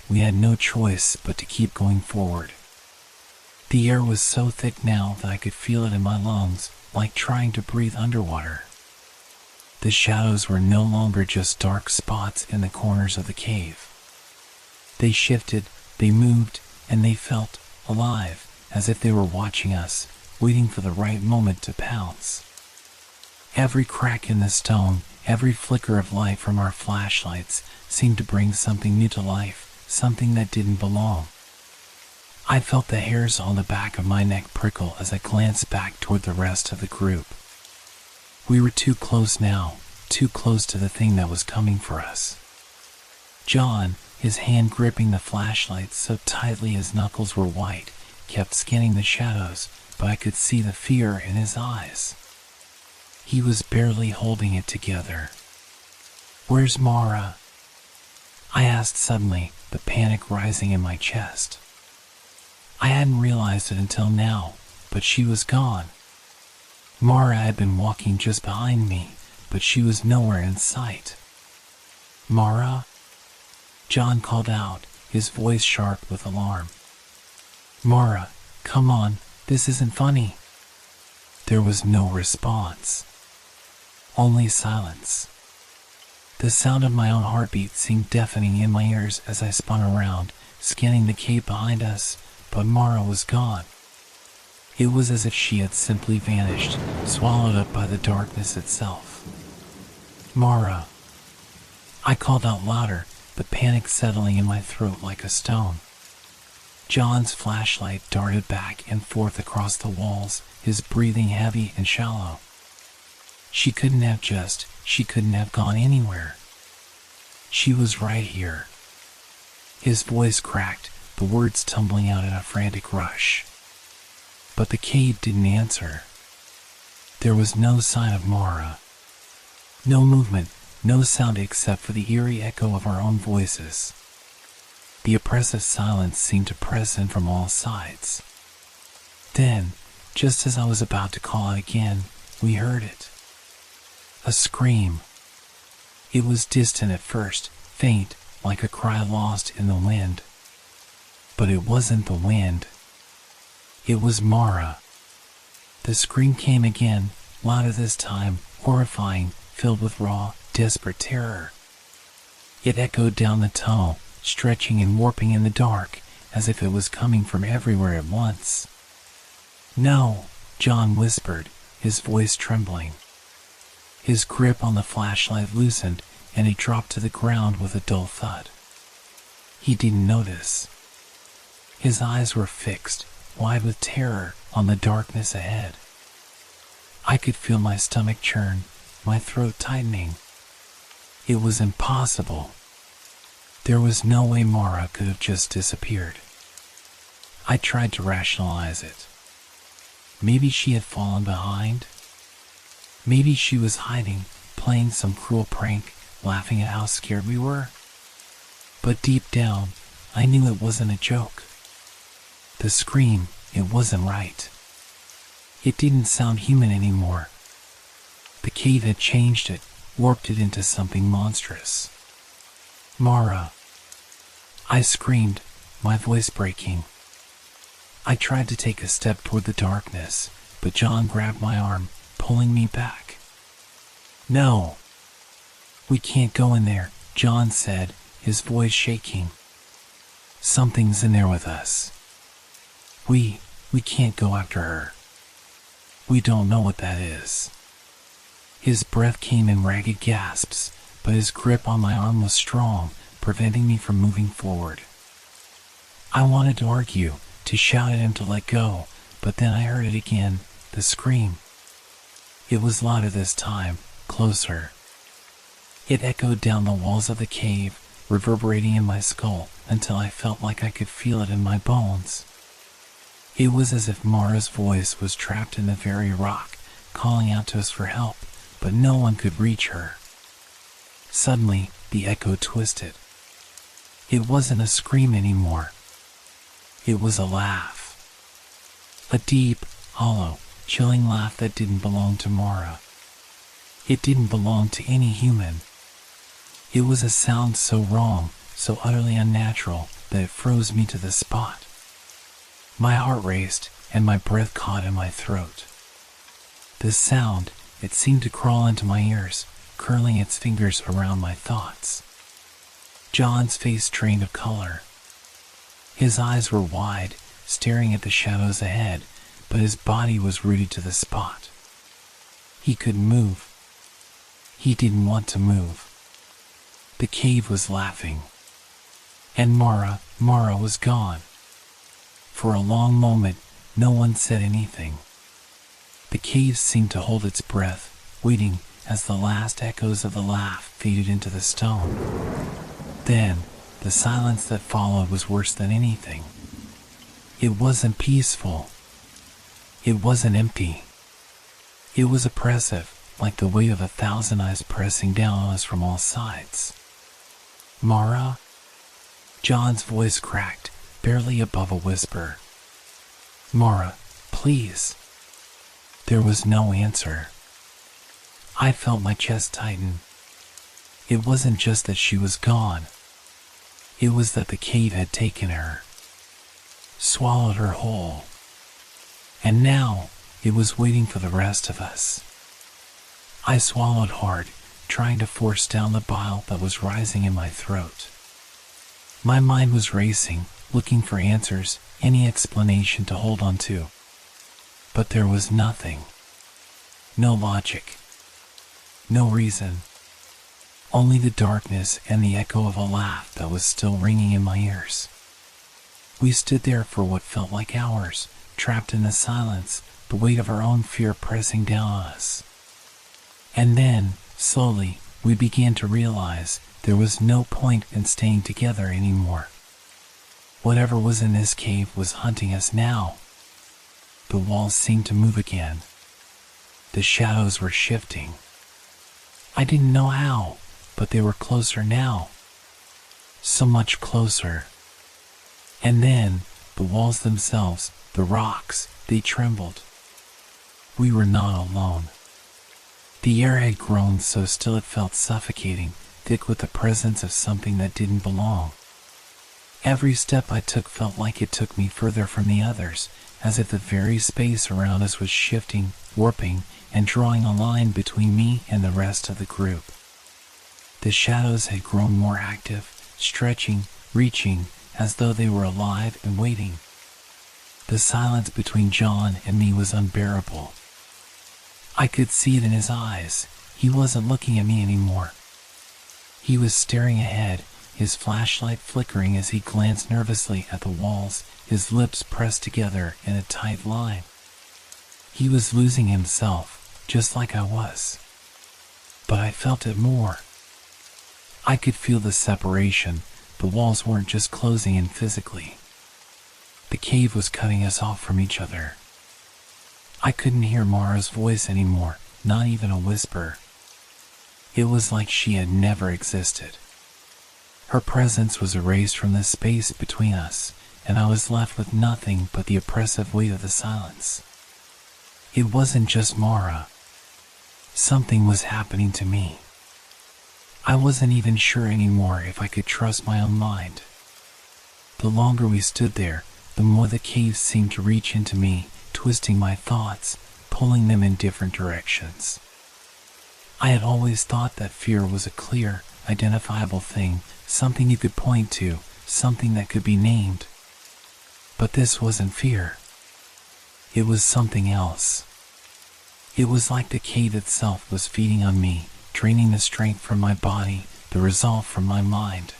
we had no choice but to keep going forward. The air was so thick now that I could feel it in my lungs, like trying to breathe underwater. The shadows were no longer just dark spots in the corners of the cave. They shifted, they moved, and they felt alive, as if they were watching us, waiting for the right moment to pounce. Every crack in the stone, every flicker of light from our flashlights seemed to bring something new to life, something that didn't belong. I felt the hairs on the back of my neck prickle as I glanced back toward the rest of the group. We were too close now, too close to the thing that was coming for us. John, his hand gripping the flashlight so tightly his knuckles were white, kept scanning the shadows, but I could see the fear in his eyes. He was barely holding it together. "Where's Mara?" I asked suddenly, the panic rising in my chest. I hadn't realized it until now, but she was gone. Mara had been walking just behind me, but she was nowhere in sight. "Mara?" John called out, his voice sharp with alarm. "Mara, come on, this isn't funny." There was no response. Only silence. The sound of my own heartbeat seemed deafening in my ears as I spun around, scanning the cave behind us, but Mara was gone. It was as if she had simply vanished, swallowed up by the darkness itself. "Mara." I called out louder, the panic settling in my throat like a stone. John's flashlight darted back and forth across the walls, his breathing heavy and shallow. She couldn't have gone anywhere. She was right here. His voice cracked, the words tumbling out in a frantic rush. But the cave didn't answer. There was no sign of Mara. No movement, no sound except for the eerie echo of our own voices. The oppressive silence seemed to press in from all sides. Then, just as I was about to call out again, we heard it. A scream. It was distant at first, faint, like a cry lost in the wind. But it wasn't the wind. It was Mara. The scream came again, louder this time, horrifying, filled with raw, desperate terror. It echoed down the tunnel, stretching and warping in the dark, as if it was coming from everywhere at once. "No," John whispered, his voice trembling. His grip on the flashlight loosened, and it dropped to the ground with a dull thud. He didn't notice. His eyes were fixed, wide with terror, on the darkness ahead. I could feel my stomach churn, my throat tightening. It was impossible. There was no way Mara could have just disappeared. I tried to rationalize it. Maybe she had fallen behind. Maybe she was hiding, playing some cruel prank, laughing at how scared we were. But deep down, I knew it wasn't a joke. The scream, it wasn't right. It didn't sound human anymore. The cave had changed it, warped it into something monstrous. Mara. I screamed, my voice breaking. I tried to take a step toward the darkness, but John grabbed my arm, pulling me back. No. We can't go in there, John said, his voice shaking. Something's in there with us. We can't go after her. We don't know what that is. His breath came in ragged gasps, but his grip on my arm was strong, preventing me from moving forward. I wanted to argue, to shout at him to let go, but then I heard it again, the scream. It was louder this time, closer. It echoed down the walls of the cave, reverberating in my skull until I felt like I could feel it in my bones. It was as if Mara's voice was trapped in the very rock, calling out to us for help, but no one could reach her. Suddenly, the echo twisted. It wasn't a scream anymore. It was a laugh. A deep, hollow, chilling laugh that didn't belong to Mara. It didn't belong to any human. It was a sound so wrong, so utterly unnatural, that it froze me to the spot. My heart raced, and my breath caught in my throat. The sound, it seemed to crawl into my ears, curling its fingers around my thoughts. John's face drained of color. His eyes were wide, staring at the shadows ahead, but his body was rooted to the spot. He couldn't move. He didn't want to move. The cave was laughing. And Mara was gone. For a long moment, no one said anything. The cave seemed to hold its breath, waiting as the last echoes of the laugh faded into the stone. Then, the silence that followed was worse than anything. It wasn't peaceful. It wasn't empty. It was oppressive, like the weight of 1,000 eyes pressing down on us from all sides. Mara? John's voice cracked, barely above a whisper. Mara, please. There was no answer. I felt my chest tighten. It wasn't just that she was gone. It was that the cave had taken her, swallowed her whole. And now, it was waiting for the rest of us. I swallowed hard, trying to force down the bile that was rising in my throat. My mind was racing, looking for answers, any explanation to hold on to. But there was nothing. No logic. No reason. Only the darkness and the echo of a laugh that was still ringing in my ears. We stood there for what felt like hours, trapped in the silence, the weight of our own fear pressing down on us. And then, slowly, we began to realize there was no point in staying together anymore. Whatever was in this cave was hunting us now. The walls seemed to move again. The shadows were shifting. I didn't know how, but they were closer now. So much closer. And then, the walls themselves, the rocks, they trembled. We were not alone. The air had grown so still it felt suffocating, thick with the presence of something that didn't belong. Every step I took felt like it took me further from the others, as if the very space around us was shifting, warping, and drawing a line between me and the rest of the group. The shadows had grown more active, stretching, reaching, as though they were alive and waiting. The silence between John and me was unbearable. I could see it in his eyes. He wasn't looking at me anymore. He was staring ahead, his flashlight flickering as he glanced nervously at the walls, his lips pressed together in a tight line. He was losing himself, just like I was. But I felt it more. I could feel the separation, The walls weren't just closing in physically. The cave was cutting us off from each other. I couldn't hear Mara's voice anymore, not even a whisper. It was like she had never existed. Her presence was erased from the space between us, and I was left with nothing but the oppressive weight of the silence. It wasn't just Mara. Something was happening to me. I wasn't even sure anymore if I could trust my own mind. The longer we stood there, the more the cave seemed to reach into me, twisting my thoughts, pulling them in different directions. I had always thought that fear was a clear, identifiable thing, something you could point to, something that could be named. But this wasn't fear. It was something else. It was like the cave itself was feeding on me, draining the strength from my body, the resolve from my mind.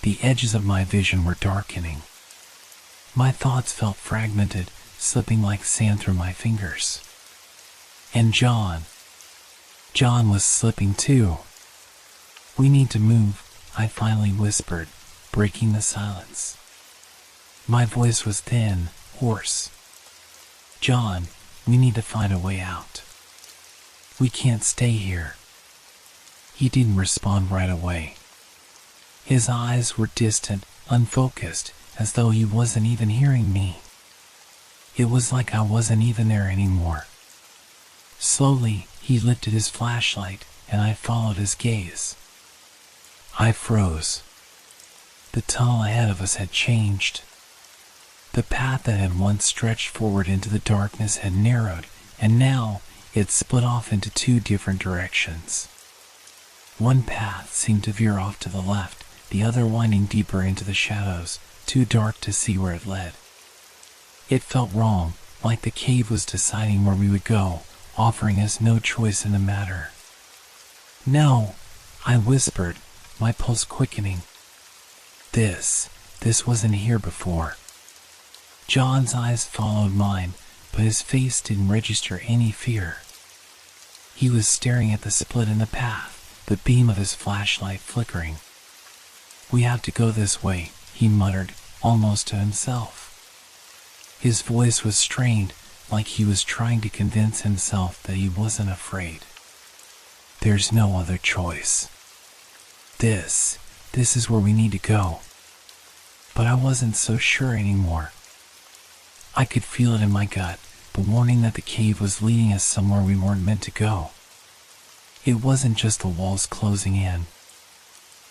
The edges of my vision were darkening. My thoughts felt fragmented, slipping like sand through my fingers. And John was slipping too. "We need to move," I finally whispered, breaking the silence. My voice was thin, hoarse. "John, we need to find a way out. We can't stay here." He didn't respond right away. His eyes were distant, unfocused, as though he wasn't even hearing me. It was like I wasn't even there anymore. Slowly, he lifted his flashlight, and I followed his gaze. I froze. The tunnel ahead of us had changed. The path that had once stretched forward into the darkness had narrowed, and now it split off into two different directions. One path seemed to veer off to the left, the other winding deeper into the shadows, too dark to see where it led. It felt wrong, like the cave was deciding where we would go, offering us no choice in the matter. "No," I whispered, my pulse quickening. This wasn't here before." John's eyes followed mine, but his face didn't register any fear. He was staring at the split in the path, the beam of his flashlight flickering. "We have to go this way," he muttered, almost to himself. His voice was strained, like he was trying to convince himself that he wasn't afraid. "There's no other choice. This is where we need to go." But I wasn't so sure anymore. I could feel it in my gut, the warning that the cave was leading us somewhere we weren't meant to go. It wasn't just the walls closing in.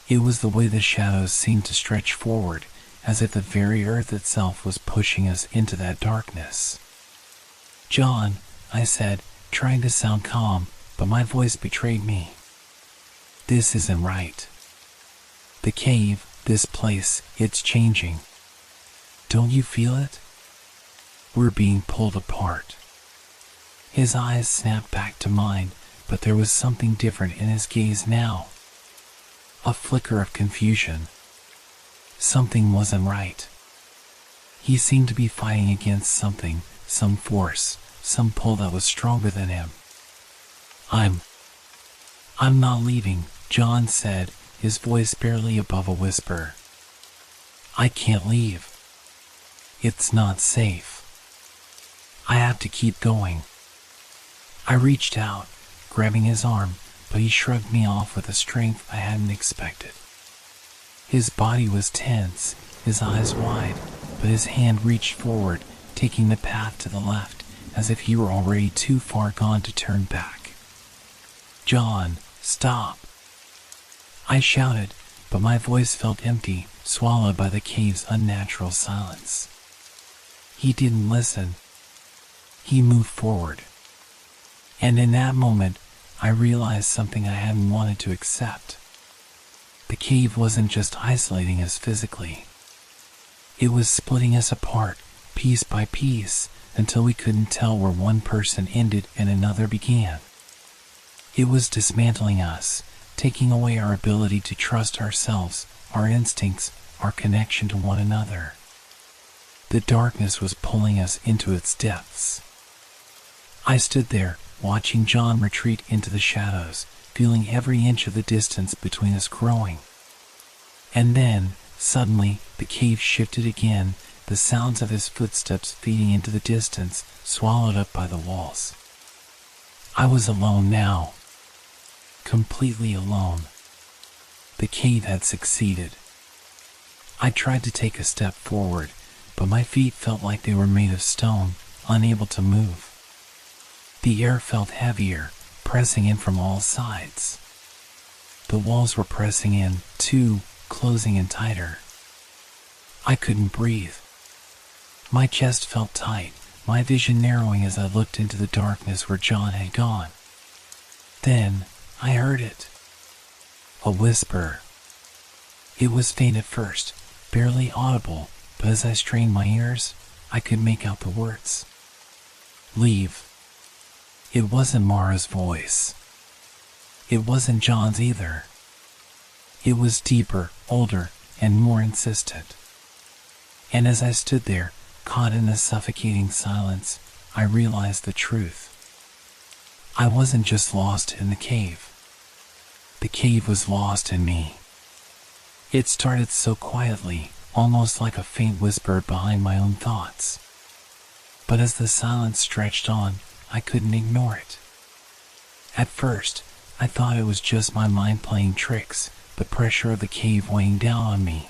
It was the way the shadows seemed to stretch forward, as if the very earth itself was pushing us into that darkness. "John," I said, trying to sound calm, but my voice betrayed me. "This isn't right. The cave, this place, it's changing. Don't you feel it? We're being pulled apart." His eyes snapped back to mine, but there was something different in his gaze now. A flicker of confusion. Something wasn't right. He seemed to be fighting against something, some force, some pull that was stronger than him. I'm not leaving," John said, his voice barely above a whisper. "I can't leave. It's not safe. I have to keep going." I reached out, grabbing his arm, but he shrugged me off with a strength I hadn't expected. His body was tense, his eyes wide, but his hand reached forward, taking the path to the left, as if he were already too far gone to turn back. "John, stop!" I shouted, but my voice felt empty, swallowed by the cave's unnatural silence. He didn't listen. He moved forward. And in that moment, I realized something I hadn't wanted to accept. The cave wasn't just isolating us physically. It was splitting us apart, piece by piece, until we couldn't tell where one person ended and another began. It was dismantling us, taking away our ability to trust ourselves, our instincts, our connection to one another. The darkness was pulling us into its depths. I stood there, watching John retreat into the shadows, feeling every inch of the distance between us growing. And then, suddenly, the cave shifted again, the sounds of his footsteps fading into the distance, swallowed up by the walls. I was alone now. Completely alone. The cave had succeeded. I tried to take a step forward, but my feet felt like they were made of stone, unable to move. The air felt heavier, pressing in from all sides. The walls were pressing in, too, closing in tighter. I couldn't breathe. My chest felt tight, my vision narrowing as I looked into the darkness where John had gone. Then, I heard it. A whisper. It was faint at first, barely audible, but as I strained my ears, I could make out the words. Leave. It wasn't Mara's voice. It wasn't John's either. It was deeper, older, and more insistent. And as I stood there, caught in the suffocating silence, I realized the truth. I wasn't just lost in the cave. The cave was lost in me. It started so quietly, almost like a faint whisper behind my own thoughts. But as the silence stretched on, I couldn't ignore it. At first, I thought it was just my mind playing tricks, the pressure of the cave weighing down on me.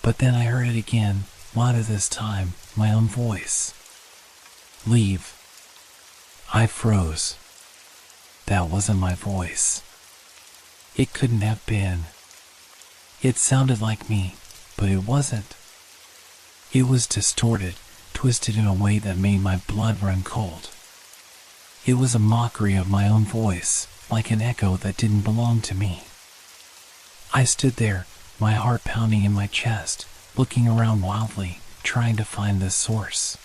But then I heard it again, louder this time, my own voice. Leave. I froze. That wasn't my voice. It couldn't have been. It sounded like me, but it wasn't. It was distorted, twisted in a way that made my blood run cold. It was a mockery of my own voice, like an echo that didn't belong to me. I stood there, my heart pounding in my chest, looking around wildly, trying to find the source.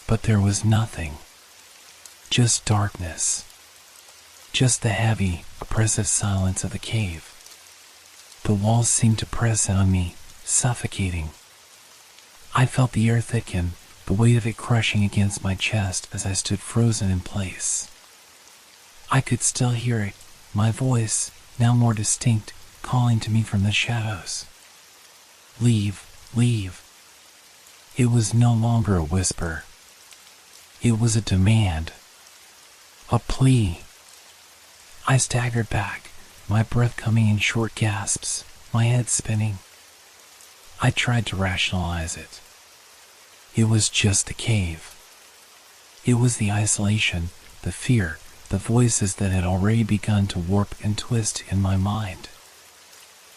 But there was nothing. Just darkness. Just the heavy, oppressive silence of the cave. The walls seemed to press in on me, suffocating. I felt the air thicken, the weight of it crushing against my chest as I stood frozen in place. I could still hear it, my voice, now more distinct, calling to me from the shadows. Leave, leave. It was no longer a whisper. It was a demand. A plea. I staggered back, my breath coming in short gasps, my head spinning. I tried to rationalize it. It was just the cave. It was the isolation, the fear, the voices that had already begun to warp and twist in my mind.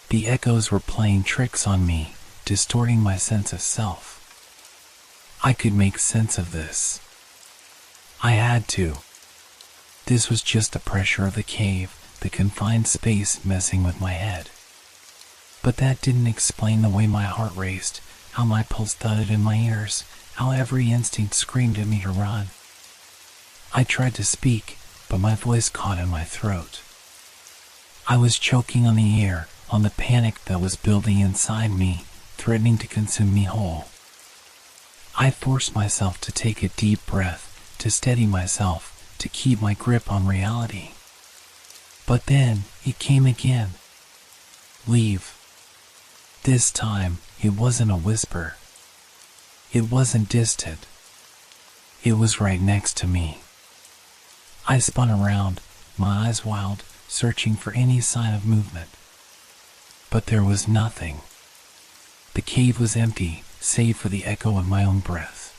The echoes were playing tricks on me, distorting my sense of self. I could make sense of this. I had to. This was just the pressure of the cave, the confined space messing with my head. But that didn't explain the way my heart raced, how my pulse thudded in my ears, how every instinct screamed at me to run. I tried to speak, but my voice caught in my throat. I was choking on the air, on the panic that was building inside me, threatening to consume me whole. I forced myself to take a deep breath, to steady myself, to keep my grip on reality. But then, it came again. Leave. This time, it wasn't a whisper. It wasn't distant. It was right next to me. I spun around, my eyes wild, searching for any sign of movement. But there was nothing. The cave was empty, save for the echo of my own breath.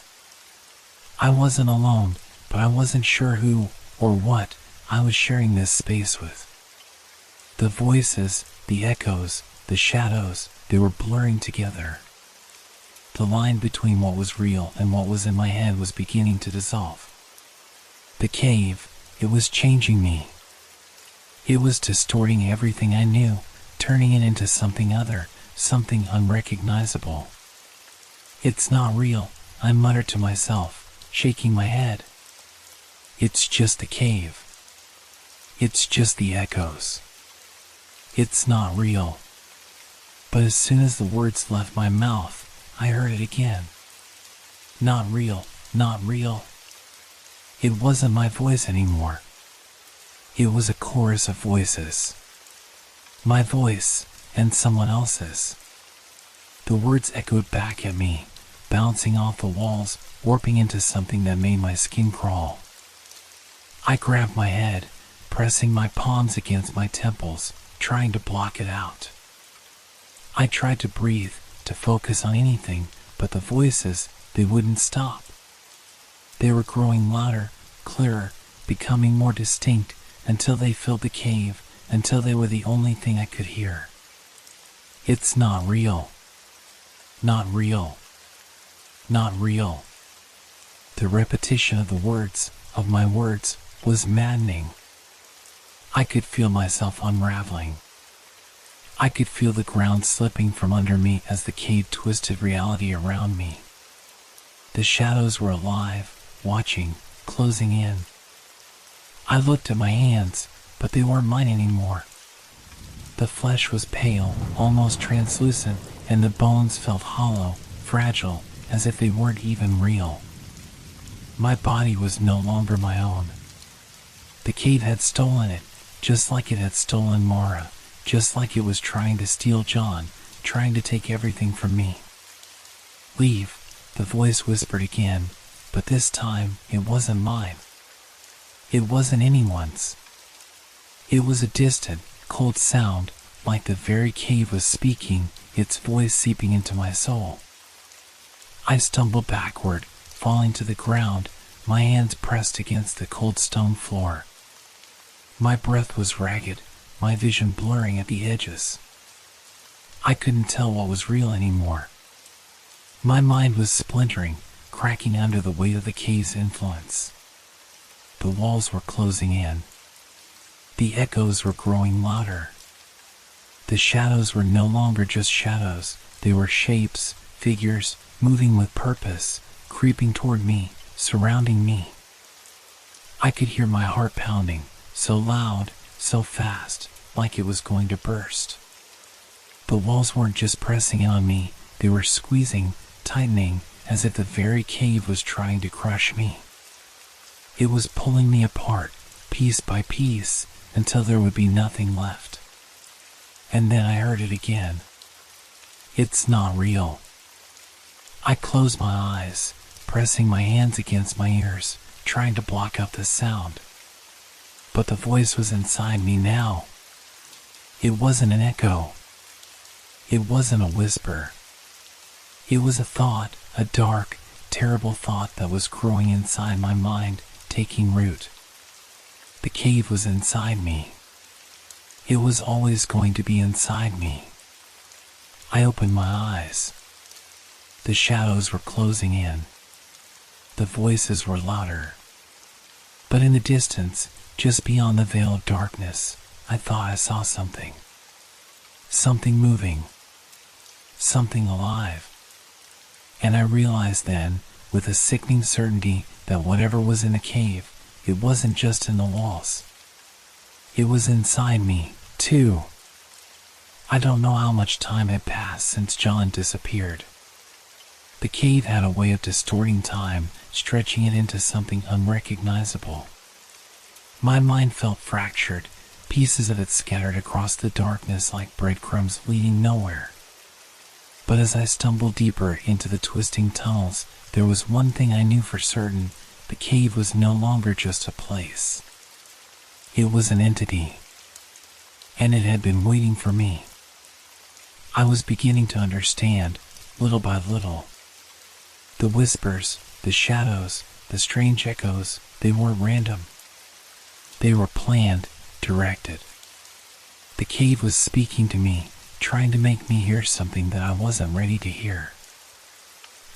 I wasn't alone, but I wasn't sure who, or what, I was sharing this space with. The voices, the echoes, the shadows, they were blurring together. The line between what was real and what was in my head was beginning to dissolve. The cave, it was changing me. It was distorting everything I knew, turning it into something other, something unrecognizable. It's not real, I muttered to myself, shaking my head. It's just the cave. It's just the echoes. It's not real. But as soon as the words left my mouth, I heard it again. Not real, not real. It wasn't my voice anymore. It was a chorus of voices. My voice, and someone else's. The words echoed back at me, bouncing off the walls, warping into something that made my skin crawl. I grabbed my head, pressing my palms against my temples, trying to block it out. I tried to breathe, to focus on anything, but the voices, they wouldn't stop. They were growing louder, clearer, becoming more distinct, until they filled the cave, until they were the only thing I could hear. It's not real. Not real. Not real. The repetition of the words, of my words, was maddening. I could feel myself unraveling. I could feel the ground slipping from under me as the cave twisted reality around me. The shadows were alive, watching, closing in. I looked at my hands, but they weren't mine anymore. The flesh was pale, almost translucent, and the bones felt hollow, fragile, as if they weren't even real. My body was no longer my own. The cave had stolen it, just like it had stolen Mara, just like it was trying to steal John, trying to take everything from me. Leave, the voice whispered again, but this time it wasn't mine. It wasn't anyone's. It was a distant, cold sound, like the very cave was speaking, its voice seeping into my soul. I stumbled backward, falling to the ground, my hands pressed against the cold stone floor. My breath was ragged, my vision blurring at the edges. I couldn't tell what was real anymore. My mind was splintering, cracking under the weight of the cave's influence. The walls were closing in. The echoes were growing louder. The shadows were no longer just shadows, they were shapes, figures, moving with purpose, creeping toward me, surrounding me. I could hear my heart pounding, so loud, so fast, like it was going to burst. The walls weren't just pressing in on me, they were squeezing, tightening, as if the very cave was trying to crush me. It was pulling me apart, piece by piece, until there would be nothing left. And then I heard it again. It's not real. I closed my eyes, pressing my hands against my ears, trying to block out the sound. But the voice was inside me now. It wasn't an echo. It wasn't a whisper. It was a thought, a dark, terrible thought that was growing inside my mind, taking root. The cave was inside me. It was always going to be inside me. I opened my eyes. The shadows were closing in. The voices were louder. But in the distance, just beyond the veil of darkness, I thought I saw something. Something moving. Something alive. And I realized then, with a sickening certainty, that whatever was in the cave, it wasn't just in the walls. It was inside me, too. I don't know how much time had passed since John disappeared. The cave had a way of distorting time, stretching it into something unrecognizable. My mind felt fractured, pieces of it scattered across the darkness like breadcrumbs leading nowhere. But as I stumbled deeper into the twisting tunnels, there was one thing I knew for certain: the cave was no longer just a place. It was an entity. And it had been waiting for me. I was beginning to understand, little by little. The whispers, the shadows, the strange echoes, they weren't random. They were planned, directed. The cave was speaking to me, trying to make me hear something that I wasn't ready to hear.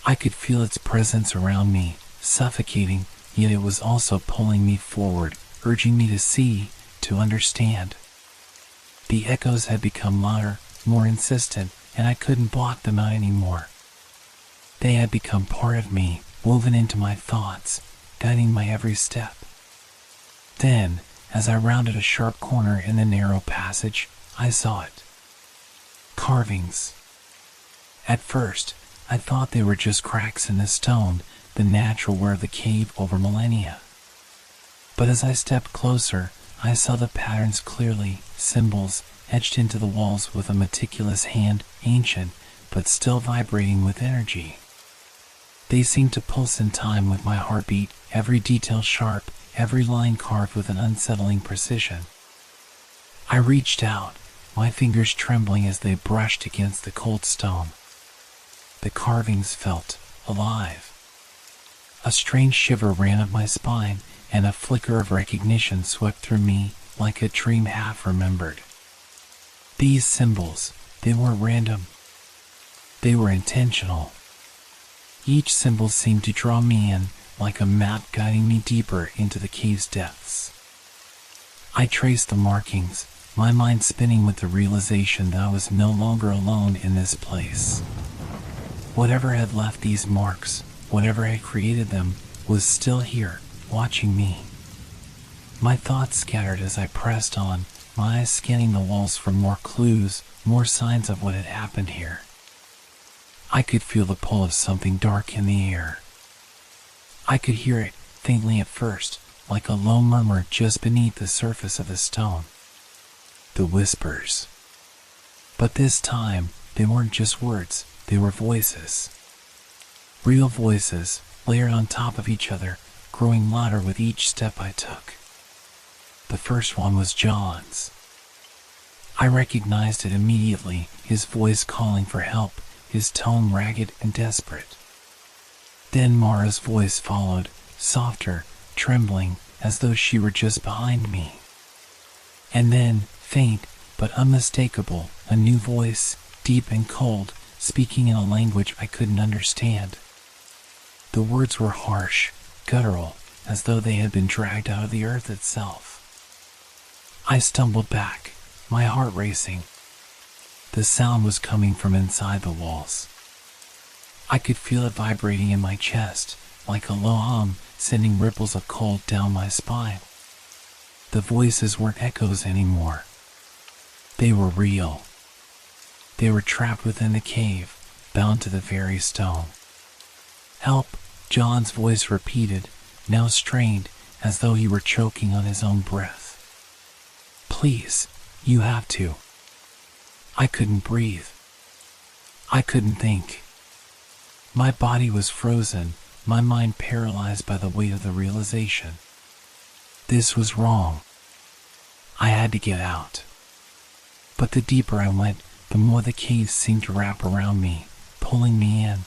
I could feel its presence around me, suffocating, yet it was also pulling me forward, urging me to see, to understand. The echoes had become louder, more insistent, and I couldn't block them out anymore. They had become part of me, woven into my thoughts, guiding my every step. Then, as I rounded a sharp corner in the narrow passage, I saw it. Carvings. At first, I thought they were just cracks in the stone, the natural wear of the cave over millennia. But as I stepped closer, I saw the patterns clearly, symbols etched into the walls with a meticulous hand, ancient, but still vibrating with energy. They seemed to pulse in time with my heartbeat, every detail sharp, every line carved with an unsettling precision. I reached out, my fingers trembling as they brushed against the cold stone. The carvings felt alive. A strange shiver ran up my spine, and a flicker of recognition swept through me like a dream half remembered. These symbols, they weren't random. They were intentional. Each symbol seemed to draw me in, like a map guiding me deeper into the cave's depths. I traced the markings, my mind spinning with the realization that I was no longer alone in this place. Whatever had left these marks, whatever had created them, was still here, watching me. My thoughts scattered as I pressed on, my eyes scanning the walls for more clues, more signs of what had happened here. I could feel the pull of something dark in the air. I could hear it, faintly at first, like a low murmur just beneath the surface of the stone. The whispers. But this time, they weren't just words, they were voices. Real voices, layered on top of each other, growing louder with each step I took. The first one was John's. I recognized it immediately, his voice calling for help, his tone ragged and desperate. Then Mara's voice followed, softer, trembling, as though she were just behind me. And then, faint but unmistakable, a new voice, deep and cold, speaking in a language I couldn't understand. The words were harsh, guttural, as though they had been dragged out of the earth itself. I stumbled back, my heart racing. The sound was coming from inside the walls. I could feel it vibrating in my chest, like a low hum, sending ripples of cold down my spine. The voices weren't echoes anymore. They were real. They were trapped within the cave, bound to the very stone. "Help," John's voice repeated, now strained, as though he were choking on his own breath. "Please, you have to." I couldn't breathe. I couldn't think. My body was frozen, my mind paralyzed by the weight of the realization. This was wrong. I had to get out. But the deeper I went, the more the cave seemed to wrap around me, pulling me in.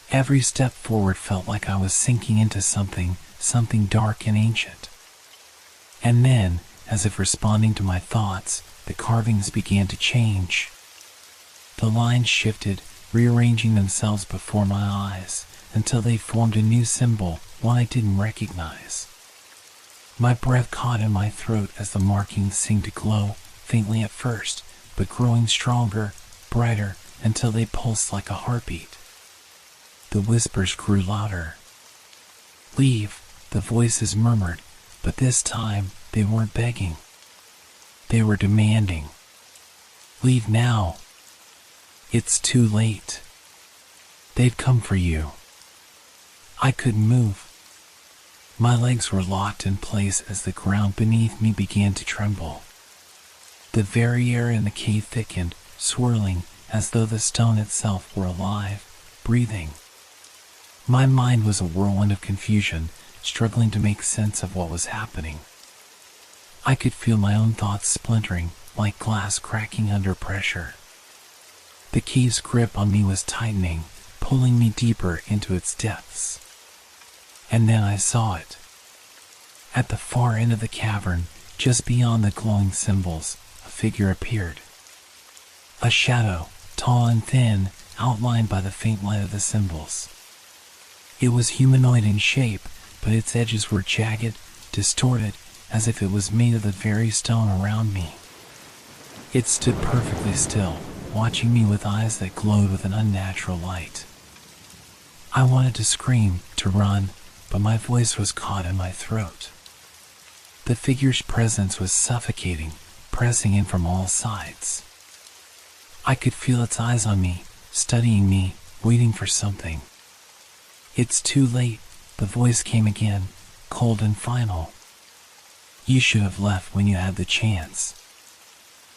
Every step forward felt like I was sinking into something dark and ancient. And then, as if responding to my thoughts, the carvings began to change. The lines shifted, rearranging themselves before my eyes, until they formed a new symbol, one I didn't recognize. My breath caught in my throat as the markings seemed to glow, faintly at first, but growing stronger, brighter, until they pulsed like a heartbeat. The whispers grew louder. "Leave," the voices murmured, but this time they weren't begging. They were demanding. "Leave now. It's too late. They've come for you." I couldn't move. My legs were locked in place as the ground beneath me began to tremble. The very air in the cave thickened, swirling, as though the stone itself were alive, breathing. My mind was a whirlwind of confusion, struggling to make sense of what was happening. I could feel my own thoughts splintering, like glass cracking under pressure. The cave's grip on me was tightening, pulling me deeper into its depths. And then I saw it. At the far end of the cavern, just beyond the glowing symbols, a figure appeared. A shadow, tall and thin, outlined by the faint light of the symbols. It was humanoid in shape, but its edges were jagged, distorted, as if it was made of the very stone around me. It stood perfectly still, watching me with eyes that glowed with an unnatural light. I wanted to scream, to run, but my voice was caught in my throat. The figure's presence was suffocating, pressing in from all sides. I could feel its eyes on me, studying me, waiting for something. "It's too late," the voice came again, cold and final. You should have left when you had the chance.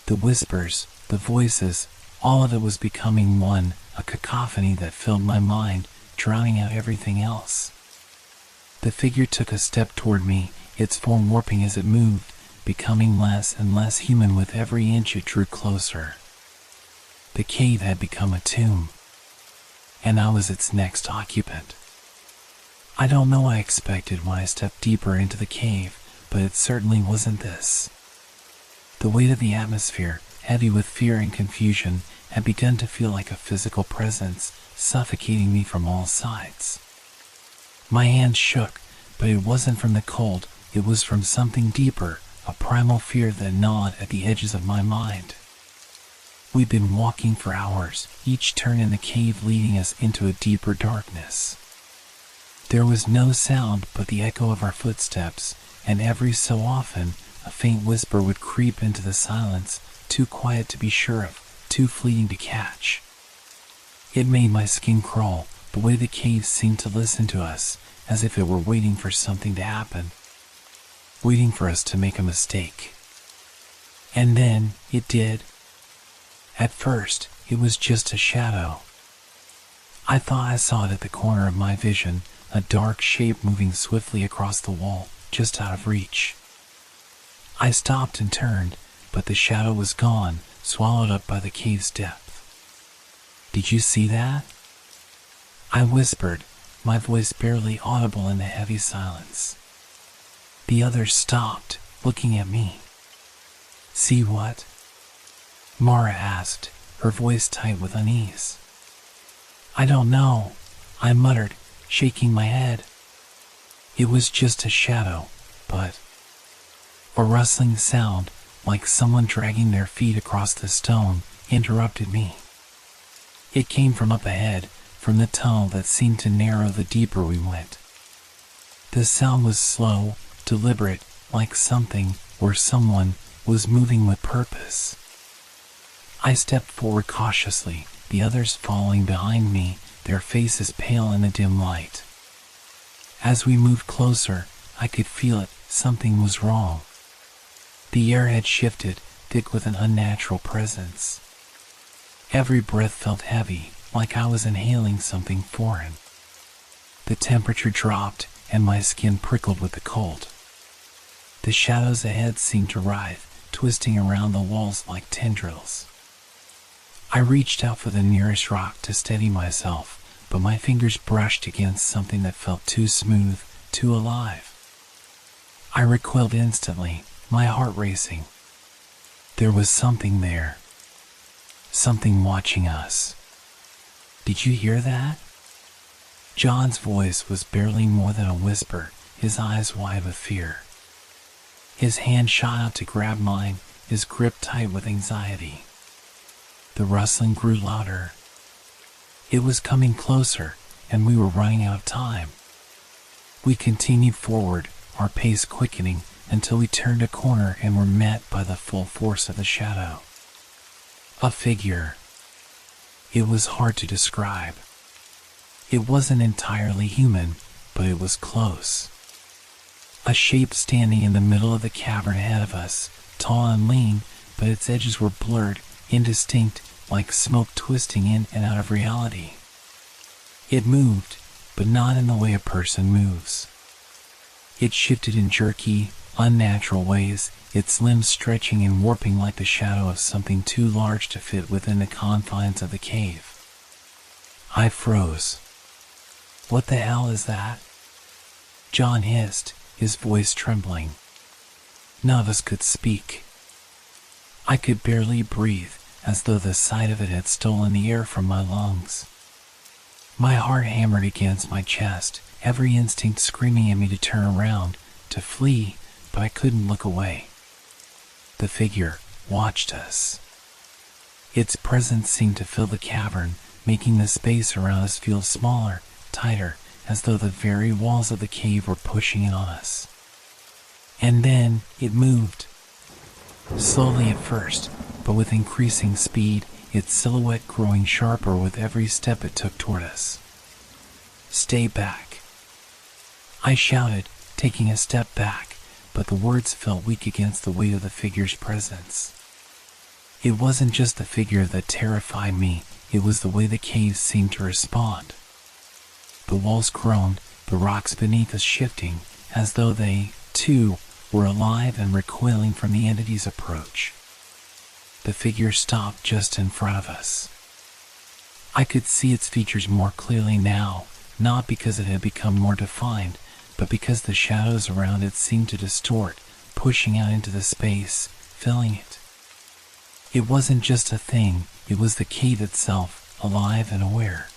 The whispers, the voices, all of it was becoming one, a cacophony that filled my mind, drowning out everything else. The figure took a step toward me, its form warping as it moved, becoming less and less human with every inch it drew closer. The cave had become a tomb, and I was its next occupant. I don't know what I expected when I stepped deeper into the cave, but it certainly wasn't this. The weight of the atmosphere, heavy with fear and confusion, had begun to feel like a physical presence, suffocating me from all sides. My hands shook, but it wasn't from the cold, it was from something deeper, a primal fear that gnawed at the edges of my mind. We'd been walking for hours, each turn in the cave leading us into a deeper darkness. There was no sound but the echo of our footsteps, and every so often, a faint whisper would creep into the silence, too quiet to be sure of, too fleeting to catch. It made my skin crawl, the way the cave seemed to listen to us, as if it were waiting for something to happen, waiting for us to make a mistake. And then, it did. At first, it was just a shadow. I thought I saw it at the corner of my vision, a dark shape moving swiftly across the wall, just out of reach. I stopped and turned, but the shadow was gone, swallowed up by the cave's depth. "Did you see that?" I whispered, my voice barely audible in the heavy silence. The others stopped, looking at me. "See what?" Mara asked, her voice tight with unease. "I don't know," I muttered, shaking my head. It was just a shadow, but a rustling sound, like someone dragging their feet across the stone, interrupted me. It came from up ahead, from the tunnel that seemed to narrow the deeper we went. The sound was slow, deliberate, like something, or someone, was moving with purpose. I stepped forward cautiously, the others following behind me, their faces pale in the dim light. As we moved closer, I could feel it, something was wrong. The air had shifted, thick with an unnatural presence. Every breath felt heavy, like I was inhaling something foreign. The temperature dropped, and my skin prickled with the cold. The shadows ahead seemed to writhe, twisting around the walls like tendrils. I reached out for the nearest rock to steady myself, but my fingers brushed against something that felt too smooth, too alive. I recoiled instantly, my heart racing. There was something there. Something watching us. "Did you hear that?" John's voice was barely more than a whisper, his eyes wide with fear. His hand shot out to grab mine, his grip tight with anxiety. The rustling grew louder. It was coming closer, and we were running out of time. We continued forward, our pace quickening, until we turned a corner and were met by the full force of the shadow. A figure. It was hard to describe. It wasn't entirely human, but it was close. A shape standing in the middle of the cavern ahead of us, tall and lean, but its edges were blurred, indistinct, like smoke twisting in and out of reality. It moved, but not in the way a person moves. It shifted in jerky, unnatural ways, its limbs stretching and warping like the shadow of something too large to fit within the confines of the cave. I froze. "What the hell is that?" John hissed, his voice trembling. None of us could speak. I could barely breathe, as though the sight of it had stolen the air from my lungs. My heart hammered against my chest, every instinct screaming at me to turn around, to flee, but I couldn't look away. The figure watched us. Its presence seemed to fill the cavern, making the space around us feel smaller, tighter, as though the very walls of the cave were pushing in on us. And then it moved. Slowly at first, but with increasing speed, its silhouette growing sharper with every step it took toward us. "Stay back," I shouted, taking a step back, but the words felt weak against the weight of the figure's presence. It wasn't just the figure that terrified me, it was the way the cave seemed to respond. The walls groaned, the rocks beneath us shifting, as though they, too, were alive and recoiling from the entity's approach. The figure stopped just in front of us. I could see its features more clearly now, not because it had become more defined, but because the shadows around it seemed to distort, pushing out into the space, filling it. It wasn't just a thing, it was the cave itself, alive and aware.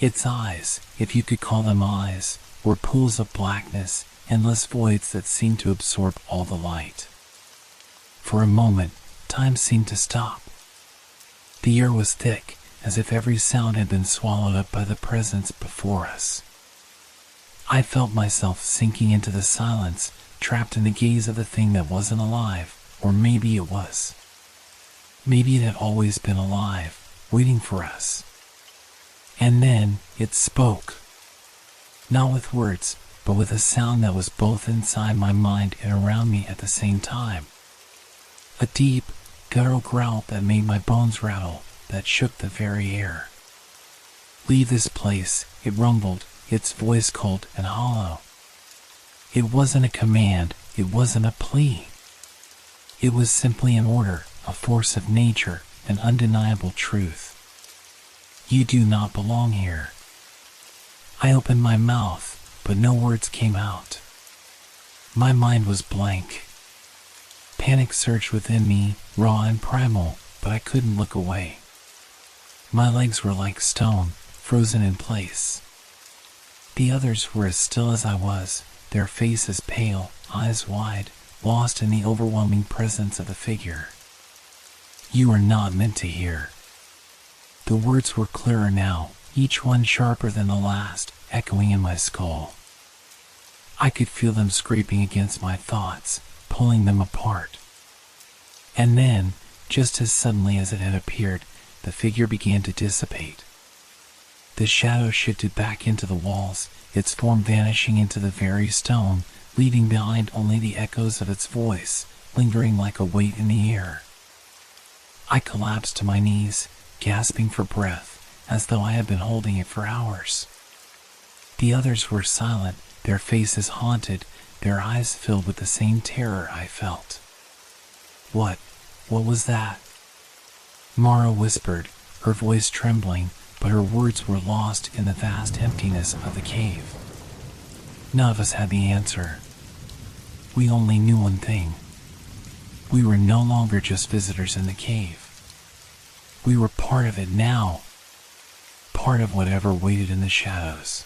Its eyes, if you could call them eyes, were pools of blackness, endless voids that seemed to absorb all the light. For a moment, time seemed to stop. The air was thick, as if every sound had been swallowed up by the presence before us. I felt myself sinking into the silence, trapped in the gaze of the thing that wasn't alive, or maybe it was. Maybe it had always been alive, waiting for us. And then it spoke. Not with words, but with a sound that was both inside my mind and around me at the same time. A deep, guttural growl that made my bones rattle, that shook the very air. "Leave this place," it rumbled, its voice cold and hollow. It wasn't a command, it wasn't a plea. It was simply an order, a force of nature, an undeniable truth. "You do not belong here." I opened my mouth, but no words came out. My mind was blank. Panic surged within me, raw and primal, but I couldn't look away. My legs were like stone, frozen in place. The others were as still as I was, their faces pale, eyes wide, lost in the overwhelming presence of the figure. "You are not meant to hear." The words were clearer now, each one sharper than the last, echoing in my skull. I could feel them scraping against my thoughts, pulling them apart. And then, just as suddenly as it had appeared, the figure began to dissipate. The shadow shifted back into the walls, its form vanishing into the very stone, leaving behind only the echoes of its voice, lingering like a weight in the air. I collapsed to my knees, gasping for breath, as though I had been holding it for hours. The others were silent, their faces haunted, their eyes filled with the same terror I felt. What was that?" Mara whispered, her voice trembling, but her words were lost in the vast emptiness of the cave. None of us had the answer. We only knew one thing. We were no longer just visitors in the cave. We were part of it now, part of whatever waited in the shadows.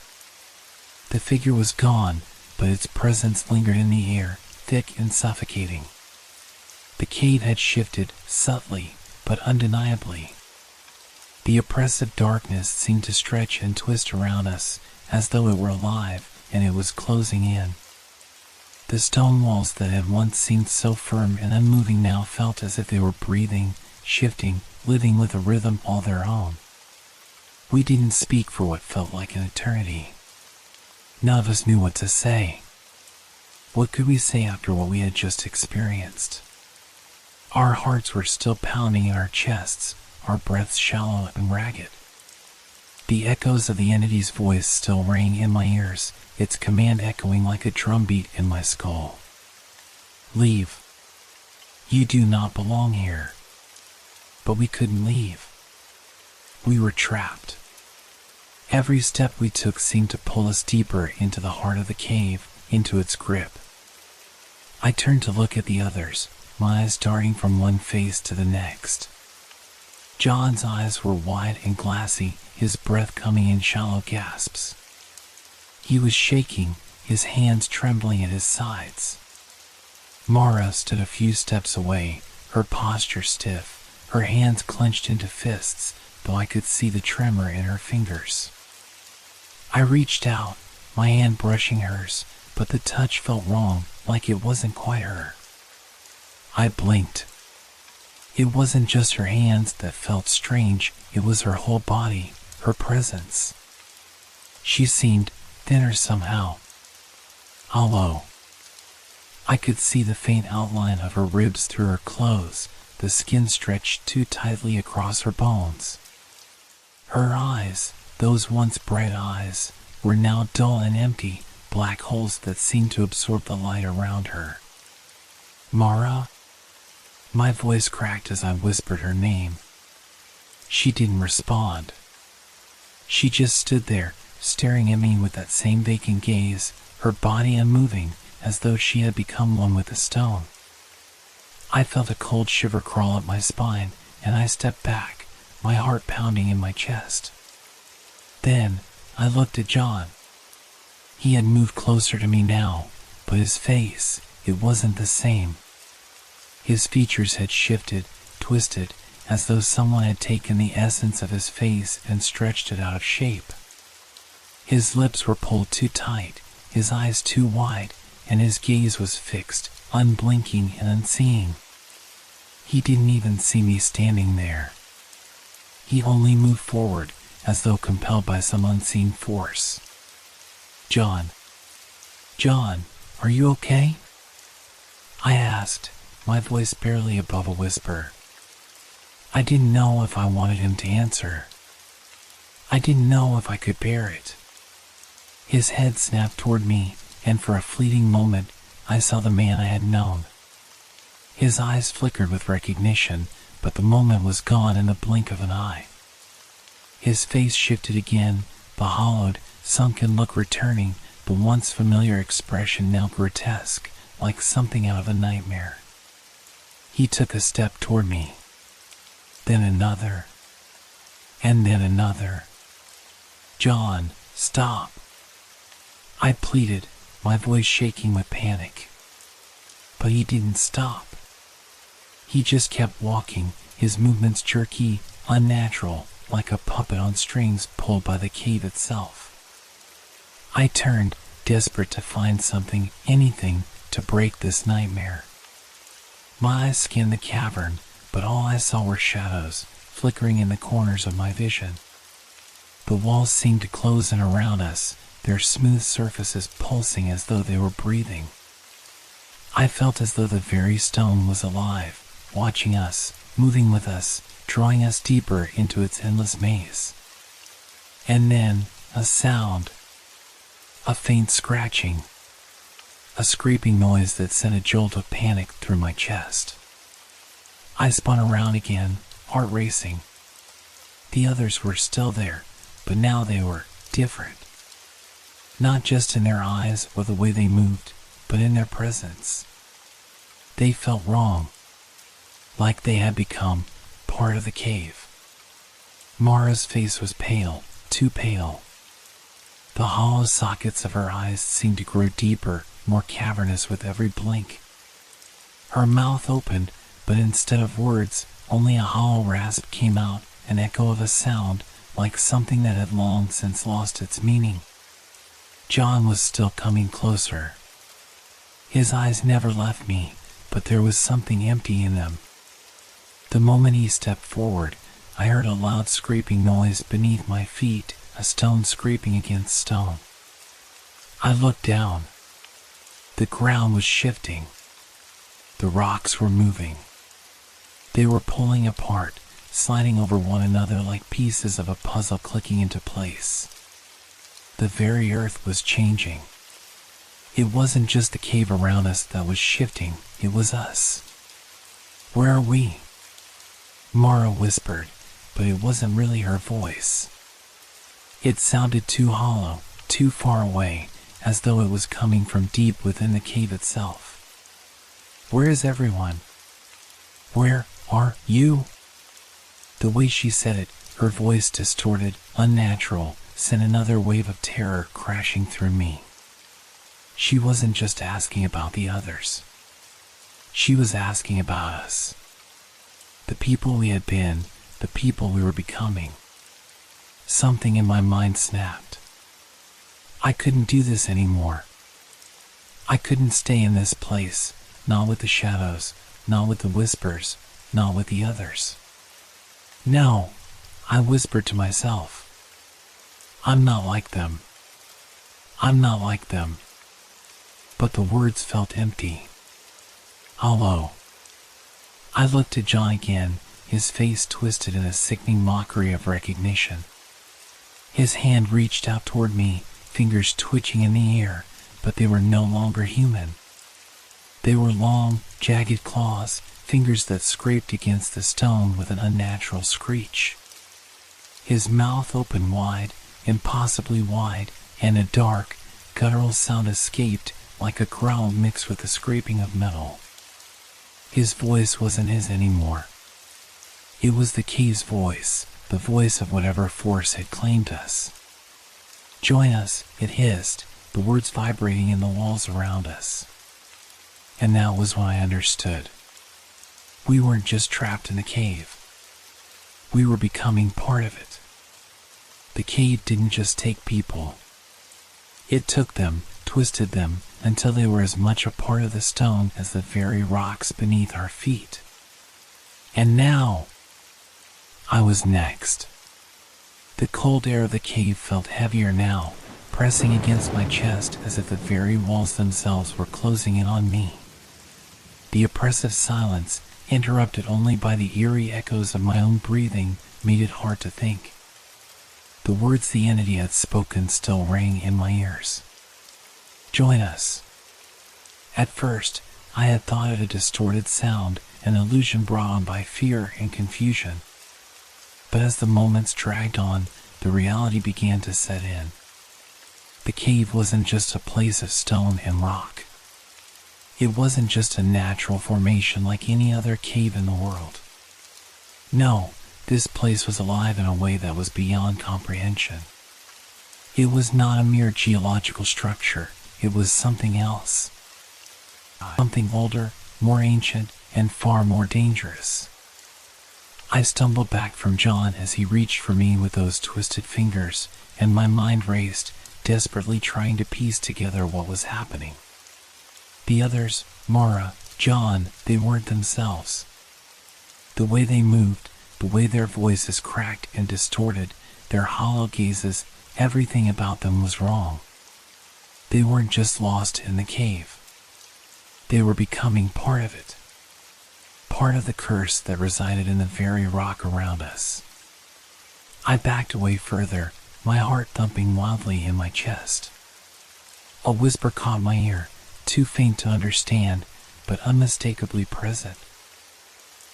The figure was gone, but its presence lingered in the air, thick and suffocating. The cave had shifted, subtly, but undeniably. The oppressive darkness seemed to stretch and twist around us, as though it were alive, and it was closing in. The stone walls that had once seemed so firm and unmoving now felt as if they were breathing, shifting, living with a rhythm all their own. We didn't speak for what felt like an eternity. None of us knew what to say. What could we say after what we had just experienced? Our hearts were still pounding in our chests, our breaths shallow and ragged. The echoes of the entity's voice still rang in my ears, its command echoing like a drumbeat in my skull. "Leave. You do not belong here." But we couldn't leave. We were trapped. Every step we took seemed to pull us deeper into the heart of the cave, into its grip. I turned to look at the others, my eyes darting from one face to the next. John's eyes were wide and glassy, his breath coming in shallow gasps. He was shaking, his hands trembling at his sides. Mara stood a few steps away, her posture stiff, her hands clenched into fists, though I could see the tremor in her fingers. I reached out, my hand brushing hers, but the touch felt wrong, like it wasn't quite her. I blinked. It wasn't just her hands that felt strange, it was her whole body, her presence. She seemed thinner somehow. Hollow. I could see the faint outline of her ribs through her clothes, the skin stretched too tightly across her bones. Her eyes, those once bright eyes, were now dull and empty, black holes that seemed to absorb the light around her. Mara? My voice cracked as I whispered her name. She didn't respond. She just stood there, staring at me with that same vacant gaze, her body unmoving, as though she had become one with the stone. I felt a cold shiver crawl up my spine, and I stepped back, my heart pounding in my chest. Then, I looked at John. He had moved closer to me now, but his face, it wasn't the same. His features had shifted, twisted, as though someone had taken the essence of his face and stretched it out of shape. His lips were pulled too tight, his eyes too wide, and his gaze was fixed, unblinking and unseeing. He didn't even see me standing there. He only moved forward, as though compelled by some unseen force. John, are you okay? I asked, my voice barely above a whisper. I didn't know if I wanted him to answer. I didn't know if I could bear it. His head snapped toward me, and for a fleeting moment, I saw the man I had known. His eyes flickered with recognition, but the moment was gone in the blink of an eye. His face shifted again, the hollowed, sunken look returning, the once familiar expression now grotesque, like something out of a nightmare. He took a step toward me. Then another. And then another. John, stop. I pleaded, my voice shaking with panic. But he didn't stop. He just kept walking, his movements jerky, unnatural, like a puppet on strings pulled by the cave itself. I turned, desperate to find something, anything, to break this nightmare. My eyes scanned the cavern, but all I saw were shadows, flickering in the corners of my vision. The walls seemed to close in around us, their smooth surfaces pulsing as though they were breathing. I felt as though the very stone was alive, watching us, moving with us, drawing us deeper into its endless maze. And then, a sound. A faint scratching. A scraping noise that sent a jolt of panic through my chest. I spun around again, heart racing. The others were still there, but now they were different. Not just in their eyes or the way they moved, but in their presence. They felt wrong, like they had become part of the cave. Mara's face was pale, too pale. The hollow sockets of her eyes seemed to grow deeper, more cavernous with every blink. Her mouth opened, but instead of words, only a hollow rasp came out, an echo of a sound, like something that had long since lost its meaning. John was still coming closer. His eyes never left me, but there was something empty in them. The moment he stepped forward, I heard a loud scraping noise beneath my feet, a stone scraping against stone. I looked down. The ground was shifting. The rocks were moving. They were pulling apart, sliding over one another like pieces of a puzzle clicking into place. The very earth was changing. It wasn't just the cave around us that was shifting, it was us. Where are we? Mara whispered, but it wasn't really her voice. It sounded too hollow, too far away, as though it was coming from deep within the cave itself. Where is everyone? Where are you? The way she said it, her voice distorted, unnatural, sent another wave of terror crashing through me. She wasn't just asking about the others. She was asking about us. The people we had been, the people we were becoming. Something in my mind snapped. I couldn't do this anymore. I couldn't stay in this place, not with the shadows, not with the whispers, not with the others. No, I whispered to myself. I'm not like them. I'm not like them. But the words felt empty. hollow. I looked at John again, his face twisted in a sickening mockery of recognition. His hand reached out toward me, fingers twitching in the air, but they were no longer human. They were long, jagged claws, fingers that scraped against the stone with an unnatural screech. His mouth opened wide, impossibly wide, and a dark, guttural sound escaped, like a growl mixed with the scraping of metal. His voice wasn't his anymore. It was the cave's voice, the voice of whatever force had claimed us. "Join us," it hissed, the words vibrating in the walls around us. And that was when I understood. We weren't just trapped in the cave. We were becoming part of it. The cave didn't just take people. It took them, twisted them, until they were as much a part of the stone as the very rocks beneath our feet. And now, I was next. The cold air of the cave felt heavier now, pressing against my chest as if the very walls themselves were closing in on me. The oppressive silence, interrupted only by the eerie echoes of my own breathing, made it hard to think. The words the entity had spoken still rang in my ears. "Join us." At first, I had thought it a distorted sound, an illusion brought on by fear and confusion. But as the moments dragged on, the reality began to set in. The cave wasn't just a place of stone and rock. It wasn't just a natural formation like any other cave in the world. No, this place was alive in a way that was beyond comprehension. It was not a mere geological structure, it was something else. Something older, more ancient, and far more dangerous. I stumbled back from John as he reached for me with those twisted fingers, and my mind raced, desperately trying to piece together what was happening. The others, Mara, John, they weren't themselves. The way they moved, the way their voices cracked and distorted, their hollow gazes, everything about them was wrong. They weren't just lost in the cave. They were becoming part of it. Part of the curse that resided in the very rock around us. I backed away further, my heart thumping wildly in my chest. A whisper caught my ear, too faint to understand, but unmistakably present.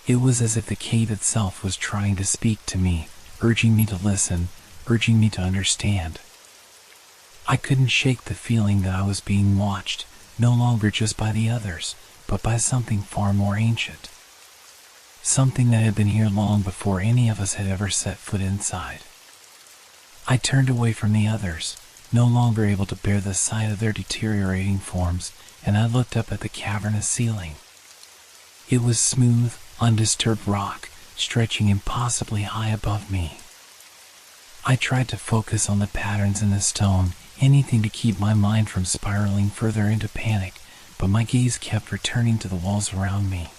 It was as if the cave itself was trying to speak to me, urging me to listen, urging me to understand. I couldn't shake the feeling that I was being watched, no longer just by the others, but by something far more ancient. Something that had been here long before any of us had ever set foot inside. I turned away from the others, no longer able to bear the sight of their deteriorating forms, and I looked up at the cavernous ceiling. It was smooth, undisturbed rock, stretching impossibly high above me. I tried to focus on the patterns in the stone, anything to keep my mind from spiraling further into panic, but my gaze kept returning to the walls around me.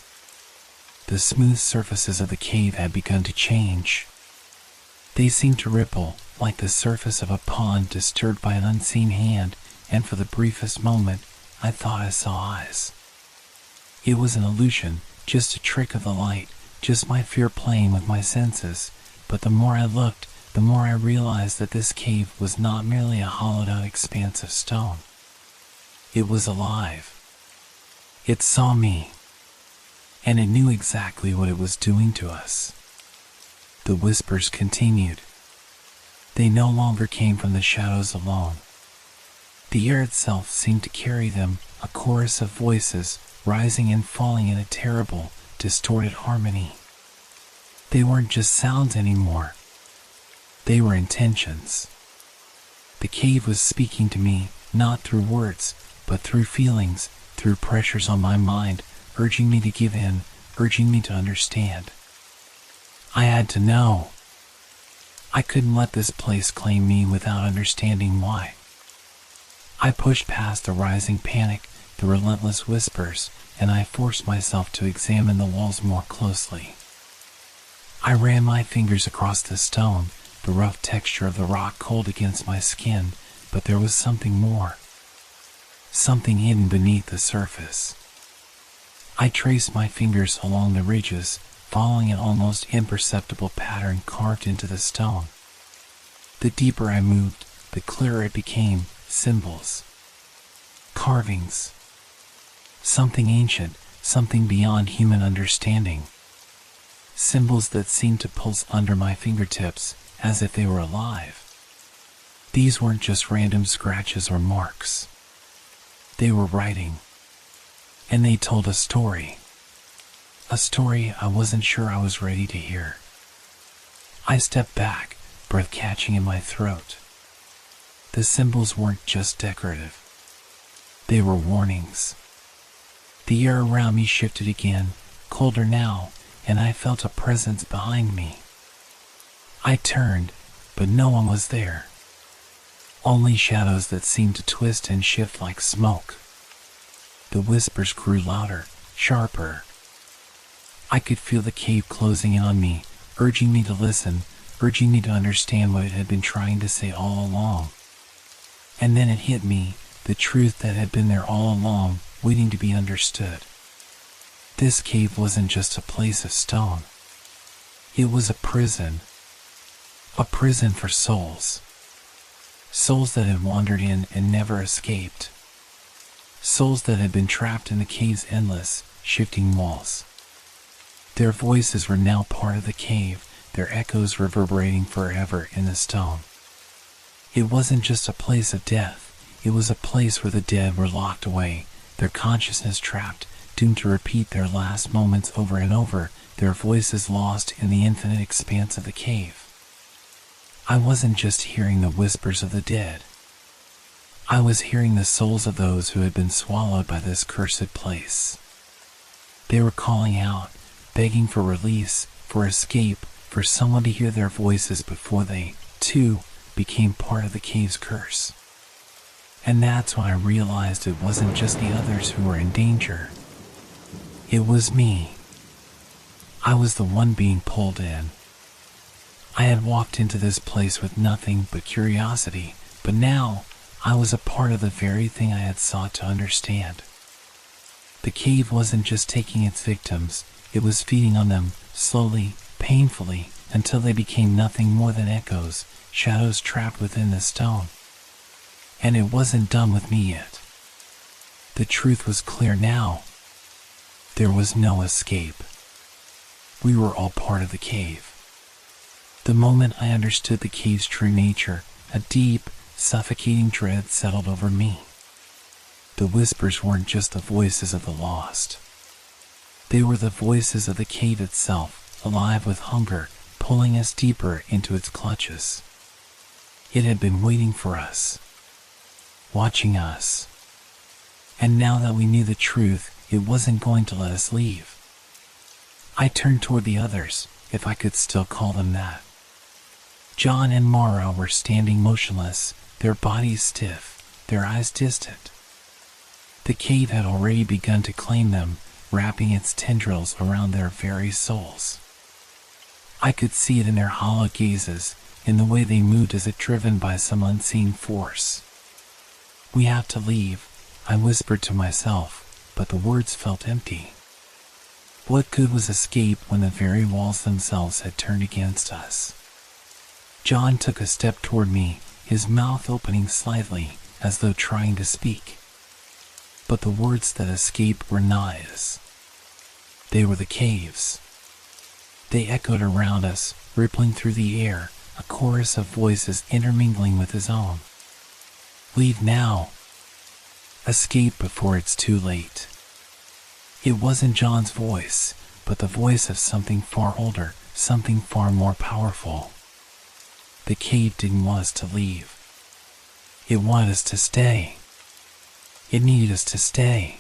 The smooth surfaces of the cave had begun to change. They seemed to ripple, like the surface of a pond disturbed by an unseen hand, and for the briefest moment, I thought I saw eyes. It was an illusion, just a trick of the light, just my fear playing with my senses, but the more I looked, the more I realized that this cave was not merely a hollowed-out expanse of stone. It was alive. It saw me, and it knew exactly what it was doing to us. The whispers continued. They no longer came from the shadows alone. The air itself seemed to carry them, a chorus of voices, rising and falling in a terrible, distorted harmony. They weren't just sounds anymore. They were intentions. The cave was speaking to me, not through words, but through feelings, through pressures on my mind, urging me to give in, urging me to understand. I had to know. I couldn't let this place claim me without understanding why. I pushed past the rising panic, the relentless whispers, and I forced myself to examine the walls more closely. I ran my fingers across the stone, the rough texture of the rock cold against my skin, but there was something more. Something hidden beneath the surface. I traced my fingers along the ridges, following an almost imperceptible pattern carved into the stone. The deeper I moved, the clearer it became. Symbols, carvings, something ancient, something beyond human understanding. Symbols that seemed to pulse under my fingertips as if they were alive. These weren't just random scratches or marks. They were writing. And they told a story. A story I wasn't sure I was ready to hear. I stepped back, breath catching in my throat. The symbols weren't just decorative. They were warnings. The air around me shifted again, colder now, and I felt a presence behind me. I turned, but no one was there. Only shadows that seemed to twist and shift like smoke. The whispers grew louder, sharper. I could feel the cave closing in on me, urging me to listen, urging me to understand what it had been trying to say all along. And then it hit me, the truth that had been there all along, waiting to be understood. This cave wasn't just a place of stone. It was a prison. A prison for souls. Souls that had wandered in and never escaped. Souls that had been trapped in the cave's endless, shifting walls. Their voices were now part of the cave, their echoes reverberating forever in the stone. It wasn't just a place of death, it was a place where the dead were locked away, their consciousness trapped, doomed to repeat their last moments over and over, their voices lost in the infinite expanse of the cave. I wasn't just hearing the whispers of the dead. I was hearing the souls of those who had been swallowed by this cursed place. They were calling out, begging for release, for escape, for someone to hear their voices before they, too, became part of the cave's curse. And that's when I realized it wasn't just the others who were in danger. It was me. I was the one being pulled in. I had walked into this place with nothing but curiosity, but now I was a part of the very thing I had sought to understand. The cave wasn't just taking its victims, it was feeding on them, slowly, painfully, until they became nothing more than echoes, shadows trapped within the stone. And it wasn't done with me yet. The truth was clear now. There was no escape. We were all part of the cave. The moment I understood the cave's true nature, a deep, suffocating dread settled over me. The whispers weren't just the voices of the lost. They were the voices of the cave itself, alive with hunger, pulling us deeper into its clutches. It had been waiting for us, watching us. And now that we knew the truth, it wasn't going to let us leave. I turned toward the others, if I could still call them that. John and Mara were standing motionless, their bodies stiff, their eyes distant. The cave had already begun to claim them, wrapping its tendrils around their very souls. I could see it in their hollow gazes, in the way they moved as if driven by some unseen force. "We have to leave," I whispered to myself, but the words felt empty. What good was escape when the very walls themselves had turned against us? John took a step toward me, his mouth opening slightly, as though trying to speak. But the words that escaped were not his. They were the cave's. They echoed around us, rippling through the air, a chorus of voices intermingling with his own. "Leave now. Escape before it's too late." It wasn't John's voice, but the voice of something far older, something far more powerful. The cave didn't want us to leave. It wanted us to stay. It needed us to stay.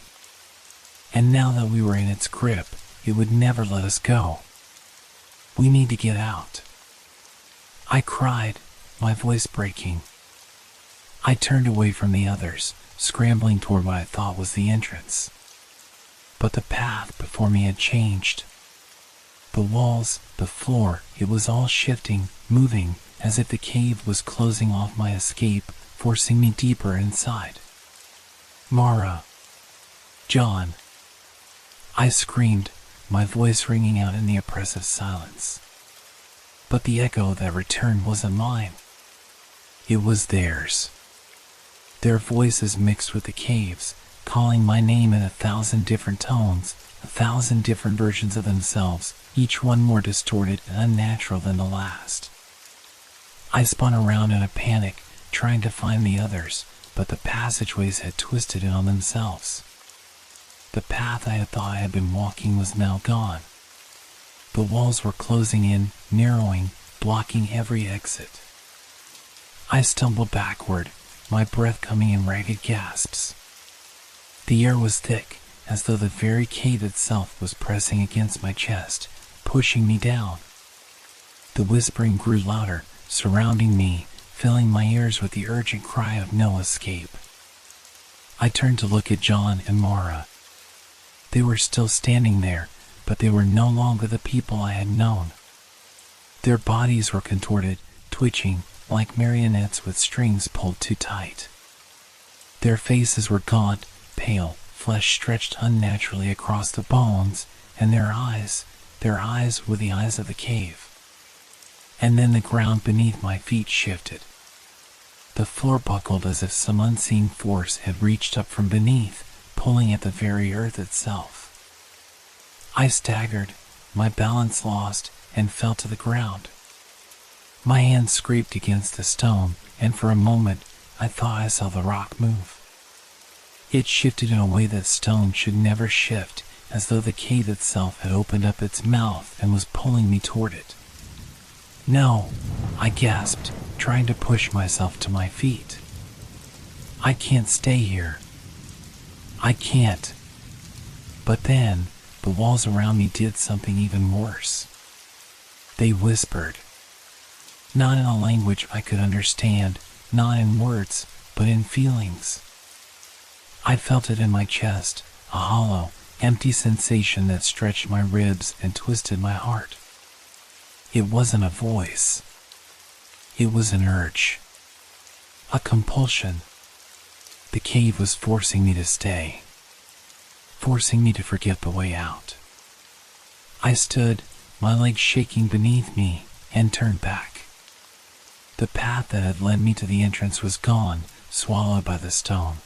And now that we were in its grip, it would never let us go. "We need to get out," I cried, my voice breaking. I turned away from the others, scrambling toward what I thought was the entrance. But the path before me had changed. The walls, the floor, it was all shifting, moving, as if the cave was closing off my escape, forcing me deeper inside. "Mara. John." I screamed, my voice ringing out in the oppressive silence. But the echo that returned wasn't mine. It was theirs. Their voices mixed with the cave's, calling my name in 1,000 different tones, 1,000 different versions of themselves, each one more distorted and unnatural than the last. I spun around in a panic, trying to find the others, but the passageways had twisted in on themselves. The path I had thought I had been walking was now gone. The walls were closing in, narrowing, blocking every exit. I stumbled backward, my breath coming in ragged gasps. The air was thick, as though the very cave itself was pressing against my chest, pushing me down. The whispering grew louder, surrounding me, filling my ears with the urgent cry of no escape. I turned to look at John and Mara. They were still standing there, but they were no longer the people I had known. Their bodies were contorted, twitching, like marionettes with strings pulled too tight. Their faces were gaunt, pale, flesh stretched unnaturally across the bones, and their eyes were the eyes of the cave. And then the ground beneath my feet shifted. The floor buckled as if some unseen force had reached up from beneath, pulling at the very earth itself. I staggered, my balance lost, and fell to the ground. My hand scraped against the stone, and for a moment I thought I saw the rock move. It shifted in a way that stone should never shift, as though the cave itself had opened up its mouth and was pulling me toward it. "No," I gasped, trying to push myself to my feet. "I can't stay here. I can't." But then, the walls around me did something even worse. They whispered. Not in a language I could understand, not in words, but in feelings. I felt it in my chest, a hollow, empty sensation that stretched my ribs and twisted my heart. It wasn't a voice. It was an urge. A compulsion. The cave was forcing me to stay. Forcing me to forget the way out. I stood, my legs shaking beneath me, and turned back. The path that had led me to the entrance was gone, swallowed by the stone.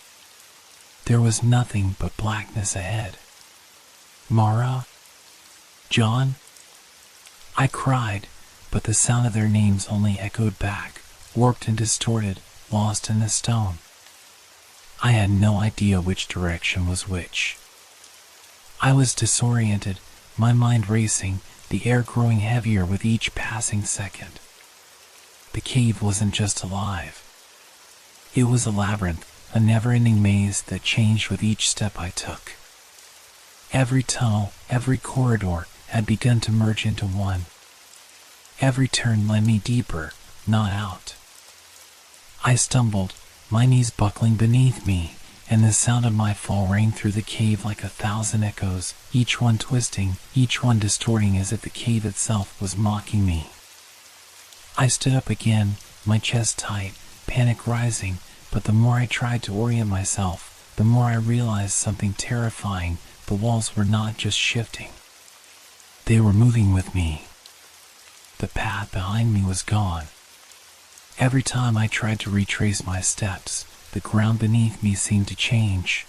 There was nothing but blackness ahead. "Mara? John?" I cried, but the sound of their names only echoed back, warped and distorted, lost in the stone. I had no idea which direction was which. I was disoriented, my mind racing, the air growing heavier with each passing second. The cave wasn't just alive. It was a labyrinth, a never-ending maze that changed with each step I took. Every tunnel, every corridor had begun to merge into one. Every turn led me deeper, not out. I stumbled, my knees buckling beneath me, and the sound of my fall rang through the cave like 1,000 echoes, each one twisting, each one distorting as if the cave itself was mocking me. I stood up again, my chest tight, panic rising, but the more I tried to orient myself, the more I realized something terrifying. The walls were not just shifting. They were moving with me. The path behind me was gone. Every time I tried to retrace my steps, the ground beneath me seemed to change.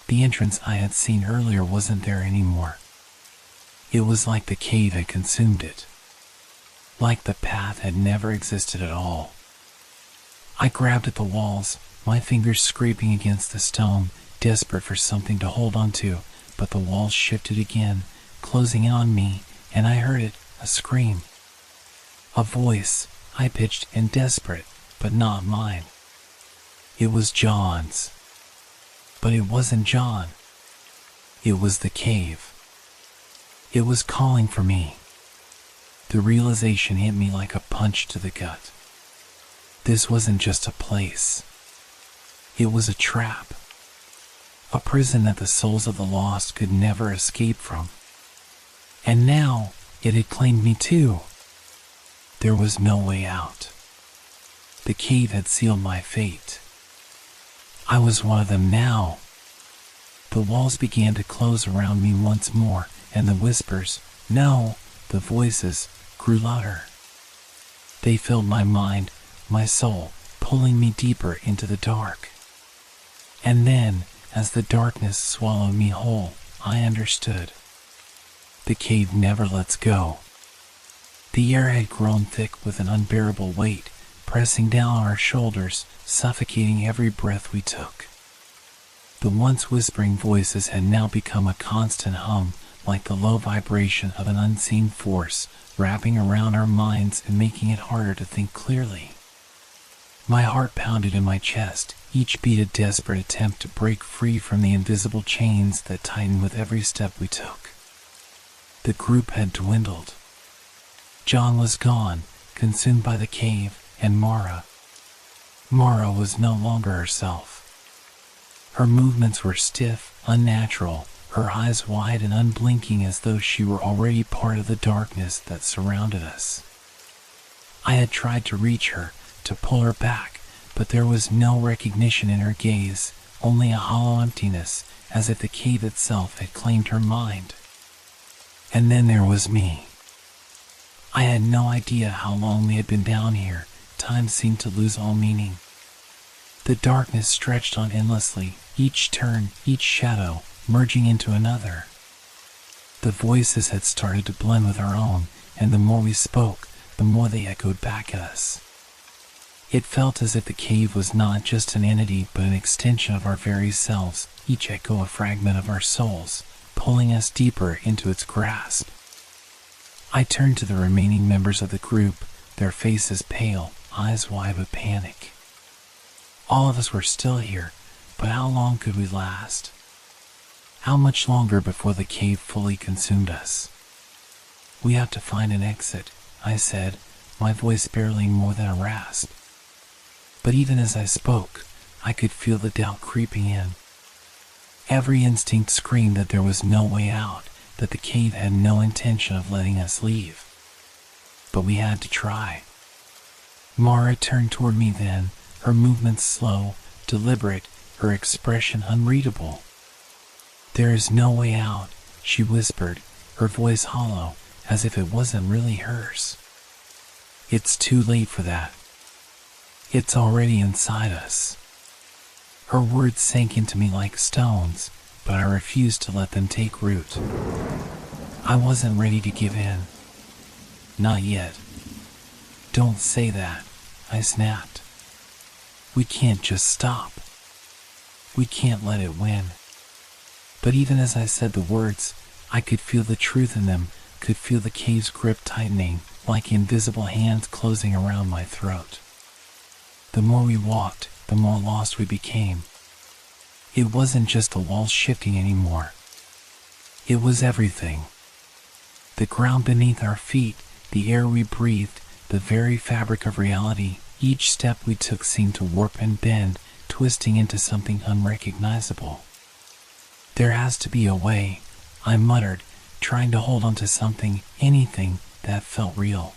The entrance I had seen earlier wasn't there anymore. It was like the cave had consumed it. Like the path had never existed at all. I grabbed at the walls, my fingers scraping against the stone, desperate for something to hold on to, but the walls shifted again, closing in on me, and I heard it, a scream. A voice, high-pitched and desperate, but not mine. It was John's. But it wasn't John. It was the cave. It was calling for me. The realization hit me like a punch to the gut. This wasn't just a place. It was a trap. A prison that the souls of the lost could never escape from. And now, it had claimed me too. There was no way out. The cave had sealed my fate. I was one of them now. The walls began to close around me once more, and the whispers, no, the voices, grew louder. They filled my mind, my soul, pulling me deeper into the dark. And then, as the darkness swallowed me whole, I understood. The cave never lets go. The air had grown thick with an unbearable weight, pressing down our shoulders, suffocating every breath we took. The once whispering voices had now become a constant hum, like the low vibration of an unseen force, wrapping around our minds and making it harder to think clearly. My heart pounded in my chest, each beat a desperate attempt to break free from the invisible chains that tightened with every step we took. The group had dwindled. John was gone, consumed by the cave, and Mara was no longer herself. Her movements were stiff, unnatural, her eyes wide and unblinking as though she were already part of the darkness that surrounded us. I had tried to reach her, to pull her back, but there was no recognition in her gaze, only a hollow emptiness, as if the cave itself had claimed her mind. And then there was me. I had no idea how long we had been down here. Time seemed to lose all meaning. The darkness stretched on endlessly, each turn, each shadow, merging into another. The voices had started to blend with our own, and the more we spoke, the more they echoed back at us. It felt as if the cave was not just an entity but an extension of our very selves, each echo a fragment of our souls, pulling us deeper into its grasp. I turned to the remaining members of the group, their faces pale, eyes wide with panic. All of us were still here, but how long could we last? How much longer before the cave fully consumed us? We have to find an exit, I said, my voice barely more than a rasp. But even as I spoke, I could feel the doubt creeping in. Every instinct screamed that there was no way out, that the cave had no intention of letting us leave. But we had to try. Mara turned toward me then, her movements slow, deliberate, her expression unreadable. "There is no way out," she whispered, her voice hollow, as if it wasn't really hers. "It's too late for that. It's already inside us." Her words sank into me like stones, but I refused to let them take root. I wasn't ready to give in. Not yet. "Don't say that," I snapped. "We can't just stop. We can't let it win." But even as I said the words, I could feel the truth in them, could feel the cave's grip tightening, like invisible hands closing around my throat. The more we walked, the more lost we became. It wasn't just the walls shifting anymore. It was everything. The ground beneath our feet, the air we breathed, the very fabric of reality. Each step we took seemed to warp and bend, twisting into something unrecognizable. "There has to be a way," I muttered, trying to hold on to something, anything, that felt real.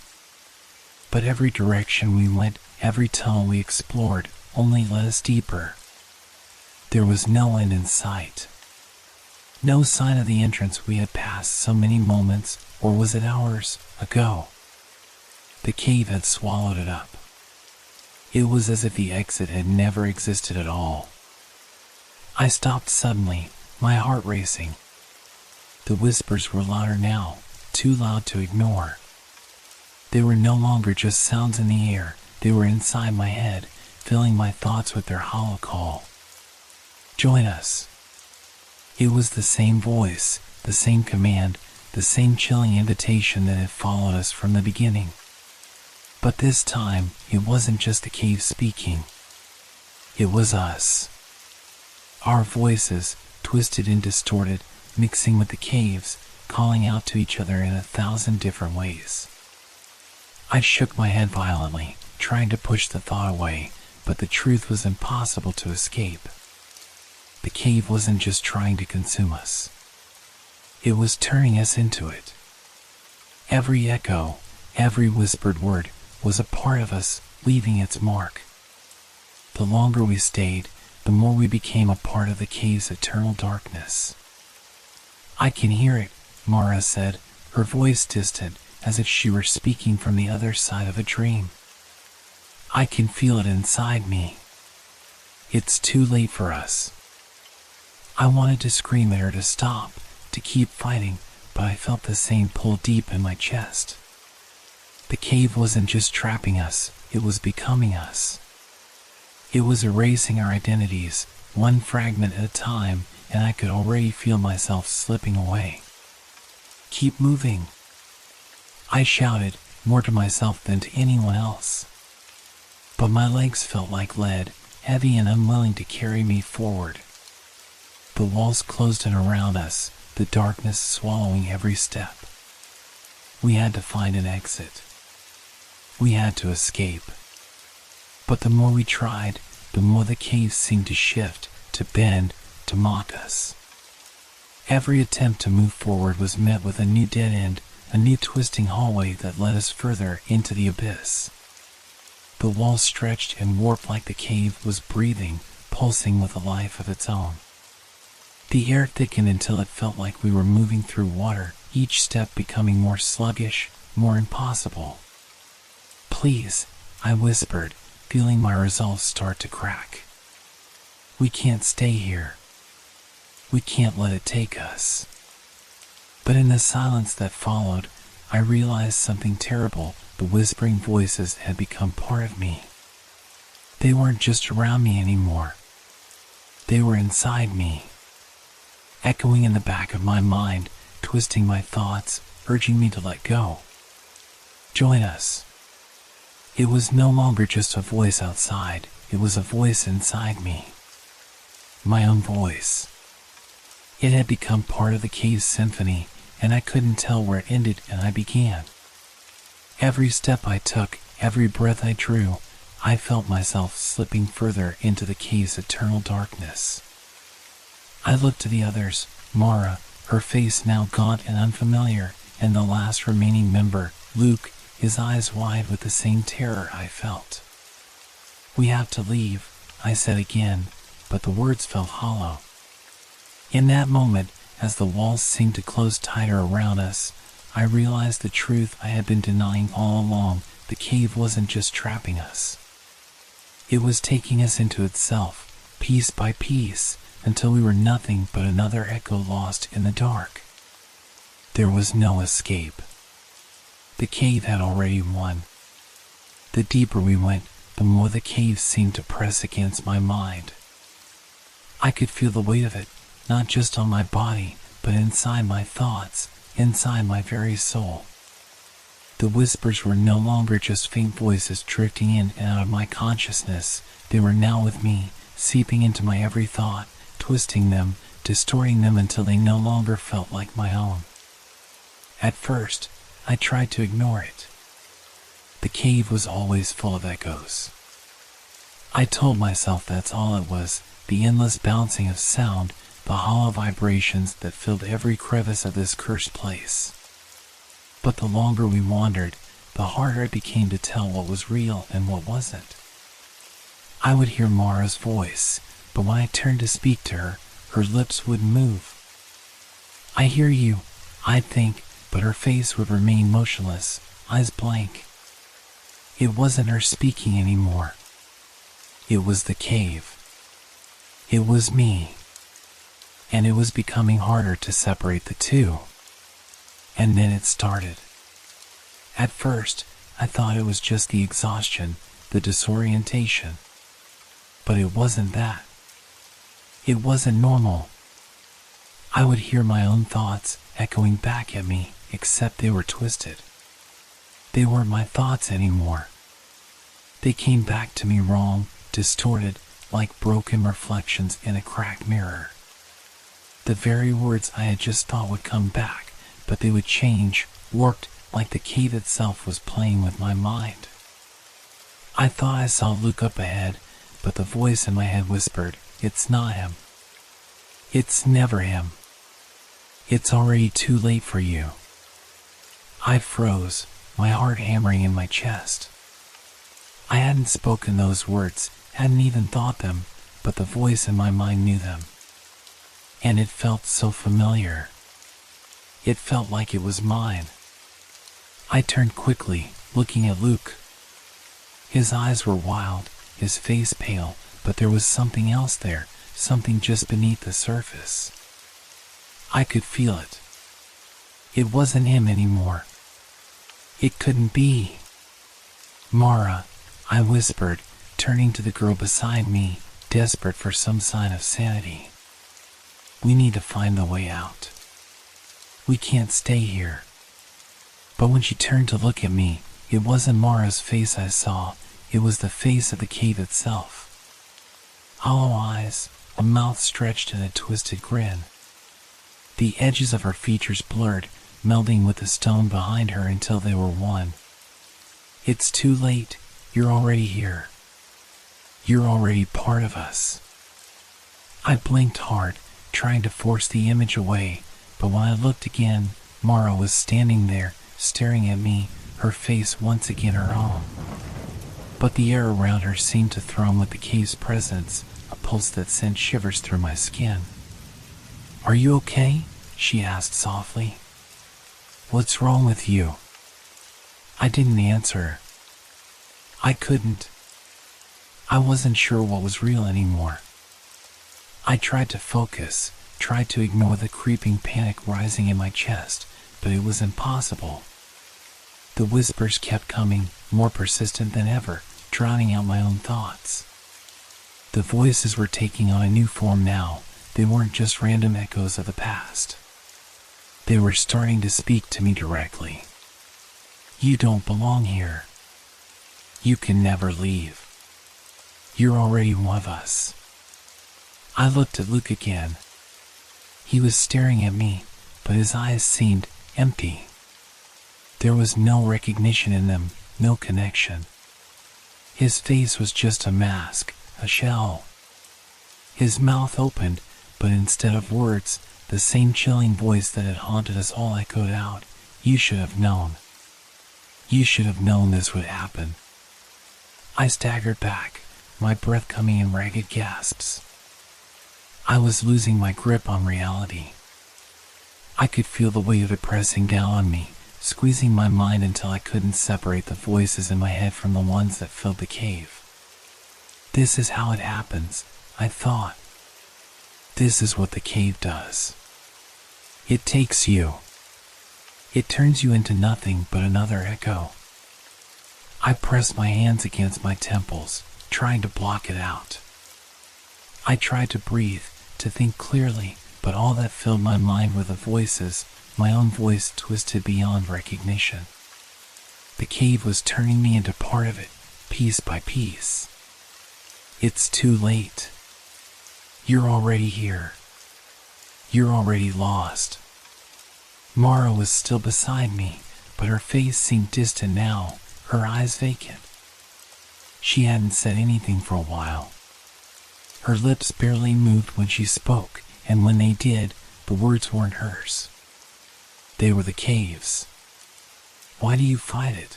But every direction we went, every tunnel we explored, only led us deeper. There was no end in sight. No sign of the entrance we had passed so many moments, or was it hours, ago. The cave had swallowed it up. It was as if the exit had never existed at all. I stopped suddenly, my heart racing. The whispers were louder now, too loud to ignore. They were no longer just sounds in the air, they were inside my head, filling my thoughts with their hollow call. "Join us." It was the same voice, the same command, the same chilling invitation that had followed us from the beginning. But this time, it wasn't just the cave speaking. It was us. Our voices, twisted and distorted, mixing with the cave's, calling out to each other in 1,000 different ways. I shook my head violently, trying to push the thought away, but the truth was impossible to escape. The cave wasn't just trying to consume us. It was turning us into it. Every echo, every whispered word, was a part of us, leaving its mark. The longer we stayed, the more we became a part of the cave's eternal darkness. "I can hear it," Mara said, her voice distant, as if she were speaking from the other side of a dream. "I can feel it inside me. It's too late for us." I wanted to scream at her to stop, to keep fighting, but I felt the same pull deep in my chest. The cave wasn't just trapping us, it was becoming us. It was erasing our identities, one fragment at a time, and I could already feel myself slipping away. "Keep moving," I shouted, more to myself than to anyone else. But my legs felt like lead, heavy and unwilling to carry me forward. The walls closed in around us, the darkness swallowing every step. We had to find an exit. We had to escape. But the more we tried, the more the cave seemed to shift, to bend, to mock us. Every attempt to move forward was met with a new dead end, a new twisting hallway that led us further into the abyss. The walls stretched and warped like the cave was breathing, pulsing with a life of its own. The air thickened until it felt like we were moving through water, each step becoming more sluggish, more impossible. "Please," I whispered, feeling my resolve start to crack. "We can't stay here. We can't let it take us." But in the silence that followed, I realized something terrible. The whispering voices had become part of me. They weren't just around me anymore. They were inside me, echoing in the back of my mind, twisting my thoughts, urging me to let go. "Join us." It was no longer just a voice outside, it was a voice inside me. My own voice. It had become part of the cave's symphony, and I couldn't tell where it ended and I began. Every step I took, every breath I drew, I felt myself slipping further into the cave's eternal darkness. I looked to the others, Mara, her face now gaunt and unfamiliar, and the last remaining member, Luke, his eyes wide with the same terror I felt. "We have to leave," I said again, but the words felt hollow. In that moment, as the walls seemed to close tighter around us, I realized the truth I had been denying all along. The cave wasn't just trapping us. It was taking us into itself, piece by piece, until we were nothing but another echo lost in the dark. There was no escape. The cave had already won. The deeper we went, the more the cave seemed to press against my mind. I could feel the weight of it, not just on my body, but inside my thoughts, inside my very soul. The whispers were no longer just faint voices drifting in and out of my consciousness. They were now with me, seeping into my every thought, twisting them, distorting them until they no longer felt like my own. At first, I tried to ignore it. The cave was always full of echoes. I told myself that's all it was, the endless bouncing of sound, the hollow vibrations that filled every crevice of this cursed place. But the longer we wandered, the harder it became to tell what was real and what wasn't. I would hear Mara's voice, but when I turned to speak to her, her lips wouldn't move. "I hear you," I'd think, but her face would remain motionless, eyes blank. It wasn't her speaking anymore. It was the cave. It was me. And it was becoming harder to separate the two. And then it started. At first, I thought it was just the exhaustion, the disorientation. But it wasn't that. It wasn't normal. I would hear my own thoughts echoing back at me, except they were twisted. They weren't my thoughts anymore. They came back to me wrong, distorted, like broken reflections in a cracked mirror. The very words I had just thought would come back, but they would change, warped, like the cave itself was playing with my mind. I thought I saw Luke up ahead, but the voice in my head whispered, "It's not him. It's never him. It's already too late for you." I froze, my heart hammering in my chest. I hadn't spoken those words, hadn't even thought them, but the voice in my mind knew them. And it felt so familiar. It felt like it was mine. I turned quickly, looking at Luke. His eyes were wild, his face pale, but there was something else there, something just beneath the surface. I could feel it. It wasn't him anymore. It couldn't be. Mara, I whispered, turning to the girl beside me, desperate for some sign of sanity. We need to find the way out. We can't stay here. But when she turned to look at me, it wasn't Mara's face I saw, it was the face of the cave itself. Hollow eyes, a mouth stretched in a twisted grin. The edges of her features blurred, melding with the stone behind her until they were one. It's too late, you're already here. You're already part of us. I blinked hard, trying to force the image away, but when I looked again, Mara was standing there, staring at me, her face once again her own. But the air around her seemed to thrum with the cave's presence, a pulse that sent shivers through my skin. "Are you okay?" she asked softly. "What's wrong with you?" I didn't answer. I couldn't. I wasn't sure what was real anymore. I tried to focus, tried to ignore the creeping panic rising in my chest, but it was impossible. The whispers kept coming, more persistent than ever, drowning out my own thoughts. The voices were taking on a new form now. They weren't just random echoes of the past. They were starting to speak to me directly. "You don't belong here. You can never leave. You're already one of us." I looked at Luke again. He was staring at me, but his eyes seemed empty. There was no recognition in them, no connection. His face was just a mask, a shell. His mouth opened, but instead of words, the same chilling voice that had haunted us all echoed out, "You should have known. You should have known this would happen." I staggered back, my breath coming in ragged gasps. I was losing my grip on reality. I could feel the weight of it pressing down on me, squeezing my mind until I couldn't separate the voices in my head from the ones that filled the cave. This is how it happens, I thought. This is what the cave does. It takes you. It turns you into nothing but another echo. I pressed my hands against my temples, trying to block it out. I tried to breathe, to think clearly, but all that filled my mind were the voices, my own voice twisted beyond recognition. The cave was turning me into part of it, piece by piece. It's too late. You're already here. You're already lost. Mara was still beside me, but her face seemed distant now, her eyes vacant. She hadn't said anything for a while. Her lips barely moved when she spoke, and when they did, the words weren't hers. They were the cave's. "Why do you fight it?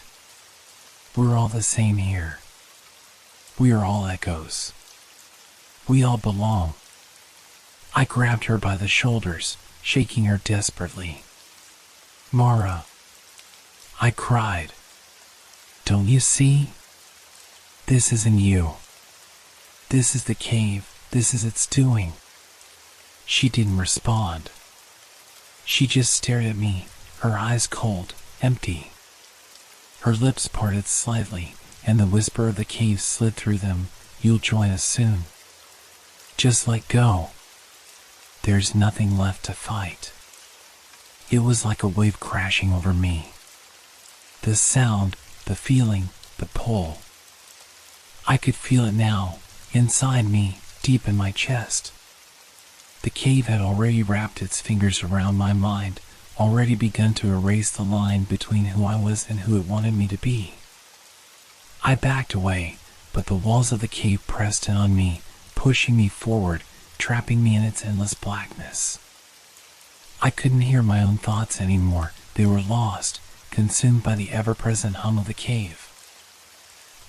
We're all the same here. We are all echoes. We all belong." I grabbed her by the shoulders, shaking her desperately. "Mara," I cried. "Don't you see? This isn't you. This is the cave, this is its doing." She didn't respond. She just stared at me, her eyes cold, empty. Her lips parted slightly, and the whisper of the cave slid through them, "You'll join us soon. Just let go. There's nothing left to fight." It was like a wave crashing over me. The sound, the feeling, the pull. I could feel it now, inside me, deep in my chest. The cave had already wrapped its fingers around my mind, already begun to erase the line between who I was and who it wanted me to be. I backed away, but the walls of the cave pressed in on me, pushing me forward, trapping me in its endless blackness. I couldn't hear my own thoughts anymore. They were lost, consumed by the ever-present hum of the cave.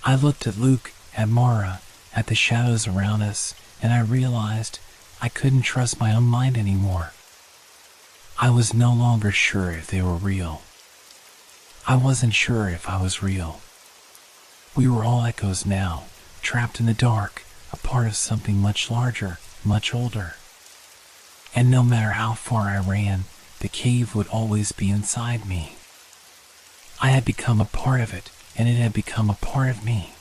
I looked at Luke, at Mara, at the shadows around us, and I realized I couldn't trust my own mind anymore. I was no longer sure if they were real. I wasn't sure if I was real. We were all echoes now, trapped in the dark, a part of something much larger, much older. And no matter how far I ran, the cave would always be inside me. I had become a part of it, and it had become a part of me.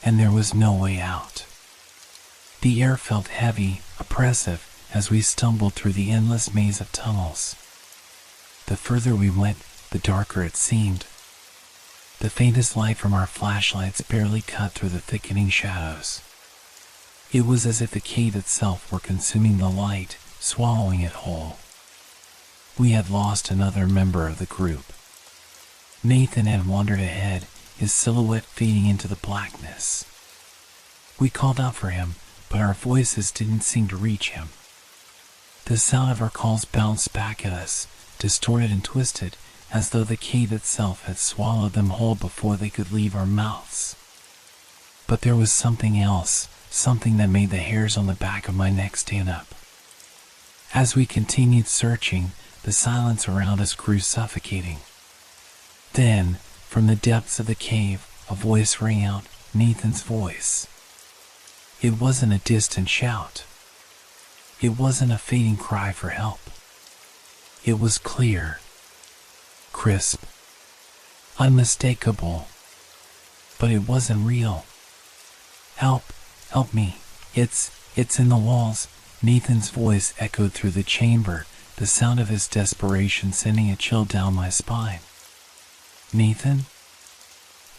And there was no way out. The air felt heavy, oppressive, as we stumbled through the endless maze of tunnels. The further we went, the darker it seemed. The faintest light from our flashlights barely cut through the thickening shadows. It was as if the cave itself were consuming the light, swallowing it whole. We had lost another member of the group. Nathan had wandered ahead, his silhouette fading into the blackness. We called out for him, but our voices didn't seem to reach him. The sound of our calls bounced back at us, distorted and twisted, as though the cave itself had swallowed them whole before they could leave our mouths. But there was something else, something that made the hairs on the back of my neck stand up. As we continued searching, the silence around us grew suffocating. Then, from the depths of the cave, a voice rang out, Nathan's voice. It wasn't a distant shout. It wasn't a fading cry for help. It was clear, crisp, unmistakable. But it wasn't real. Help, help me. It's in the walls. Nathan's voice echoed through the chamber, the sound of his desperation sending a chill down my spine. Nathan?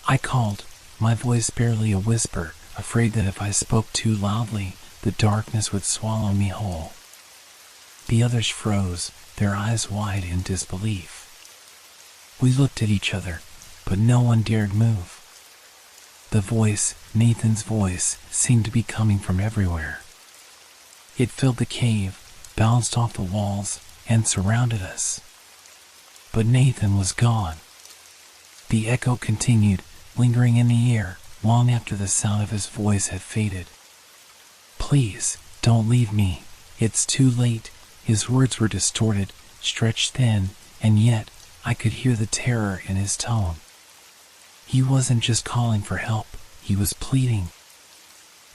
I called, my voice barely a whisper, afraid that if I spoke too loudly, the darkness would swallow me whole. The others froze, their eyes wide in disbelief. We looked at each other, but no one dared move. The voice, Nathan's voice, seemed to be coming from everywhere. It filled the cave, bounced off the walls, and surrounded us. But Nathan was gone. The echo continued, lingering in the air, long after the sound of his voice had faded. Please, don't leave me. It's too late. His words were distorted, stretched thin, and yet I could hear the terror in his tone. He wasn't just calling for help, he was pleading.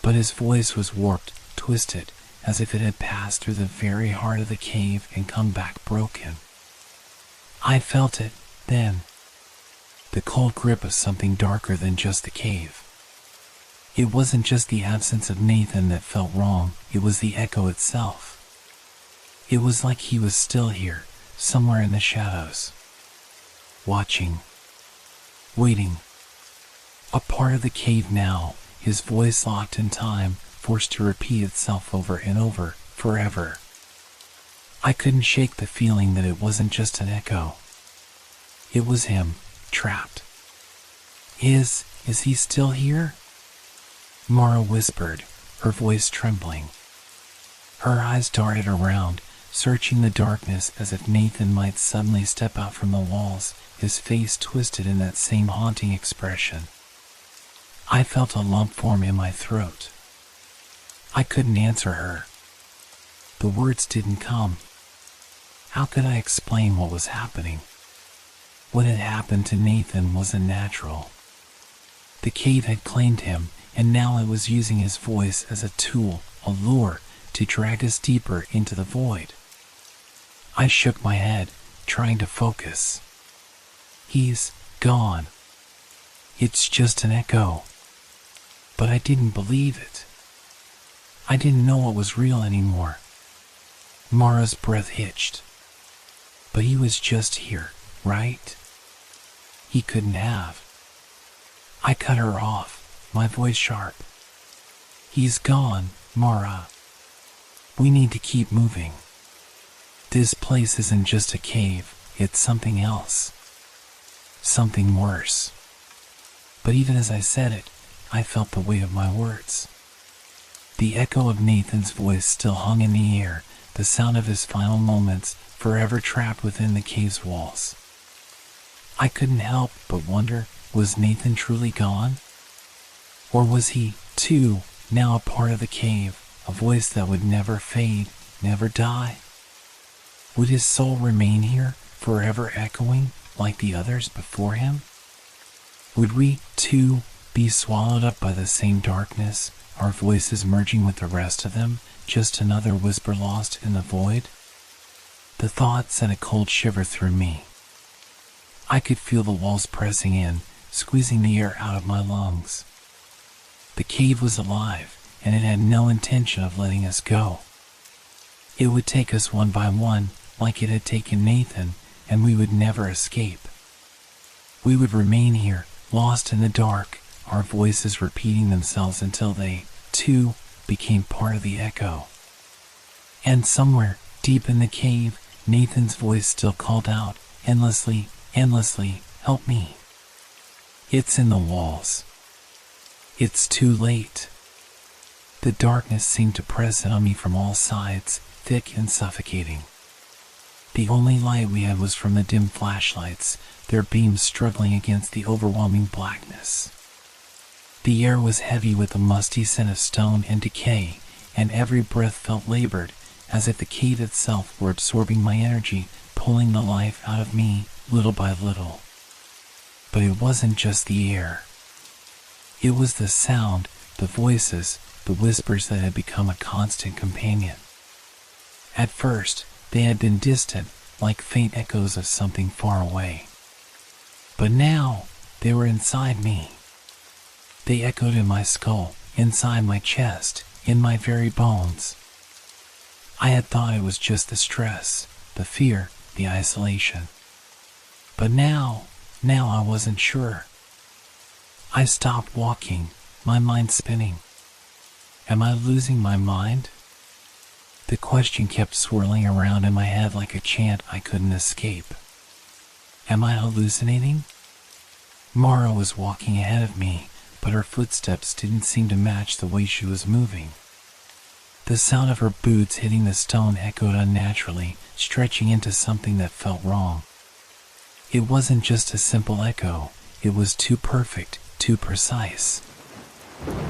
But his voice was warped, twisted, as if it had passed through the very heart of the cave and come back broken. I felt it, then. The cold grip of something darker than just the cave. It wasn't just the absence of Nathan that felt wrong, it was the echo itself. It was like he was still here, somewhere in the shadows. Watching. Waiting. A part of the cave now, his voice locked in time, forced to repeat itself over and over, forever. I couldn't shake the feeling that it wasn't just an echo. It was him, trapped. Is he still here? Mara whispered, her voice trembling. Her eyes darted around, searching the darkness as if Nathan might suddenly step out from the walls, his face twisted in that same haunting expression. I felt a lump form in my throat. I couldn't answer her. The words didn't come. How could I explain what was happening? What had happened to Nathan wasn't natural. The cave had claimed him, and now it was using his voice as a tool, a lure, to drag us deeper into the void. I shook my head, trying to focus. He's gone. It's just an echo. But I didn't believe it. I didn't know what was real anymore. Mara's breath hitched. But he was just here, right? He couldn't have. I cut her off, my voice sharp. He's gone, Mara. We need to keep moving. This place isn't just a cave, it's something else. Something worse. But even as I said it, I felt the weight of my words. The echo of Nathan's voice still hung in the air, the sound of his final moments, forever trapped within the cave's walls. I couldn't help but wonder, was Nathan truly gone? Or was he, too, now a part of the cave, a voice that would never fade, never die? Would his soul remain here, forever echoing, like the others before him? Would we, too, be swallowed up by the same darkness, our voices merging with the rest of them, just another whisper lost in the void? The thought sent a cold shiver through me. I could feel the walls pressing in, squeezing the air out of my lungs. The cave was alive, and it had no intention of letting us go. It would take us one by one, like it had taken Nathan, and we would never escape. We would remain here, lost in the dark, our voices repeating themselves until they, too, became part of the echo. And somewhere, deep in the cave, Nathan's voice still called out, endlessly, endlessly, help me. It's in the walls. It's too late. The darkness seemed to press in on me from all sides, thick and suffocating. The only light we had was from the dim flashlights, their beams struggling against the overwhelming blackness. The air was heavy with the musty scent of stone and decay, and every breath felt labored, as if the cave itself were absorbing my energy, pulling the life out of me, little by little. But it wasn't just the air. It was the sound, the voices, the whispers that had become a constant companion. At first, they had been distant, like faint echoes of something far away. But now, they were inside me. They echoed in my skull, inside my chest, in my very bones. I had thought it was just the stress, the fear, the isolation. But now I wasn't sure. I stopped walking, my mind spinning. Am I losing my mind? The question kept swirling around in my head like a chant I couldn't escape. Am I hallucinating? Mara was walking ahead of me, but her footsteps didn't seem to match the way she was moving. The sound of her boots hitting the stone echoed unnaturally, stretching into something that felt wrong. It wasn't just a simple echo, it was too perfect, too precise.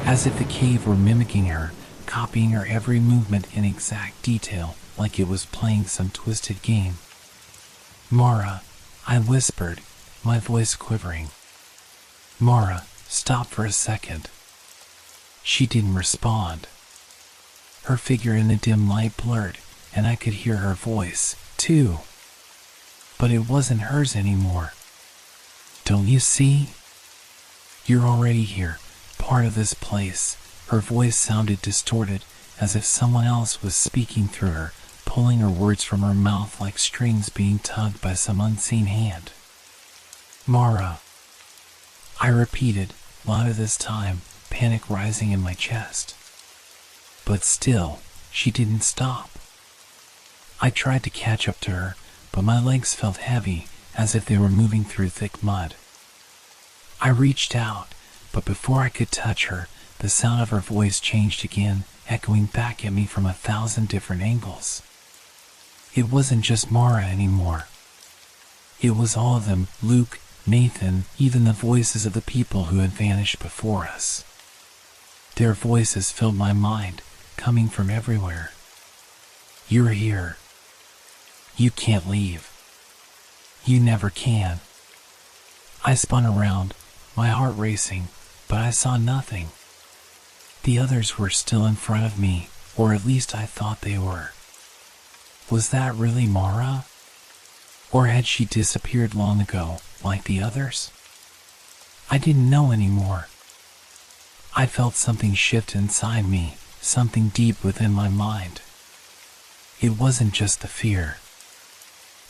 As if the cave were mimicking her, copying her every movement in exact detail, like it was playing some twisted game. Mara, I whispered, my voice quivering. Mara, stop for a second. She didn't respond. Her figure in the dim light blurred, and I could hear her voice, too. But it wasn't hers anymore. Don't you see? You're already here, part of this place. Her voice sounded distorted, as if someone else was speaking through her, pulling her words from her mouth like strings being tugged by some unseen hand. Mara, I repeated, louder this time, panic rising in my chest. But still, she didn't stop. I tried to catch up to her, but my legs felt heavy, as if they were moving through thick mud. I reached out, but before I could touch her, the sound of her voice changed again, echoing back at me from 1,000 different angles. It wasn't just Mara anymore. It was all of them, Luke, Nathan, even the voices of the people who had vanished before us. Their voices filled my mind, coming from everywhere. You're here. You can't leave. You never can. I spun around, my heart racing, but I saw nothing. The others were still in front of me, or at least I thought they were. Was that really Mara? Or had she disappeared long ago, like the others? I didn't know anymore. I felt something shift inside me, something deep within my mind. It wasn't just the fear.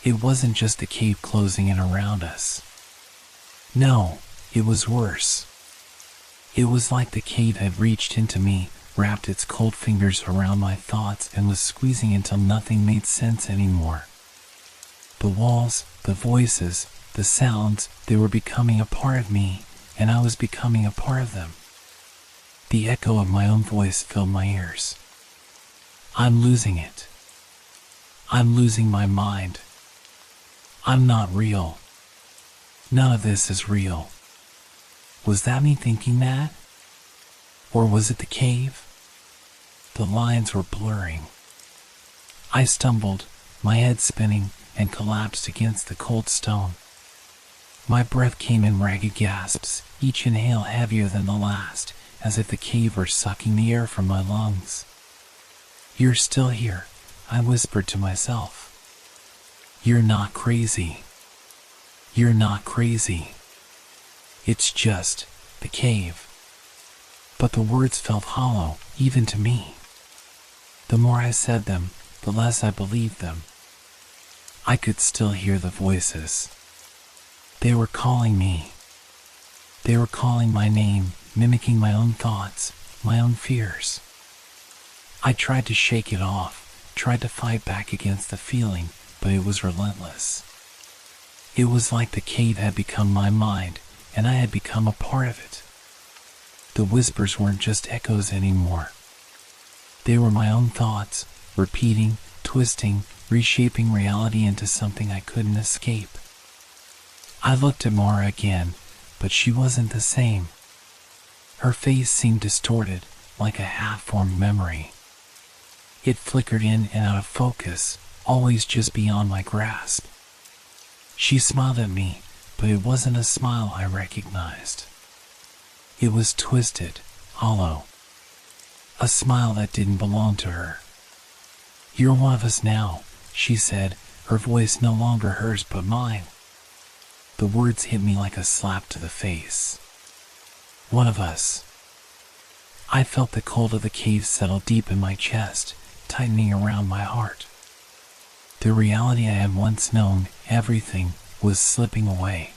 It wasn't just the cave closing in around us. No, it was worse. It was like the cave had reached into me, wrapped its cold fingers around my thoughts, and was squeezing until nothing made sense anymore. The walls, the voices, the sounds, they were becoming a part of me, and I was becoming a part of them. The echo of my own voice filled my ears. I'm losing it. I'm losing my mind. I'm not real. None of this is real. Was that me thinking that? Or was it the cave? The lines were blurring. I stumbled, my head spinning, and collapsed against the cold stone. My breath came in ragged gasps, each inhale heavier than the last, as if the cave were sucking the air from my lungs. "You're still here," I whispered to myself. "You're not crazy. You're not crazy. It's just the cave." But the words felt hollow, even to me. The more I said them, the less I believed them. I could still hear the voices. They were calling me. They were calling my name, mimicking my own thoughts, my own fears. I tried to shake it off, tried to fight back against the feeling, but it was relentless. It was like the cave had become my mind, and I had become a part of it. The whispers weren't just echoes anymore. They were my own thoughts, repeating, twisting, reshaping reality into something I couldn't escape. I looked at Mara again, but she wasn't the same. Her face seemed distorted, like a half-formed memory. It flickered in and out of focus, always just beyond my grasp. She smiled at me, but it wasn't a smile I recognized. It was twisted, hollow. A smile that didn't belong to her. "You're one of us now," she said, her voice no longer hers but mine. The words hit me like a slap to the face. One of us. I felt the cold of the cave settle deep in my chest, tightening around my heart. The reality I had once known, everything, was slipping away.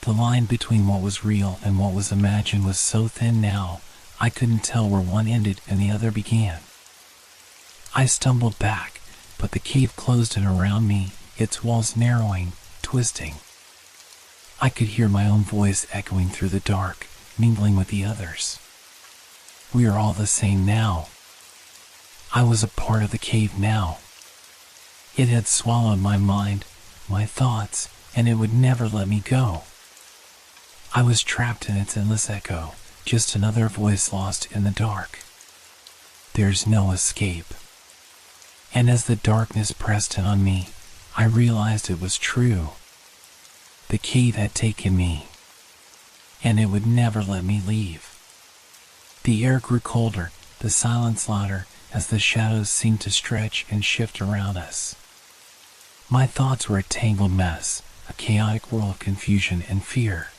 The line between what was real and what was imagined was so thin now, I couldn't tell where one ended and the other began. I stumbled back, but the cave closed in around me, its walls narrowing, twisting. I could hear my own voice echoing through the dark, mingling with the others. We are all the same now. I was a part of the cave now. It had swallowed my mind, my thoughts, and it would never let me go. I was trapped in its endless echo, just another voice lost in the dark. There's no escape. And as the darkness pressed in on me, I realized it was true. The cave had taken me, and it would never let me leave. The air grew colder, the silence louder, as the shadows seemed to stretch and shift around us. My thoughts were a tangled mess, a chaotic whirl of confusion and fear.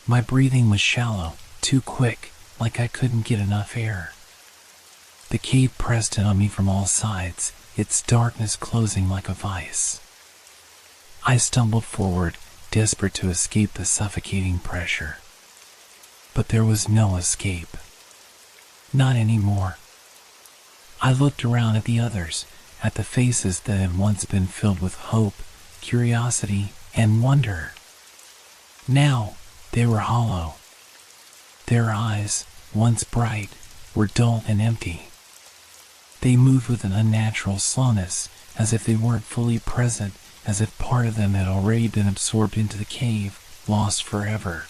My breathing was shallow, too quick, like I couldn't get enough air. The cave pressed in on me from all sides, its darkness closing like a vice. I stumbled forward, desperate to escape the suffocating pressure. But there was no escape. Not anymore. I looked around at the others, at the faces that had once been filled with hope, curiosity, and wonder. Now, they were hollow. Their eyes, once bright, were dull and empty. They moved with an unnatural slowness, as if they weren't fully present, as if part of them had already been absorbed into the cave, lost forever.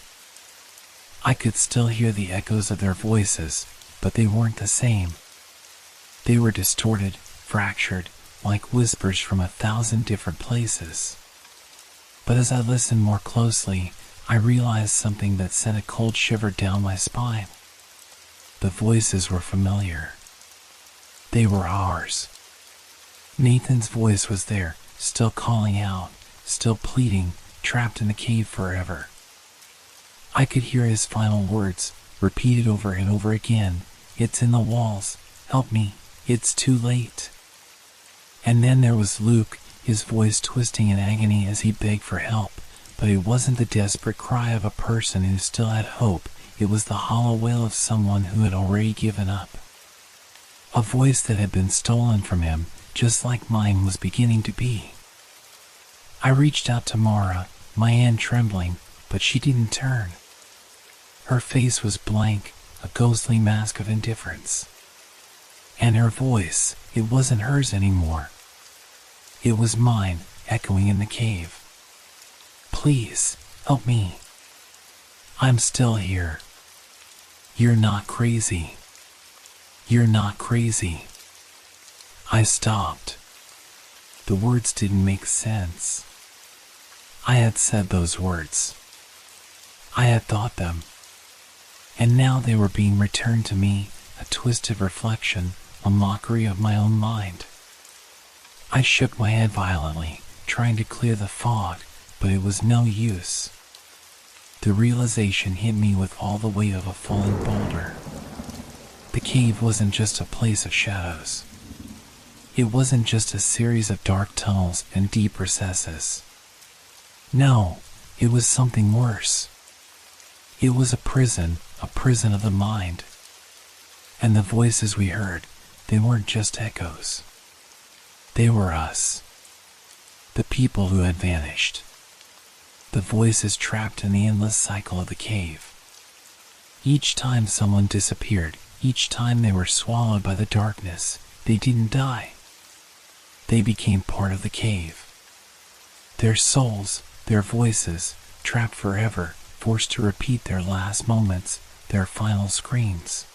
I could still hear the echoes of their voices, but they weren't the same. They were distorted, fractured, like whispers from 1,000 different places. But as I listened more closely, I realized something that sent a cold shiver down my spine. The voices were familiar. They were ours. Nathan's voice was there, still calling out, still pleading, trapped in the cave forever. I could hear his final words, repeated over and over again. "It's in the walls. Help me. It's too late." And then there was Luke, his voice twisting in agony as he begged for help, but it wasn't the desperate cry of a person who still had hope. It was the hollow wail of someone who had already given up. A voice that had been stolen from him, just like mine was beginning to be. I reached out to Mara, my hand trembling, but she didn't turn. Her face was blank, a ghostly mask of indifference. And her voice, it wasn't hers anymore. It was mine, echoing in the cave. "Please, help me. I'm still here. "You're not crazy. You're not crazy." I stopped. The words didn't make sense. I had said those words. I had thought them. And now they were being returned to me, a twisted reflection, a mockery of my own mind. I shook my head violently, trying to clear the fog, but it was no use. The realization hit me with all the weight of a falling boulder. The cave wasn't just a place of shadows. It wasn't just a series of dark tunnels and deep recesses. No, it was something worse. It was a prison of the mind. And the voices we heard, they weren't just echoes. They were us. The people who had vanished. The voices trapped in the endless cycle of the cave. Each time someone disappeared, each time they were swallowed by the darkness, they didn't die. They became part of the cave. Their souls, their voices, trapped forever, forced to repeat their last moments, their final screams.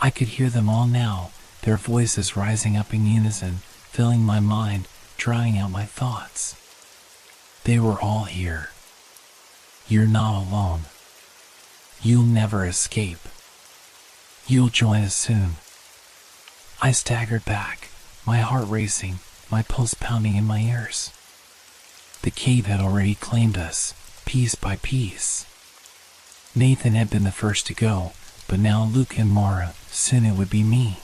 I could hear them all now, their voices rising up in unison, filling my mind, drying out my thoughts. They were all here. You're not alone. You'll never escape. You'll join us soon. I staggered back, my heart racing, my pulse pounding in my ears. The cave had already claimed us, piece by piece. Nathan had been the first to go, but now Luke and Mara, soon it would be me.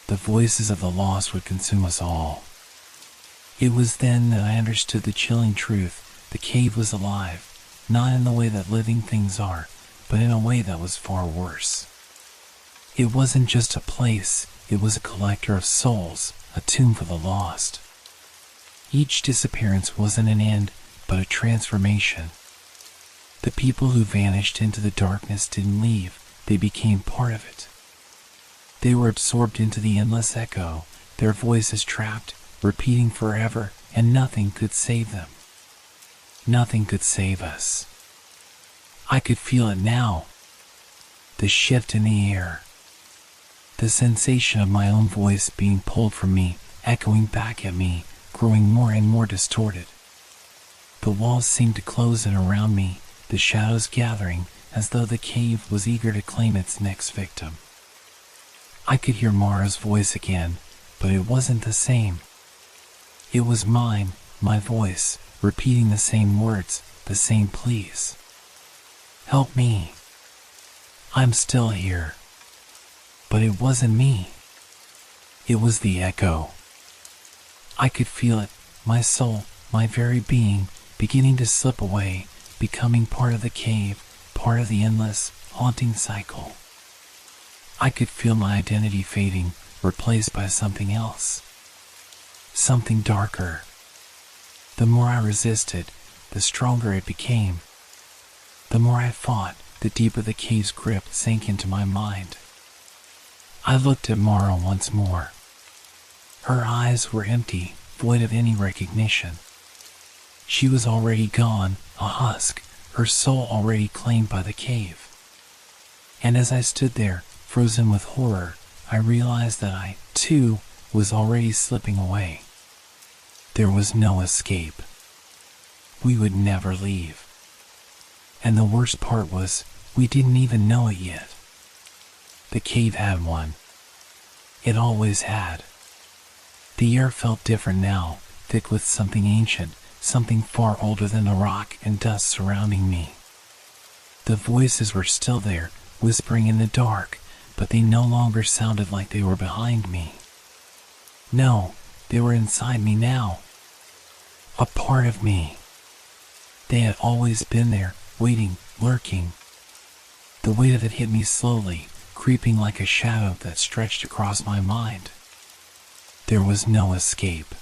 The voices of the lost would consume us all. It was then that I understood the chilling truth. The cave was alive, not in the way that living things are, but in a way that was far worse. It wasn't just a place, it was a collector of souls, a tomb for the lost. Each disappearance wasn't an end, but a transformation. The people who vanished into the darkness didn't leave, they became part of it. They were absorbed into the endless echo, their voices trapped, repeating forever, and nothing could save them. Nothing could save us. I could feel it now. The shift in the air. The sensation of my own voice being pulled from me, echoing back at me, growing more and more distorted. The walls seemed to close in around me, the shadows gathering, as though the cave was eager to claim its next victim. I could hear Mara's voice again, but it wasn't the same. It was mine, my voice, repeating the same words, the same pleas. Help me. I'm still here. But it wasn't me. It was the echo. I could feel it, my soul, my very being, beginning to slip away, becoming part of the cave, part of the endless, haunting cycle. I could feel my identity fading, replaced by something else. Something darker. The more I resisted, the stronger it became. The more I fought, the deeper the cave's grip sank into my mind. I looked at Mara once more. Her eyes were empty, void of any recognition. She was already gone, a husk, her soul already claimed by the cave. And as I stood there, frozen with horror, I realized that I, too, was already slipping away. There was no escape. We would never leave. And the worst part was, we didn't even know it yet. The cave had one. It always had. The air felt different now, thick with something ancient, something far older than the rock and dust surrounding me. The voices were still there, whispering in the dark, but they no longer sounded like they were behind me. No, they were inside me now. A part of me. They had always been there, waiting, lurking. The weight of it hit me slowly, creeping like a shadow that stretched across my mind. There was no escape.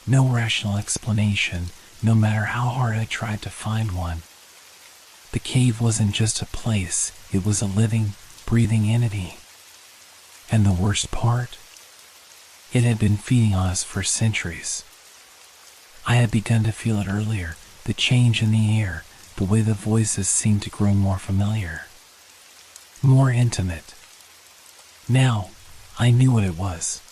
No rational explanation, no matter how hard I tried to find one. The cave wasn't just a place, it was a living, breathing entity. And the worst part? It had been feeding on us for centuries. I had begun to feel it earlier, the change in the air, the way the voices seemed to grow more familiar. more intimate. Now, I knew what it was.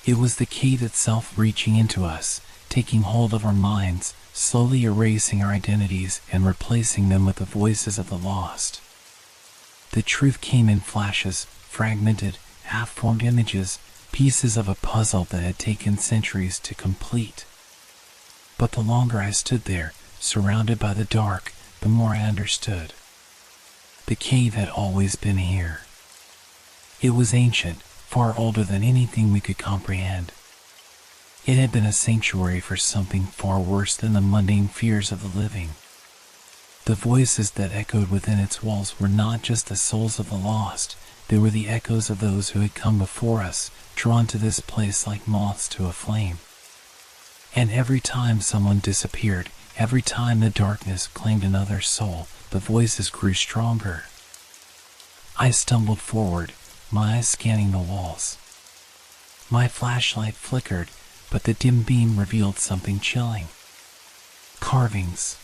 It was the cave itself reaching into us, taking hold of our minds, slowly erasing our identities and replacing them with the voices of the lost. The truth came in flashes, fragmented, half-formed images, pieces of a puzzle that had taken centuries to complete. But the longer I stood there, surrounded by the dark, the more I understood. The cave had always been here. It was ancient, far older than anything we could comprehend. It had been a sanctuary for something far worse than the mundane fears of the living. The voices that echoed within its walls were not just the souls of the lost, they were the echoes of those who had come before us, drawn to this place like moths to a flame. And every time someone disappeared, every time the darkness claimed another soul, the voices grew stronger. I stumbled forward, my eyes scanning the walls. My flashlight flickered, but the dim beam revealed something chilling. Carvings.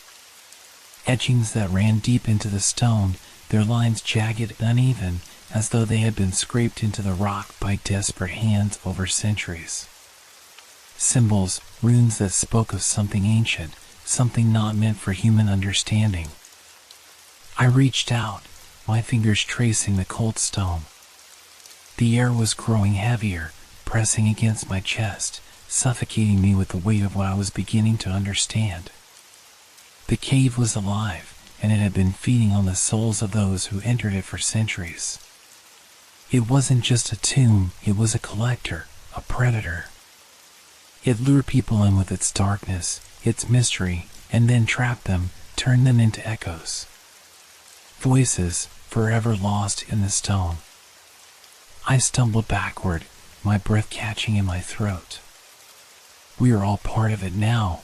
Etchings that ran deep into the stone, their lines jagged and uneven, as though they had been scraped into the rock by desperate hands over centuries. Symbols, runes that spoke of something ancient, something not meant for human understanding. I reached out, my fingers tracing the cold stone. The air was growing heavier, pressing against my chest, suffocating me with the weight of what I was beginning to understand. The cave was alive, and it had been feeding on the souls of those who entered it for centuries. It wasn't just a tomb, it was a collector, a predator. It lured people in with its darkness, its mystery, and then trapped them, turned them into echoes. Voices, forever lost in the stone. I stumbled backward, my breath catching in my throat. We are all part of it now.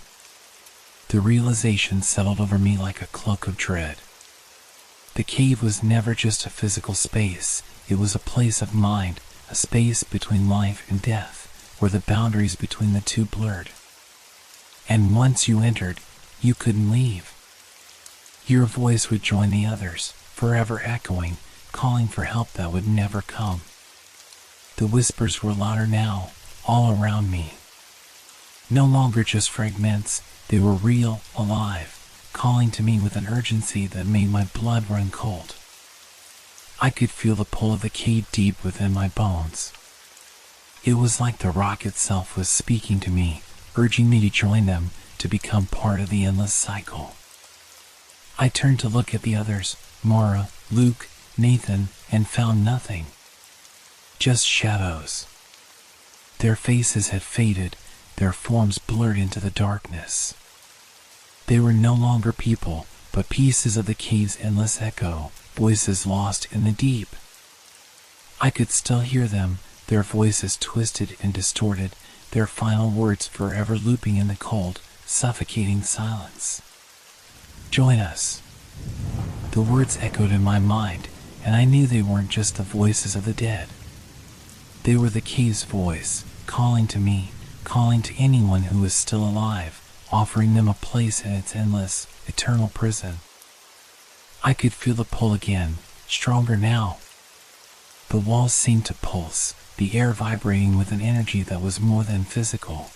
The realization settled over me like a cloak of dread. The cave was never just a physical space, it was a place of mind, a space between life and death, where the boundaries between the two blurred. And once you entered, you couldn't leave. Your voice would join the others, forever echoing, calling for help that would never come. The whispers were louder now, all around me. No longer just fragments, they were real, alive, calling to me with an urgency that made my blood run cold. I could feel the pull of the cave deep within my bones. It was like the rock itself was speaking to me, urging me to join them, to become part of the endless cycle. I turned to look at the others, Mara, Luke, Nathan, and found nothing. Just shadows. Their faces had faded, their forms blurred into the darkness. They were no longer people, but pieces of the cave's endless echo, voices lost in the deep. I could still hear them, their voices twisted and distorted, their final words forever looping in the cold, suffocating silence. Join us. The words echoed in my mind, and I knew they weren't just the voices of the dead. They were the cave's voice, calling to me, calling to anyone who was still alive, offering them a place in its endless, eternal prison. I could feel the pull again, stronger now. The walls seemed to pulse, the air vibrating with an energy that was more than physical.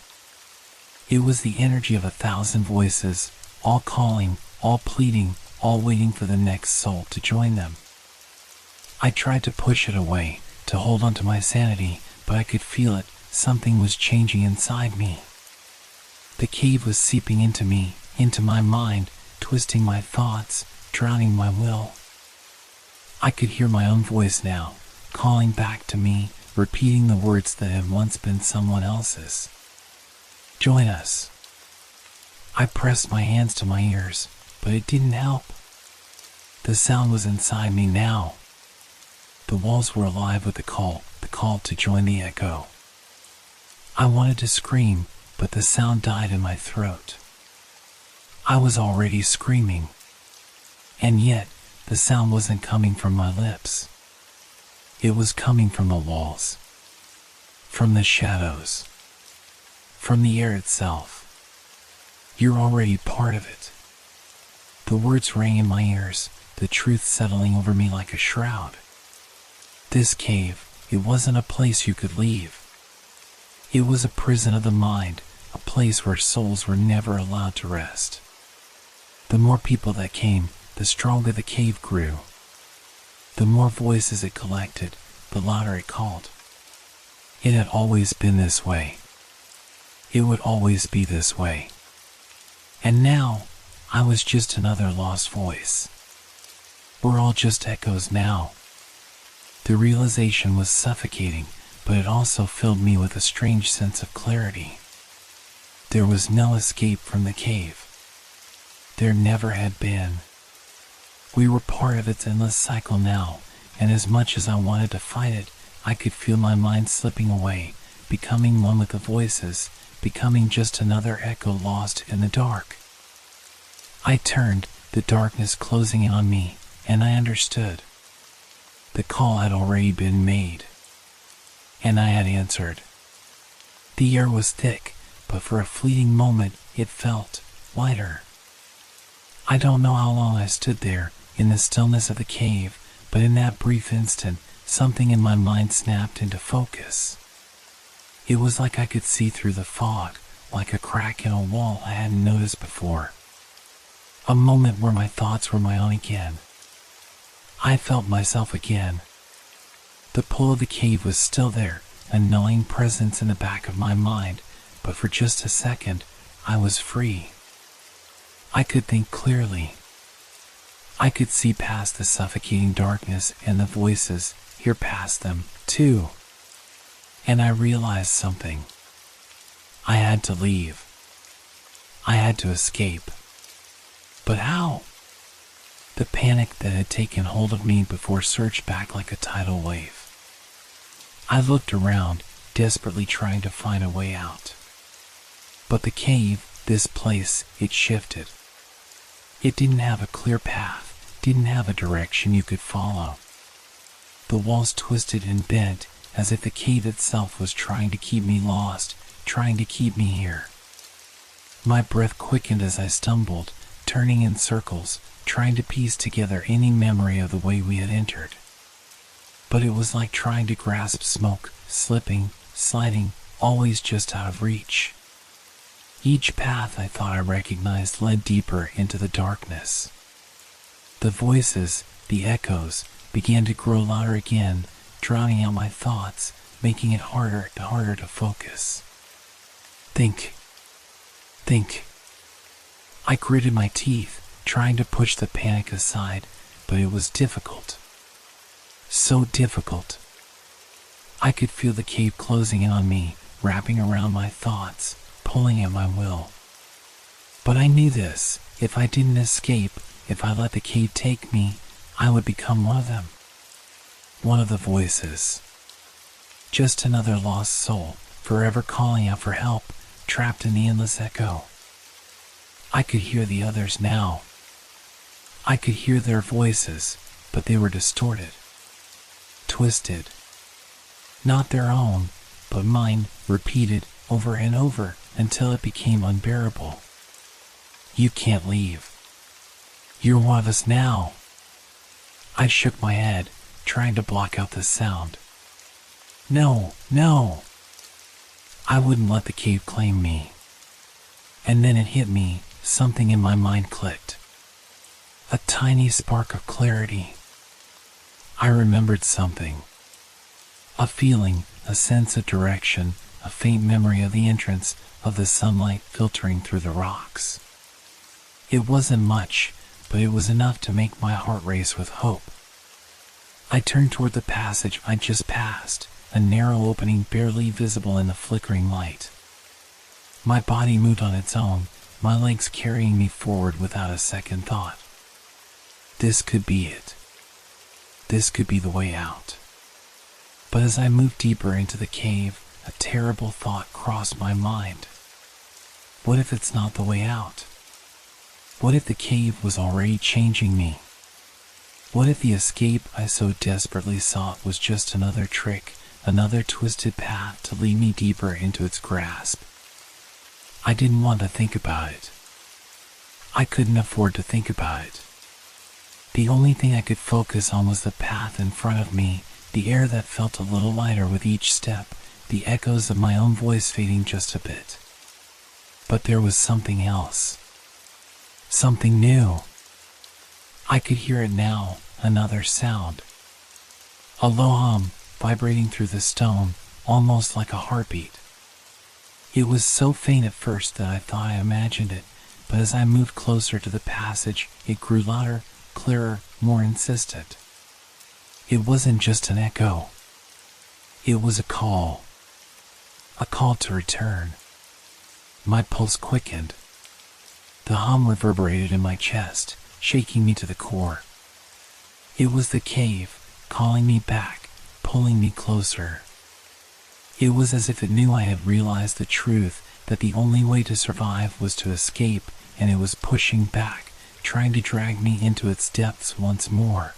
It was the energy of 1,000 voices, all calling, all pleading, all waiting for the next soul to join them. I tried to push it away, to hold on to my sanity, but I could feel it, something was changing inside me. The cave was seeping into me, into my mind, twisting my thoughts, drowning my will. I could hear my own voice now, calling back to me, repeating the words that had once been someone else's. Join us. I pressed my hands to my ears, but it didn't help. The sound was inside me now. The walls were alive with the call to join the echo. I wanted to scream, but the sound died in my throat. I was already screaming. And yet, the sound wasn't coming from my lips. It was coming from the walls, from the shadows, from the air itself. You're already part of it. The words rang in my ears, the truth settling over me like a shroud. This cave, it wasn't a place you could leave. It was a prison of the mind, a place where souls were never allowed to rest. The more people that came, the stronger the cave grew. The more voices it collected, the louder it called. It had always been this way. It would always be this way. And now, I was just another lost voice. We're all just echoes now. The realization was suffocating, but it also filled me with a strange sense of clarity. There was no escape from the cave. There never had been. We were part of its endless cycle now, and as much as I wanted to fight it, I could feel my mind slipping away, becoming one with the voices, becoming just another echo lost in the dark. I turned, the darkness closing in on me, and I understood. The call had already been made, and I had answered. The air was thick, but for a fleeting moment it felt lighter. I don't know how long I stood there, in the stillness of the cave, but in that brief instant, something in my mind snapped into focus. It was like I could see through the fog, like a crack in a wall I hadn't noticed before. A moment where my thoughts were my own again. I felt myself again. The pull of the cave was still there, a gnawing presence in the back of my mind, but for just a second, I was free. I could think clearly. I could see past the suffocating darkness and the voices, hear past them, too. And I realized something. I had to leave. I had to escape. But how? The panic that had taken hold of me before surged back like a tidal wave. I looked around, desperately trying to find a way out. But the cave, this place, it shifted. It didn't have a clear path, didn't have a direction you could follow. The walls twisted and bent, as if the cave itself was trying to keep me lost, trying to keep me here. My breath quickened as I stumbled, turning in circles, trying to piece together any memory of the way we had entered. But it was like trying to grasp smoke, slipping, sliding, always just out of reach. Each path I thought I recognized led deeper into the darkness. The voices, the echoes, began to grow louder again, drowning out my thoughts, making it harder and harder to focus. Think. I gritted my teeth, trying to push the panic aside, but it was difficult. So difficult. I could feel the cave closing in on me, wrapping around my thoughts, pulling at my will. But I knew this, if I didn't escape, if I let the cave take me, I would become one of them. One of the voices. Just another lost soul, forever calling out for help, trapped in the endless echo. I could hear the others now. I could hear their voices, but they were distorted. Twisted. Not their own, but mine, repeated over and over until it became unbearable. You can't leave. You're one of us now. I shook my head, trying to block out the sound. No. I wouldn't let the cave claim me. And then it hit me, something in my mind clicked. A tiny spark of clarity. I remembered something. A feeling, a sense of direction, a faint memory of the entrance, of the sunlight filtering through the rocks. It wasn't much, but it was enough to make my heart race with hope. I turned toward the passage I'd just passed, a narrow opening barely visible in the flickering light. My body moved on its own, my legs carrying me forward without a second thought. This could be it. This could be the way out. But as I moved deeper into the cave, a terrible thought crossed my mind. What if it's not the way out? What if the cave was already changing me? What if the escape I so desperately sought was just another trick, another twisted path to lead me deeper into its grasp? I didn't want to think about it. I couldn't afford to think about it. The only thing I could focus on was the path in front of me, the air that felt a little lighter with each step, the echoes of my own voice fading just a bit. But there was something else. Something new. I could hear it now, another sound. A low hum, vibrating through the stone, almost like a heartbeat. It was so faint at first that I thought I imagined it, but as I moved closer to the passage, it grew louder, clearer, more insistent. It wasn't just an echo. It was a call. A call to return. My pulse quickened. The hum reverberated in my chest, shaking me to the core. It was the cave, calling me back, pulling me closer. It was as if it knew I had realized the truth, that the only way to survive was to escape, and it was pushing back, trying to drag me into its depths once more.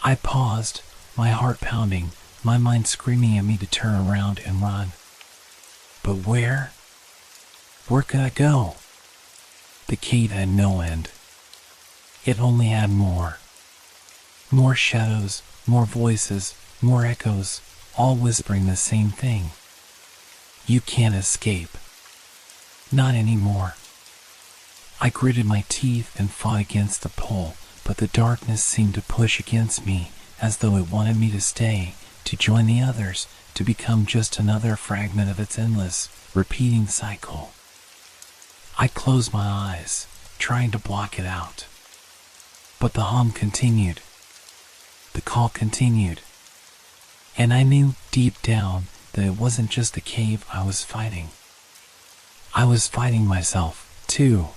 I paused, my heart pounding, my mind screaming at me to turn around and run. But where? Where could I go? The cave had no end. It only had more. More shadows, more voices, more echoes, all whispering the same thing. You can't escape. Not anymore. I gritted my teeth and fought against the pull, but the darkness seemed to push against me, as though it wanted me to stay, to join the others, to become just another fragment of its endless, repeating cycle. I closed my eyes, trying to block it out. But the hum continued. The call continued. And I knew deep down that it wasn't just the cave I was fighting. I was fighting myself, too.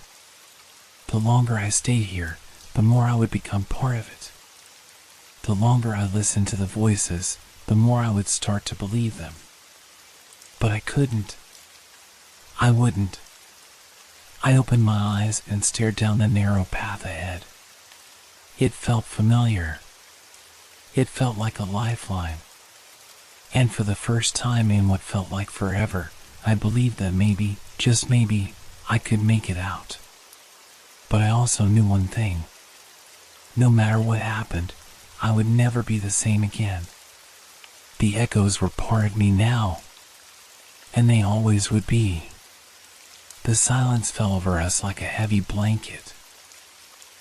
The longer I stayed here, the more I would become part of it. The longer I listened to the voices, the more I would start to believe them. But I couldn't. I wouldn't. I opened my eyes and stared down the narrow path ahead. It felt familiar. It felt like a lifeline. And for the first time in what felt like forever, I believed that maybe, just maybe, I could make it out. But I also knew one thing. No matter what happened, I would never be the same again. The echoes were part of me now, and they always would be. The silence fell over us like a heavy blanket.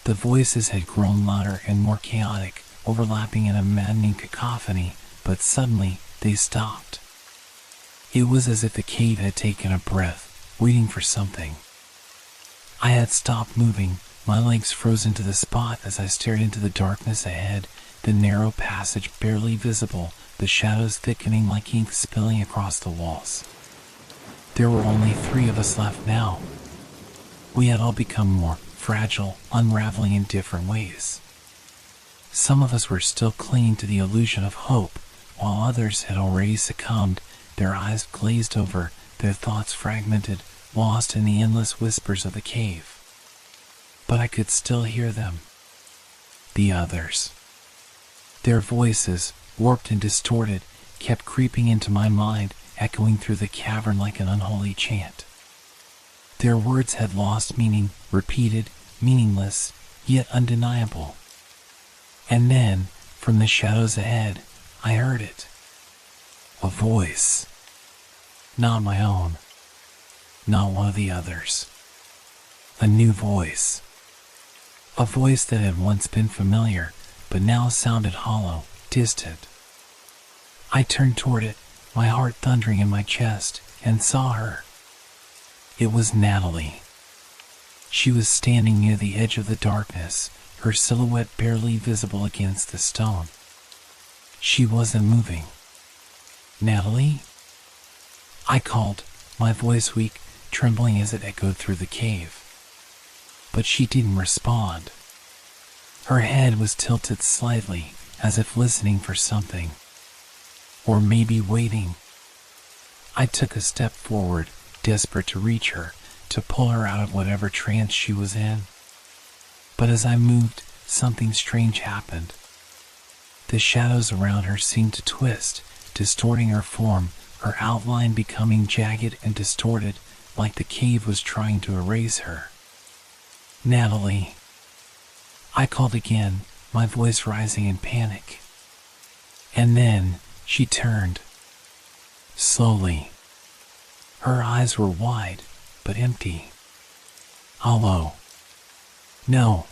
The voices had grown louder and more chaotic, overlapping in a maddening cacophony, but suddenly they stopped. It was as if the cave had taken a breath, waiting for something. I had stopped moving, my legs frozen to the spot as I stared into the darkness ahead, the narrow passage barely visible, the shadows thickening like ink spilling across the walls. There were only 3 of us left now. We had all become more fragile, unraveling in different ways. Some of us were still clinging to the illusion of hope, while others had already succumbed, their eyes glazed over, their thoughts fragmented, lost in the endless whispers of the cave. But I could still hear them. The others. Their voices, warped and distorted, kept creeping into my mind, echoing through the cavern like an unholy chant. Their words had lost meaning, repeated, meaningless, yet undeniable. And then, from the shadows ahead, I heard it. A voice. Not my own. Not one of the others. A new voice. A voice that had once been familiar, but now sounded hollow, distant. I turned toward it, my heart thundering in my chest, and saw her. It was Natalie. She was standing near the edge of the darkness, her silhouette barely visible against the stone. She wasn't moving. Natalie? I called, my voice weak, trembling as it echoed through the cave. But she didn't respond. Her head was tilted slightly, as if listening for something. Or maybe waiting. I took a step forward, desperate to reach her, to pull her out of whatever trance she was in. But as I moved, something strange happened. The shadows around her seemed to twist, distorting her form, her outline becoming jagged and distorted, like the cave was trying to erase her. Natalie. I called again, my voice rising in panic. And then she turned. Slowly. Her eyes were wide, but empty. Hollow. No.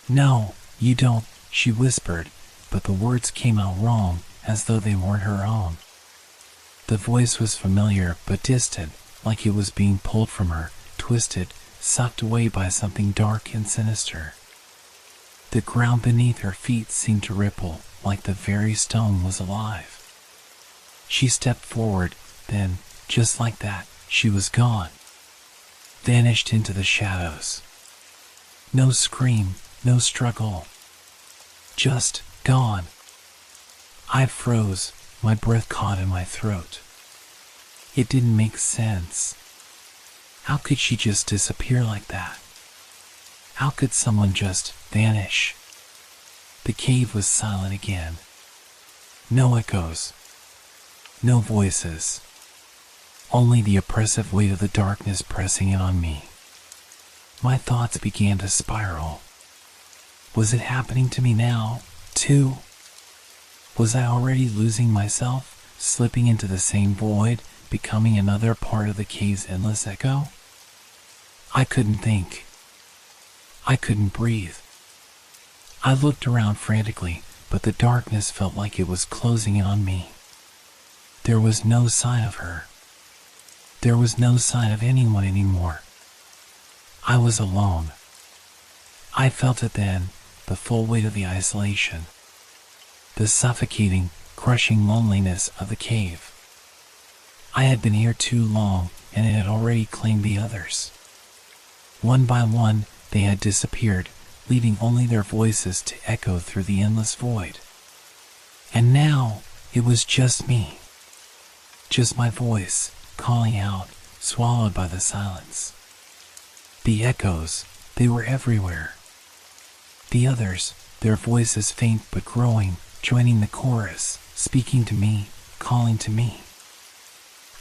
No, you don't, she whispered, but the words came out wrong, as though they weren't her own. The voice was familiar but distant, like it was being pulled from her, twisted, sucked away by something dark and sinister. The ground beneath her feet seemed to ripple, like the very stone was alive. She stepped forward, then, just like that, she was gone. Vanished into the shadows. No scream, no struggle. Just gone. I froze, my breath caught in my throat. It didn't make sense. How could she just disappear like that? How could someone just vanish? The cave was silent again. No echoes. No voices. Only the oppressive weight of the darkness pressing in on me. My thoughts began to spiral. Was it happening to me now, too? Was I already losing myself, slipping into the same void, becoming another part of the cave's endless echo? I couldn't think. I couldn't breathe. I looked around frantically, but the darkness felt like it was closing in on me. There was no sign of her. There was no sign of anyone anymore. I was alone. I felt it then, the full weight of the isolation. The suffocating, crushing loneliness of the cave. I had been here too long, and it had already claimed the others. One by one, they had disappeared, leaving only their voices to echo through the endless void. And now, it was just me. Just my voice, calling out, swallowed by the silence. The echoes, they were everywhere. The others, their voices faint but growing, joining the chorus, speaking to me, calling to me.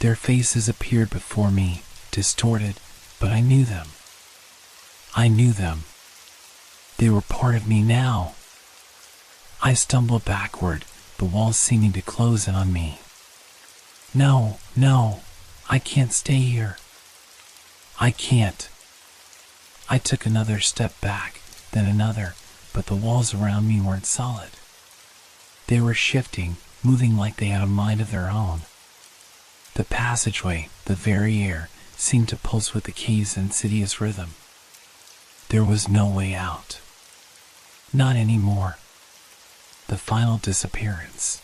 Their faces appeared before me, distorted, but I knew them. I knew them. They were part of me now. I stumbled backward, the walls seeming to close in on me. No, no, I can't stay here. I can't. I took another step back, then another, but the walls around me weren't solid. They were shifting, moving like they had a mind of their own. The passageway, the very air, seemed to pulse with the cave's insidious rhythm. There was no way out. Not anymore. The final disappearance.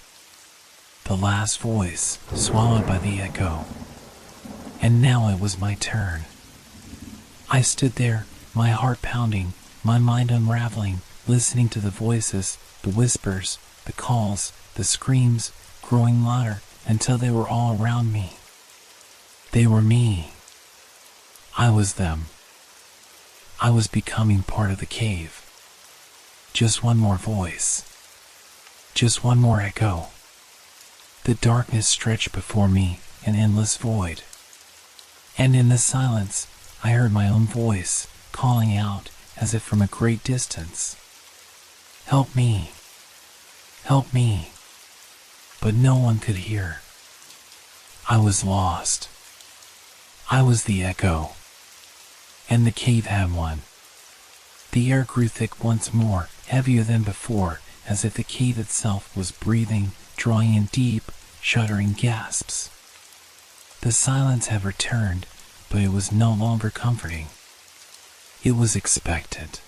The last voice, swallowed by the echo. And now it was my turn. I stood there, my heart pounding, my mind unraveling, listening to the voices, the whispers, the calls, the screams, growing louder until they were all around me. They were me. I was them. I was becoming part of the cave. Just one more voice. Just one more echo. The darkness stretched before me, an endless void. And in the silence, I heard my own voice, calling out, as if from a great distance. Help me. Help me. But no one could hear. I was lost. I was the echo. And the cave had one. The air grew thick once more, heavier than before, as if the cave itself was breathing, drawing in deep, shuddering gasps. The silence had returned, but it was no longer comforting. It was expected.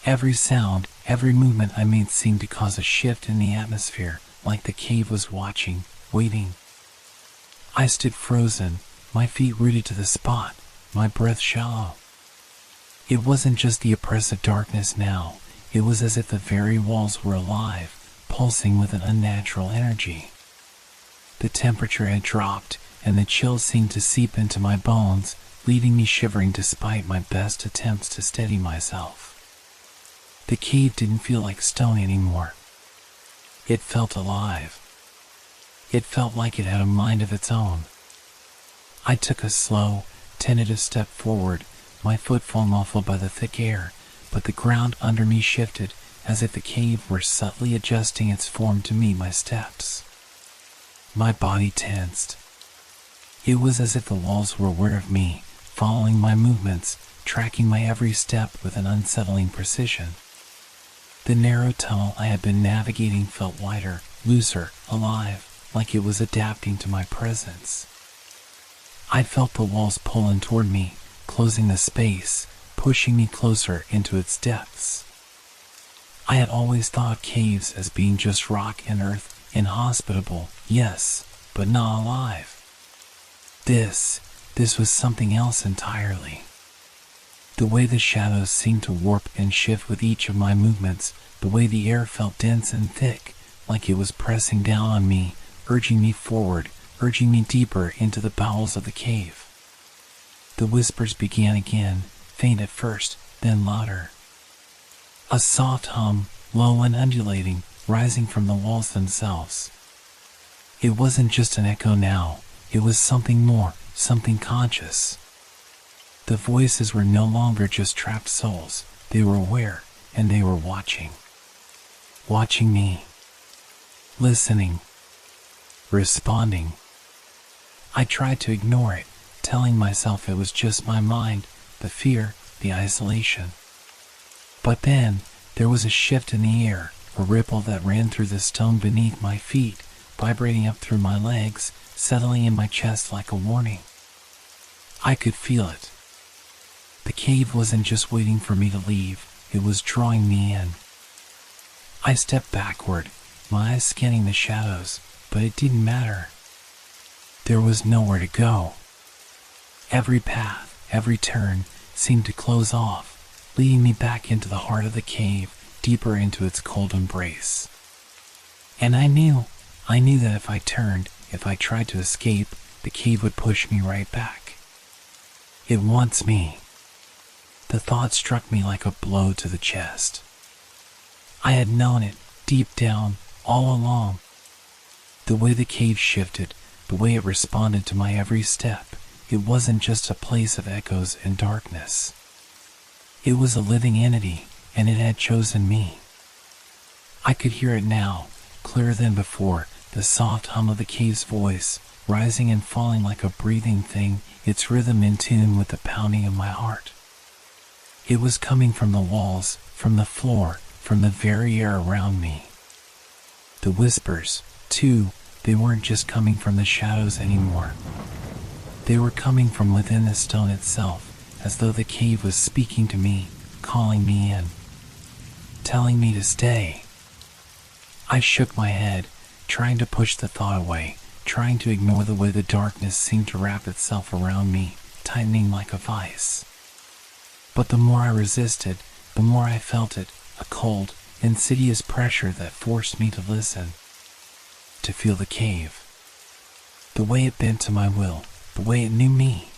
Every sound, every movement I made seemed to cause a shift in the atmosphere, like the cave was watching, waiting. I stood frozen, my feet rooted to the spot, my breath shallow. It wasn't just the oppressive darkness now, it was as if the very walls were alive, pulsing with an unnatural energy. The temperature had dropped, and the chill seemed to seep into my bones, leaving me shivering despite my best attempts to steady myself. The cave didn't feel like stone anymore. It felt alive. It felt like it had a mind of its own. I took a slow, tentative step forward, my foot falling muffled by the thick air, but the ground under me shifted as if the cave were subtly adjusting its form to meet my steps. My body tensed. It was as if the walls were aware of me, following my movements, tracking my every step with an unsettling precision. The narrow tunnel I had been navigating felt wider, looser, alive, like it was adapting to my presence. I felt the walls pull in toward me, closing the space, pushing me closer into its depths. I had always thought of caves as being just rock and earth, inhospitable, yes, but not alive. This was something else entirely. The way the shadows seemed to warp and shift with each of my movements, the way the air felt dense and thick, like it was pressing down on me, urging me forward, urging me deeper into the bowels of the cave. The whispers began again, faint at first, then louder. A soft hum, low and undulating, rising from the walls themselves. It wasn't just an echo now, it was something more, something conscious. The voices were no longer just trapped souls, they were aware, and they were watching. Watching me. Listening. Responding. I tried to ignore it, telling myself it was just my mind, the fear, the isolation. But then, there was a shift in the air, a ripple that ran through the stone beneath my feet, vibrating up through my legs, settling in my chest like a warning. I could feel it. The cave wasn't just waiting for me to leave, it was drawing me in. I stepped backward, my eyes scanning the shadows, but it didn't matter. There was nowhere to go. Every path, every turn, seemed to close off, leading me back into the heart of the cave, deeper into its cold embrace. And I knew that if I turned, if I tried to escape, the cave would push me right back. It wants me. The thought struck me like a blow to the chest. I had known it, deep down, all along. The way the cave shifted, the way it responded to my every step, it wasn't just a place of echoes and darkness. It was a living entity, and it had chosen me. I could hear it now, clearer than before, the soft hum of the cave's voice, rising and falling like a breathing thing, its rhythm in tune with the pounding of my heart. It was coming from the walls, from the floor, from the very air around me. The whispers, too, they weren't just coming from the shadows anymore. They were coming from within the stone itself, as though the cave was speaking to me, calling me in, telling me to stay. I shook my head, trying to push the thought away, trying to ignore the way the darkness seemed to wrap itself around me, tightening like a vice. But the more I resisted, the more I felt it, a cold, insidious pressure that forced me to listen, to feel the cave. The way it bent to my will, the way it knew me.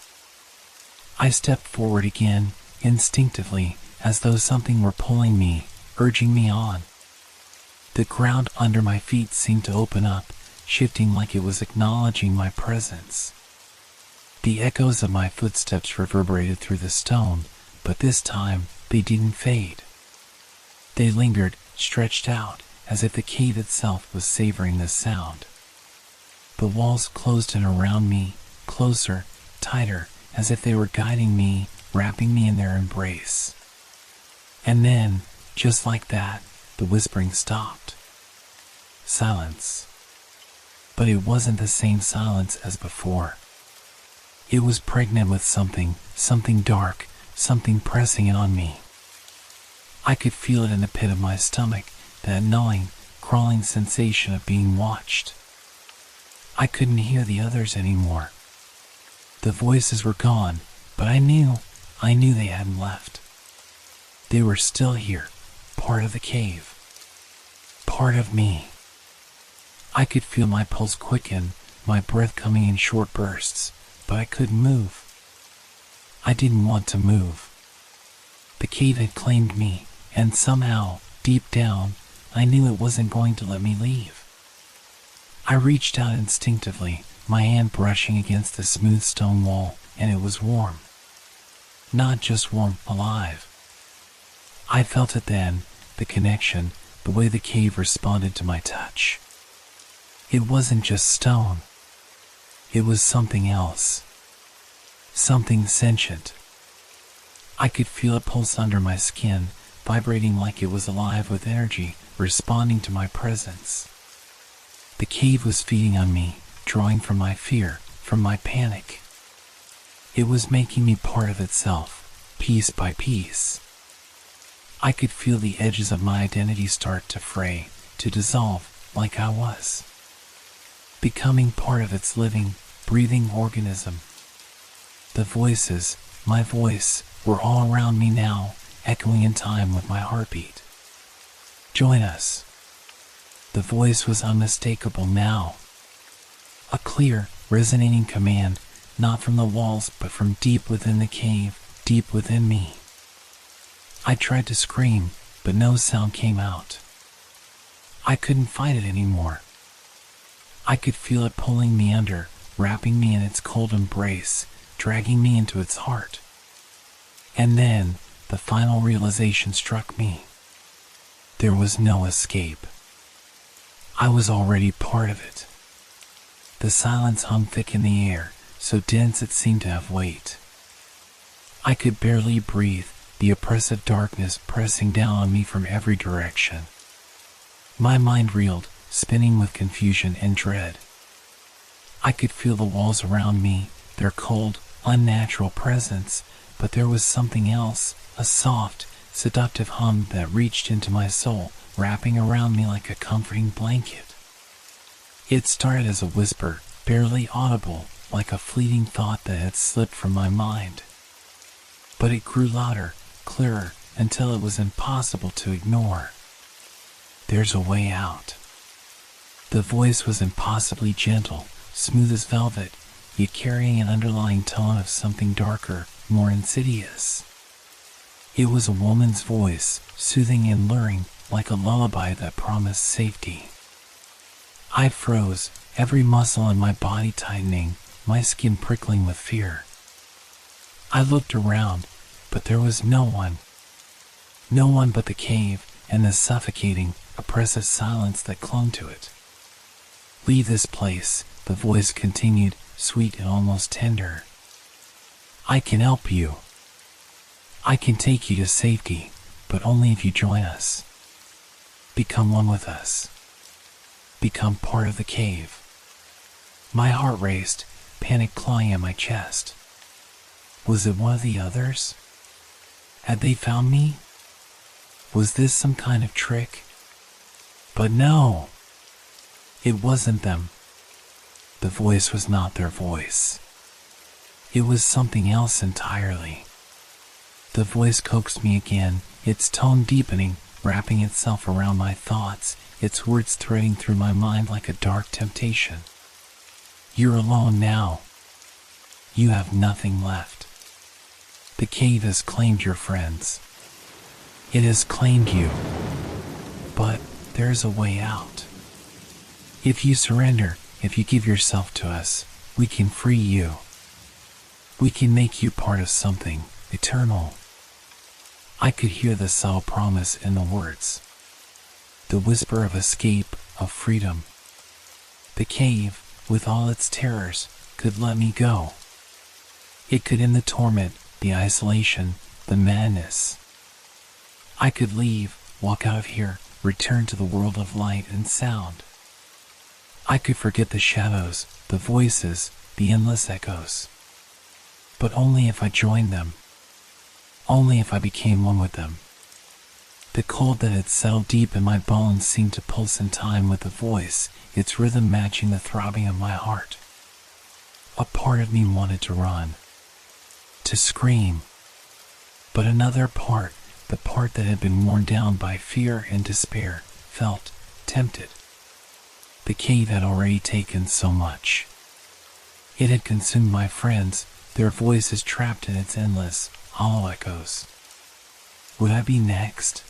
I stepped forward again, instinctively, as though something were pulling me, urging me on. The ground under my feet seemed to open up, shifting like it was acknowledging my presence. The echoes of my footsteps reverberated through the stone, but this time they didn't fade. They lingered, stretched out, as if the cave itself was savoring the sound. The walls closed in around me, closer, tighter, as if they were guiding me, wrapping me in their embrace. And then, just like that, the whispering stopped. Silence. But it wasn't the same silence as before. It was pregnant with something dark, something pressing in on me. I could feel it in the pit of my stomach, that gnawing, crawling sensation of being watched. I couldn't hear the others anymore. The voices were gone, but I knew they hadn't left. They were still here, part of the cave. Part of me. I could feel my pulse quicken, my breath coming in short bursts, but I couldn't move. I didn't want to move. The cave had claimed me, and somehow, deep down, I knew it wasn't going to let me leave. I reached out instinctively, my hand brushing against the smooth stone wall, and it was warm. Not just warm, alive. I felt it then, the connection, the way the cave responded to my touch. It wasn't just stone. It was something else. Something sentient. I could feel it pulse under my skin, vibrating like it was alive with energy, responding to my presence. The cave was feeding on me, drawing from my fear, from my panic. It was making me part of itself, piece by piece. I could feel the edges of my identity start to fray, to dissolve, like I was. Becoming part of its living, breathing organism. The voices, my voice, were all around me now, echoing in time with my heartbeat. Join us. The voice was unmistakable now. A clear, resonating command, not from the walls but from deep within the cave, deep within me. I tried to scream, but no sound came out. I couldn't fight it anymore. I could feel it pulling me under, wrapping me in its cold embrace, dragging me into its heart. And then, the final realization struck me. There was no escape. I was already part of it. The silence hung thick in the air, so dense it seemed to have weight. I could barely breathe, the oppressive darkness pressing down on me from every direction. My mind reeled, spinning with confusion and dread. I could feel the walls around me, their cold, unnatural presence, but there was something else, a soft, seductive hum that reached into my soul, wrapping around me like a comforting blanket. It started as a whisper, barely audible, like a fleeting thought that had slipped from my mind. But it grew louder, clearer, until it was impossible to ignore. There's a way out. The voice was impossibly gentle, smooth as velvet, yet carrying an underlying tone of something darker, more insidious. It was a woman's voice, soothing and luring, like a lullaby that promised safety. I froze, every muscle in my body tightening, my skin prickling with fear. I looked around, but there was no one. No one but the cave and the suffocating, oppressive silence that clung to it. Leave this place, the voice continued, sweet and almost tender. I can help you. I can take you to safety, but only if you join us. Become one with us. Become part of the cave. My heart raced, panic clawing at my chest. Was it one of the others? Had they found me? Was this some kind of trick? But no! It wasn't them. The voice was not their voice. It was something else entirely. The voice coaxed me again, its tone deepening, wrapping itself around my thoughts, its words threading through my mind like a dark temptation. You're alone now. You have nothing left. The cave has claimed your friends. It has claimed you. But there's a way out. If you surrender, if you give yourself to us, we can free you. We can make you part of something eternal. I could hear the subtle promise in the words. The whisper of escape, of freedom. The cave, with all its terrors, could let me go. It could end the torment, the isolation, the madness. I could leave, walk out of here, return to the world of light and sound. I could forget the shadows, the voices, the endless echoes. But only if I joined them. Only if I became one with them. The cold that had settled deep in my bones seemed to pulse in time with the voice, its rhythm matching the throbbing of my heart. A part of me wanted to run, to scream. But another part, the part that had been worn down by fear and despair, felt tempted. The cave had already taken so much. It had consumed my friends, their voices trapped in its endless, hollow echoes. Would I be next?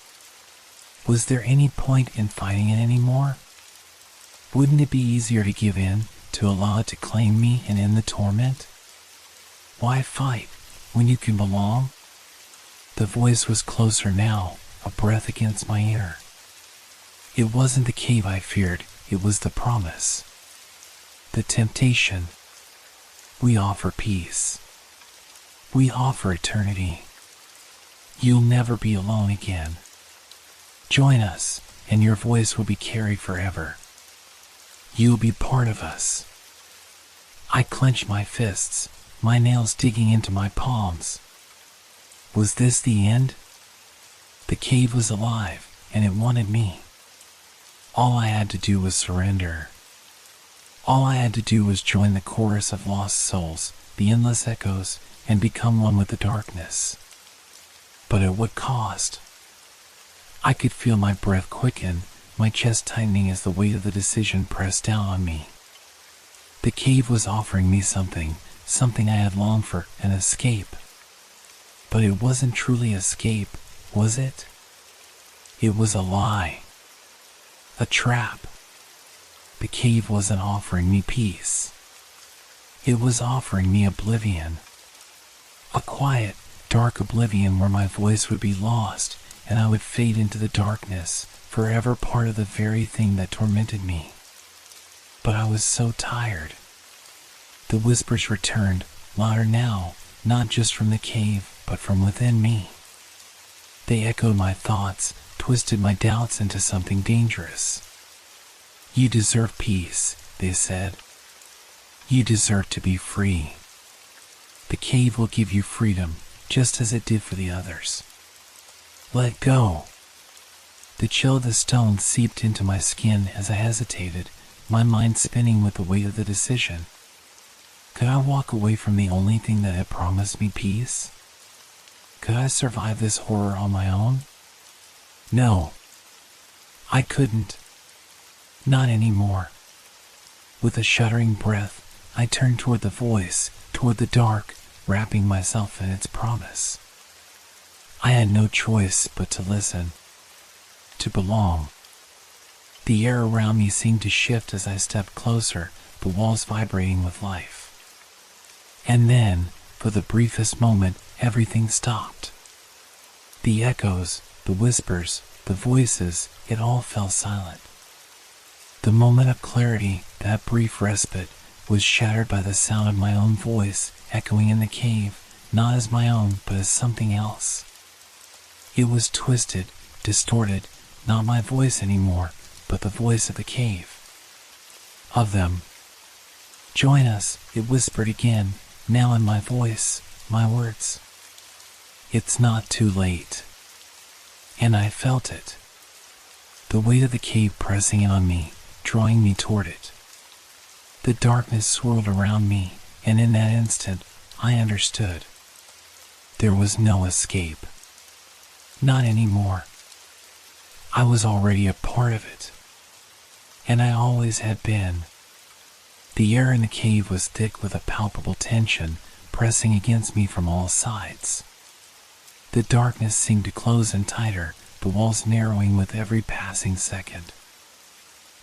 Was there any point in fighting it anymore? Wouldn't it be easier to give in, to allow it to claim me and end the torment? Why fight, when you can belong? The voice was closer now, a breath against my ear. It wasn't the cave I feared, it was the promise. The temptation. We offer peace. We offer eternity. You'll never be alone again. Join us, and your voice will be carried forever. You'll be part of us. I clenched my fists, my nails digging into my palms. Was this the end? The cave was alive, and it wanted me. All I had to do was surrender. All I had to do was join the chorus of lost souls, the endless echoes, and become one with the darkness. But at what cost? I could feel my breath quicken, my chest tightening as the weight of the decision pressed down on me. The cave was offering me something I had longed for, an escape. But it wasn't truly escape, was it? It was a lie. A trap. The cave wasn't offering me peace. It was offering me oblivion. A quiet, dark oblivion where my voice would be lost and I would fade into the darkness, forever part of the very thing that tormented me. But I was so tired. The whispers returned, louder now, not just from the cave, but from within me. They echoed my thoughts, twisted my doubts into something dangerous. You deserve peace, they said. You deserve to be free. The cave will give you freedom, just as it did for the others. Let go. The chill of the stone seeped into my skin as I hesitated, my mind spinning with the weight of the decision. Could I walk away from the only thing that had promised me peace? Could I survive this horror on my own? No. I couldn't. Not anymore. With a shuddering breath, I turned toward the voice, toward the dark, wrapping myself in its promise. I had no choice but to listen, to belong. The air around me seemed to shift as I stepped closer, the walls vibrating with life. And then, for the briefest moment, everything stopped. The echoes, the whispers, the voices, it all fell silent. The moment of clarity, that brief respite, was shattered by the sound of my own voice echoing in the cave, not as my own, but as something else. It was twisted, distorted, not my voice anymore, but the voice of the cave. Of them. Join us, it whispered again, now in my voice, my words. It's not too late. And I felt it. The weight of the cave pressing in on me, drawing me toward it. The darkness swirled around me, and in that instant, I understood. There was no escape. Not anymore. I was already a part of it. And I always had been. The air in the cave was thick with a palpable tension, pressing against me from all sides. The darkness seemed to close in tighter, the walls narrowing with every passing second.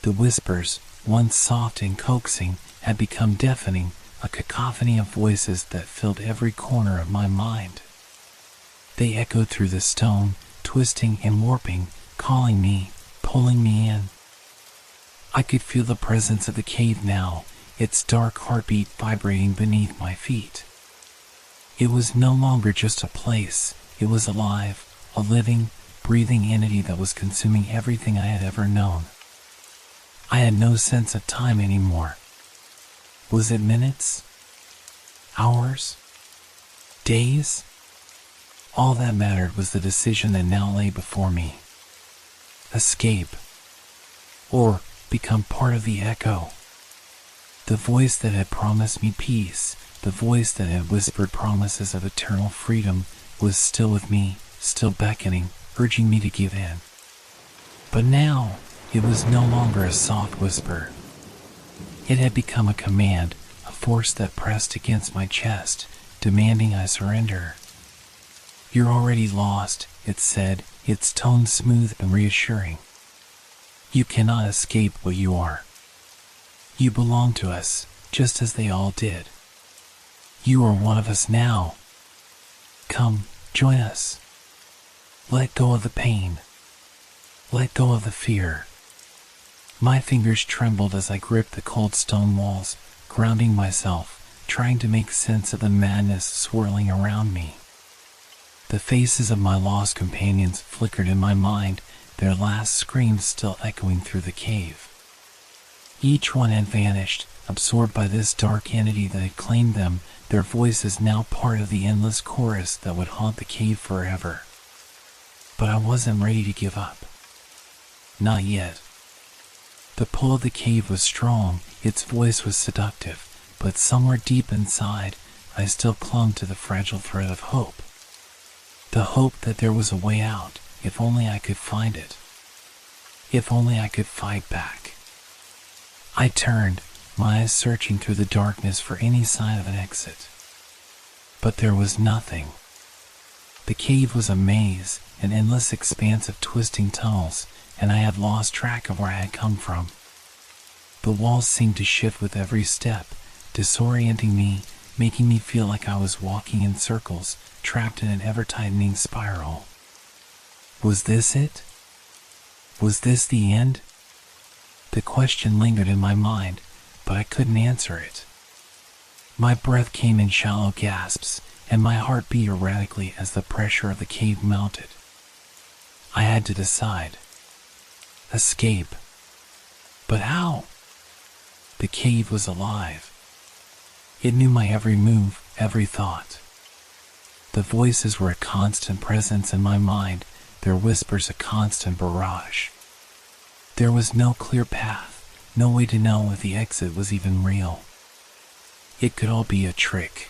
The whispers, once soft and coaxing, had become deafening, a cacophony of voices that filled every corner of my mind. They echoed through the stone, twisting and warping, calling me, pulling me in. I could feel the presence of the cave now, its dark heartbeat vibrating beneath my feet. It was no longer just a place, it was alive, a living, breathing entity that was consuming everything I had ever known. I had no sense of time anymore. Was it minutes? Hours? Days? All that mattered was the decision that now lay before me. Escape. Or become part of the echo. The voice that had promised me peace, the voice that had whispered promises of eternal freedom, was still with me, still beckoning, urging me to give in. But now, it was no longer a soft whisper. It had become a command, a force that pressed against my chest, demanding I surrender. You're already lost, it said, its tone smooth and reassuring. You cannot escape what you are. You belong to us, just as they all did. You are one of us now. Come, join us. Let go of the pain. Let go of the fear. My fingers trembled as I gripped the cold stone walls, grounding myself, trying to make sense of the madness swirling around me. The faces of my lost companions flickered in my mind, their last screams still echoing through the cave. Each one had vanished, absorbed by this dark entity that had claimed them, their voices now part of the endless chorus that would haunt the cave forever. But I wasn't ready to give up. Not yet. The pull of the cave was strong, its voice was seductive, but somewhere deep inside, I still clung to the fragile thread of hope. The hope that there was a way out, if only I could find it. If only I could fight back. I turned, my eyes searching through the darkness for any sign of an exit. But there was nothing. The cave was a maze, an endless expanse of twisting tunnels, and I had lost track of where I had come from. The walls seemed to shift with every step, disorienting me, making me feel like I was walking in circles, trapped in an ever-tightening spiral. Was this it? Was this the end? The question lingered in my mind, but I couldn't answer it. My breath came in shallow gasps, and my heart beat erratically as the pressure of the cave mounted. I had to decide. Escape. But how? The cave was alive. It knew my every move, every thought. The voices were a constant presence in my mind, their whispers a constant barrage. There was no clear path, no way to know if the exit was even real. It could all be a trick.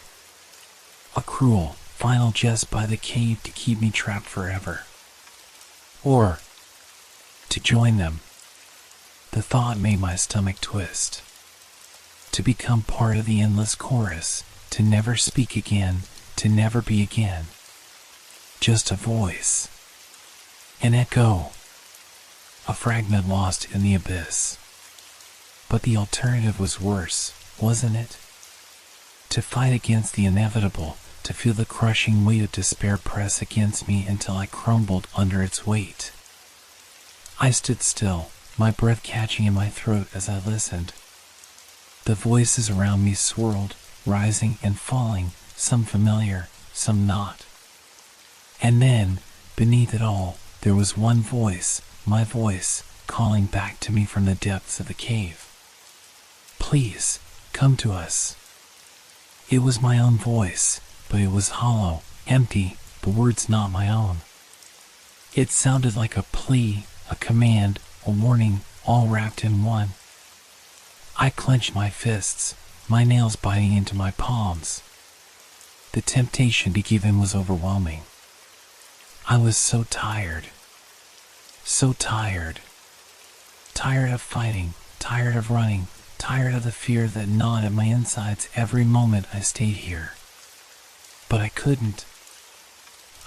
A cruel, final jest by the cave to keep me trapped forever. Or to join them. The thought made my stomach twist. To become part of the endless chorus, to never speak again, to never be again. Just a voice. An echo. A fragment lost in the abyss. But the alternative was worse, wasn't it? To fight against the inevitable, to feel the crushing weight of despair press against me until I crumbled under its weight. I stood still, my breath catching in my throat as I listened. The voices around me swirled, rising and falling, some familiar, some not. And then, beneath it all, there was one voice, my voice, calling back to me from the depths of the cave. Please, come to us. It was my own voice, but it was hollow, empty, the words not my own. It sounded like a plea, a command, a warning, all wrapped in one. I clenched my fists, my nails biting into my palms. The temptation to give in was overwhelming. I was so tired. So tired. Tired of fighting, tired of running, tired of the fear that gnawed at my insides every moment I stayed here. But I couldn't.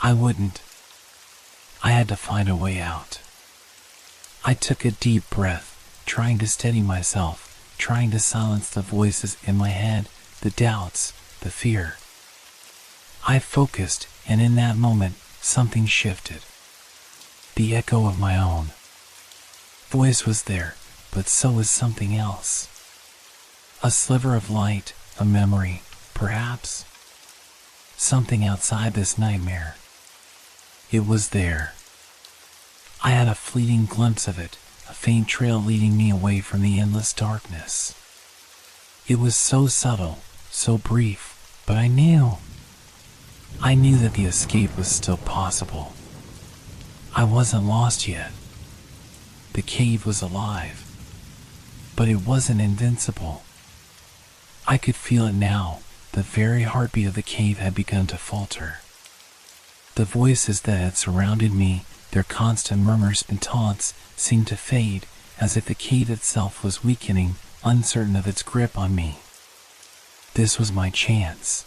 I wouldn't. I had to find a way out. I took a deep breath, trying to steady myself, trying to silence the voices in my head, the doubts, the fear. I focused, and in that moment, something shifted. The echo of my own voice was there, but so was something else. A sliver of light, a memory, perhaps. Something outside this nightmare. It was there. I had a fleeting glimpse of it, a faint trail leading me away from the endless darkness. It was so subtle, so brief, but I knew that the escape was still possible. I wasn't lost yet. The cave was alive, but it wasn't invincible. I could feel it now. The very heartbeat of the cave had begun to falter. The voices that had surrounded me, their constant murmurs and taunts, seemed to fade, as if the cave itself was weakening, uncertain of its grip on me. This was my chance.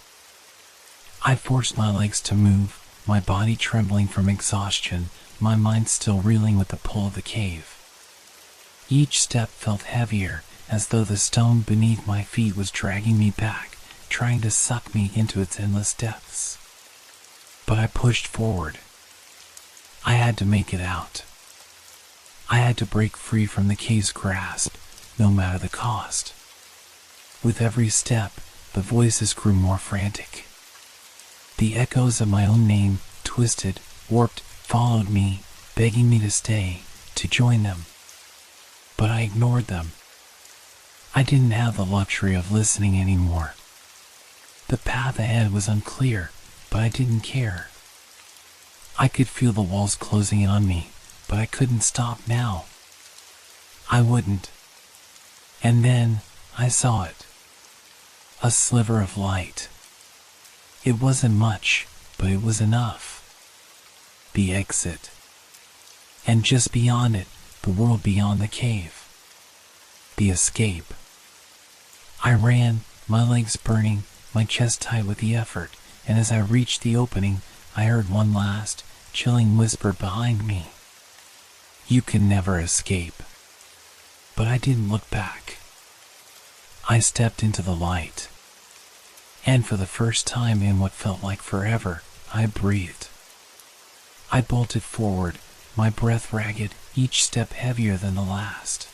I forced my legs to move, my body trembling from exhaustion, my mind still reeling with the pull of the cave. Each step felt heavier, as though the stone beneath my feet was dragging me back, trying to suck me into its endless depths. But I pushed forward. I had to make it out. I had to break free from the cave's grasp, no matter the cost. With every step, the voices grew more frantic. The echoes of my own name, twisted, warped, followed me, begging me to stay, to join them. But I ignored them. I didn't have the luxury of listening anymore. The path ahead was unclear, but I didn't care. I could feel the walls closing in on me, but I couldn't stop now. I wouldn't. And then I saw it. A sliver of light. It wasn't much, but it was enough. The exit. And just beyond it, the world beyond the cave. The escape. I ran, my legs burning, my chest tight with the effort, and as I reached the opening, I heard one last, chilling whisper behind me. You can never escape. But I didn't look back. I stepped into the light. And for the first time in what felt like forever, I breathed. I bolted forward, my breath ragged, each step heavier than the last.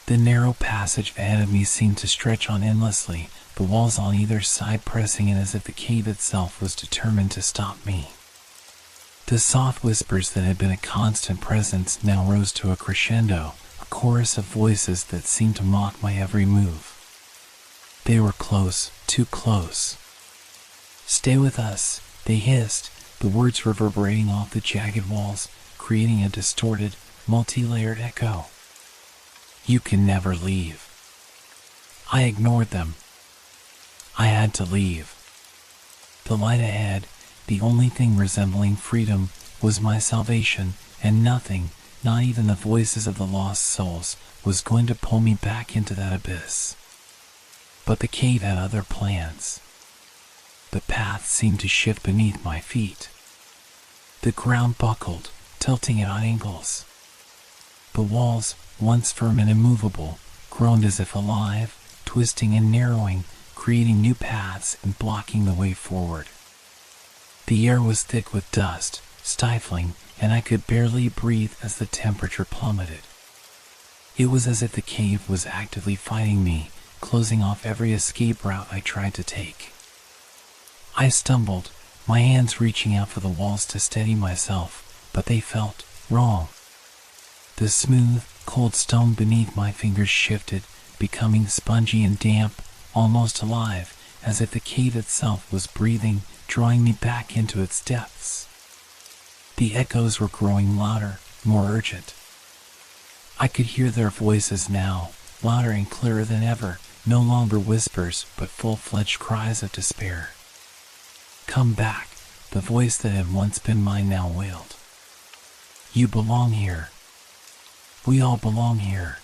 The narrow passage ahead of me seemed to stretch on endlessly, the walls on either side pressing in as if the cave itself was determined to stop me. The soft whispers that had been a constant presence now rose to a crescendo, a chorus of voices that seemed to mock my every move. They were close, too close. Stay with us, they hissed, the words reverberating off the jagged walls, creating a distorted, multi-layered echo. You can never leave. I ignored them. I had to leave. The light ahead, the only thing resembling freedom, was my salvation, and nothing, not even the voices of the lost souls, was going to pull me back into that abyss. But the cave had other plans. The path seemed to shift beneath my feet. The ground buckled, tilting at angles. The walls, once firm and immovable, groaned as if alive, twisting and narrowing, creating new paths and blocking the way forward. The air was thick with dust, stifling, and I could barely breathe as the temperature plummeted. It was as if the cave was actively fighting me, closing off every escape route I tried to take. I stumbled, my hands reaching out for the walls to steady myself, but they felt wrong. The smooth, cold stone beneath my fingers shifted, becoming spongy and damp, almost alive, as if the cave itself was breathing, drawing me back into its depths. The echoes were growing louder, more urgent. I could hear their voices now, louder and clearer than ever, no longer whispers, but full-fledged cries of despair. Come back, the voice that had once been mine now wailed. You belong here. We all belong here.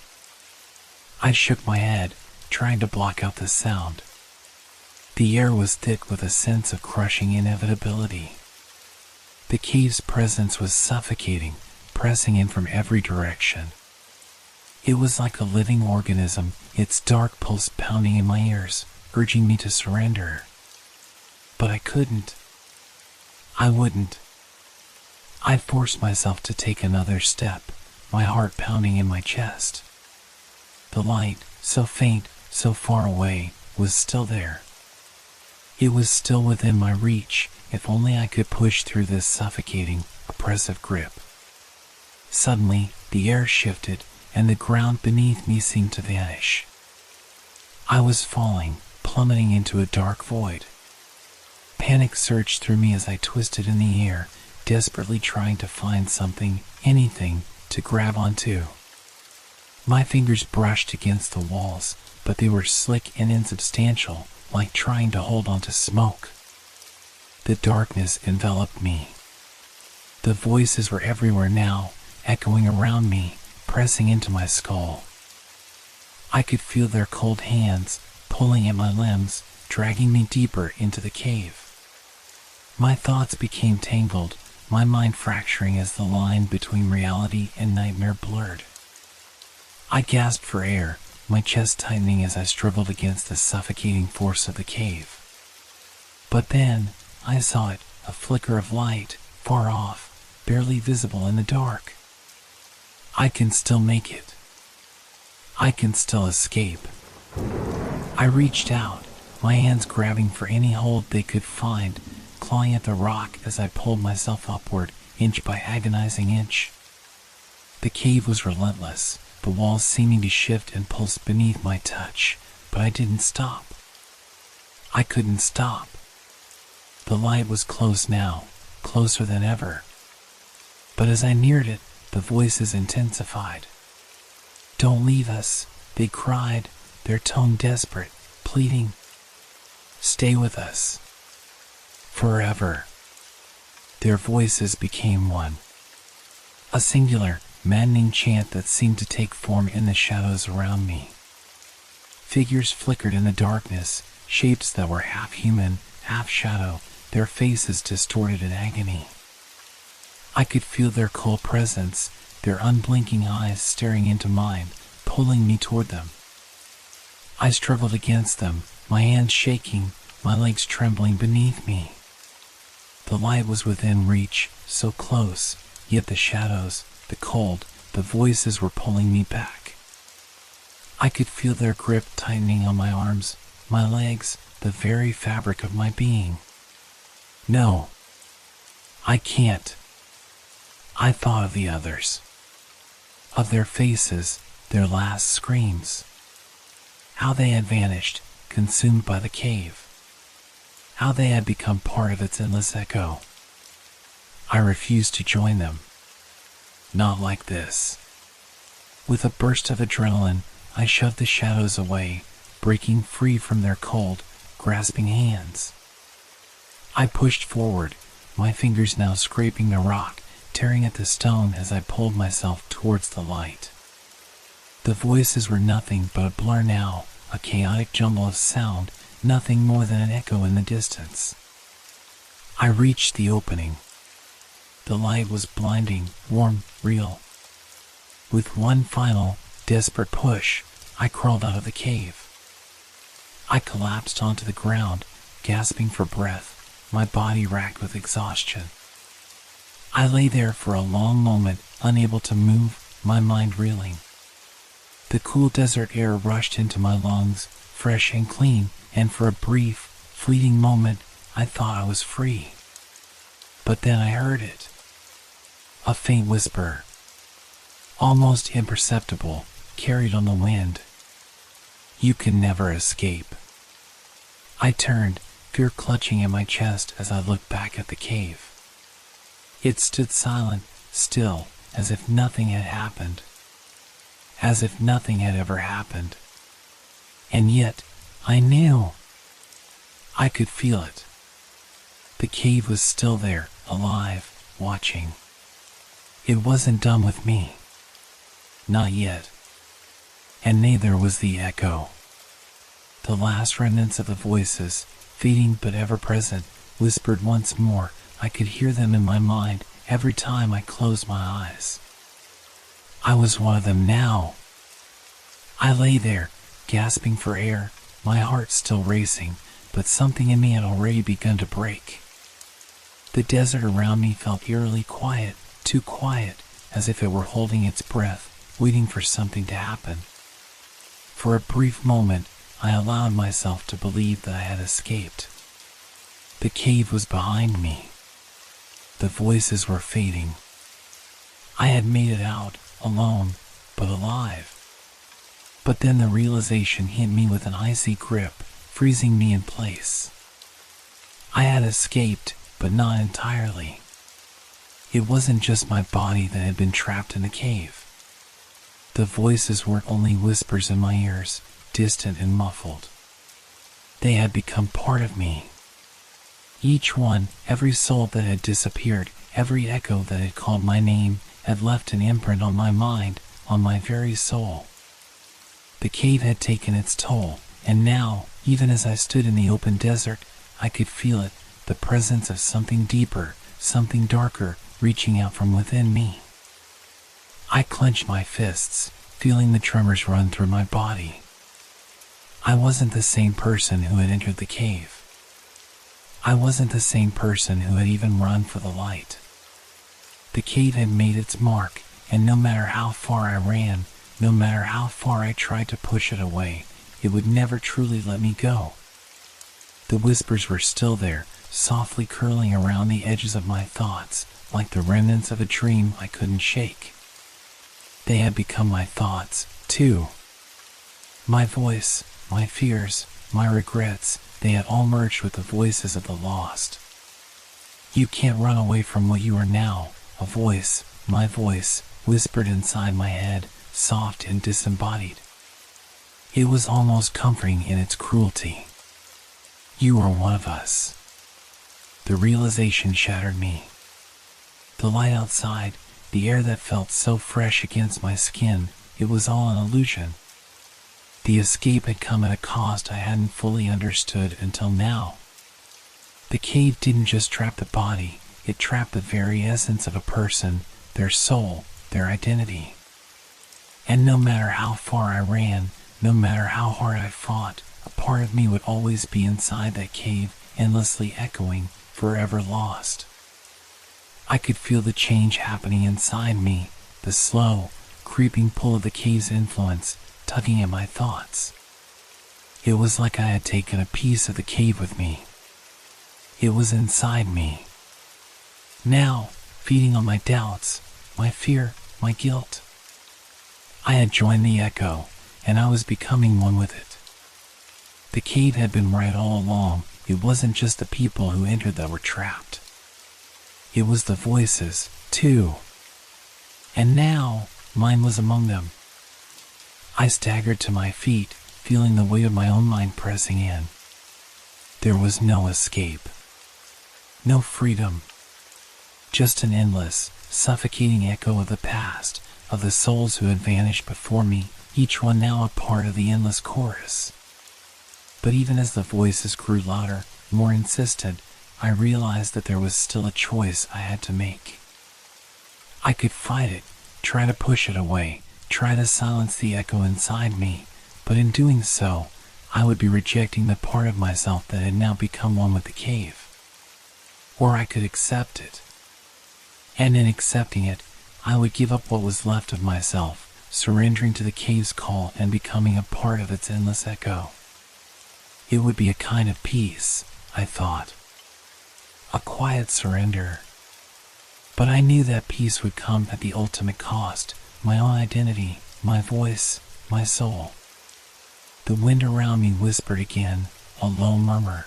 I shook my head, trying to block out the sound. The air was thick with a sense of crushing inevitability. The cave's presence was suffocating, pressing in from every direction. It was like a living organism, its dark pulse pounding in my ears, urging me to surrender. But I couldn't. I wouldn't. I forced myself to take another step, my heart pounding in my chest. The light, so faint, so far away, was still there. It was still within my reach, if only I could push through this suffocating, oppressive grip. Suddenly, the air shifted, and the ground beneath me seemed to vanish. I was falling, plummeting into a dark void. Panic surged through me as I twisted in the air, desperately trying to find something, anything, to grab onto. My fingers brushed against the walls, but they were slick and insubstantial, like trying to hold onto smoke. The darkness enveloped me. The voices were everywhere now, echoing around me, pressing into my skull. I could feel their cold hands, pulling at my limbs, dragging me deeper into the cave. My thoughts became tangled, my mind fracturing as the line between reality and nightmare blurred. I gasped for air, my chest tightening as I struggled against the suffocating force of the cave. But then, I saw it, a flicker of light, far off, barely visible in the dark. I can still make it. I can still escape. I reached out, my hands grabbing for any hold they could find, clawing at the rock as I pulled myself upward, inch by agonizing inch. The cave was relentless, the walls seeming to shift and pulse beneath my touch, but I didn't stop. I couldn't stop. The light was close now, closer than ever. But as I neared it, the voices intensified. "Don't leave us," they cried, their tone desperate, pleading. "Stay with us. Forever." Their voices became one. A singular, maddening chant that seemed to take form in the shadows around me. Figures flickered in the darkness, shapes that were half human, half shadow, their faces distorted in agony. I could feel their cold presence, their unblinking eyes staring into mine, pulling me toward them. I struggled against them, my hands shaking, my legs trembling beneath me. The light was within reach, so close, yet the shadows, the cold, the voices were pulling me back. I could feel their grip tightening on my arms, my legs, the very fabric of my being. No, I can't. I thought of the others, of their faces, their last screams. How they had vanished, consumed by the cave. How they had become part of its endless echo. I refused to join them. Not like this. With a burst of adrenaline, I shoved the shadows away, breaking free from their cold, grasping hands. I pushed forward, my fingers now scraping the rock, tearing at the stone as I pulled myself towards the light. The voices were nothing but a blur now, a chaotic jumble of sound, nothing more than an echo in the distance. I reached the opening. The light was blinding, warm, real. With one final, desperate push, I crawled out of the cave. I collapsed onto the ground, gasping for breath, my body racked with exhaustion. I lay there for a long moment, unable to move, my mind reeling. The cool desert air rushed into my lungs, fresh and clean, and for a brief, fleeting moment, I thought I was free. But then I heard it. A faint whisper, almost imperceptible, carried on the wind. "You can never escape." I turned, fear clutching at my chest as I looked back at the cave. It stood silent, still, as if nothing had happened. As if nothing had ever happened. And yet, I knew. I could feel it. The cave was still there, alive, watching. It wasn't done with me. Not yet. And neither was the echo. The last remnants of the voices, fading but ever present, whispered once more. I could hear them in my mind every time I closed my eyes. I was one of them now. I lay there, gasping for air, my heart still racing, but something in me had already begun to break. The desert around me felt eerily quiet, too quiet, as if it were holding its breath, waiting for something to happen. For a brief moment, I allowed myself to believe that I had escaped. The cave was behind me. The voices were fading. I had made it out, alone, but alive. But then the realization hit me with an icy grip, freezing me in place. I had escaped, but not entirely. It wasn't just my body that had been trapped in the cave. The voices weren't only whispers in my ears, distant and muffled. They had become part of me. Each one, every soul that had disappeared, every echo that had called my name, had left an imprint on my mind, on my very soul. The cave had taken its toll, and now, even as I stood in the open desert, I could feel it, the presence of something deeper, something darker, reaching out from within me. I clenched my fists, feeling the tremors run through my body. I wasn't the same person who had entered the cave. I wasn't the same person who had even run for the light. The cave had made its mark, and no matter how far I ran, no matter how far I tried to push it away, it would never truly let me go. The whispers were still there, softly curling around the edges of my thoughts, like the remnants of a dream I couldn't shake. They had become my thoughts, too. My voice, my fears, my regrets, they had all merged with the voices of the lost. "You can't run away from what you are now," a voice, my voice, whispered inside my head, soft and disembodied. It was almost comforting in its cruelty. "You are one of us." The realization shattered me. The light outside, the air that felt so fresh against my skin, it was all an illusion. The escape had come at a cost I hadn't fully understood until now. The cave didn't just trap the body, it trapped the very essence of a person, their soul, their identity. And no matter how far I ran, no matter how hard I fought, a part of me would always be inside that cave, endlessly echoing, forever lost. I could feel the change happening inside me, the slow, creeping pull of the cave's influence, tugging at my thoughts. It was like I had taken a piece of the cave with me. It was inside me. Now, feeding on my doubts, my fear, my guilt. I had joined the echo, and I was becoming one with it. The cave had been right all along. It wasn't just the people who entered that were trapped. It was the voices, too. And now, mine was among them. I staggered to my feet, feeling the weight of my own mind pressing in. There was no escape. No freedom. Just an endless, suffocating echo of the past, of the souls who had vanished before me, each one now a part of the endless chorus. But even as the voices grew louder, more insistent, I realized that there was still a choice I had to make. I could fight it, try to push it away, try to silence the echo inside me, but in doing so, I would be rejecting the part of myself that had now become one with the cave. Or I could accept it. And in accepting it, I would give up what was left of myself, surrendering to the cave's call and becoming a part of its endless echo. It would be a kind of peace, I thought. A quiet surrender. But I knew that peace would come at the ultimate cost, my own identity, my voice, my soul. The wind around me whispered again, a low murmur.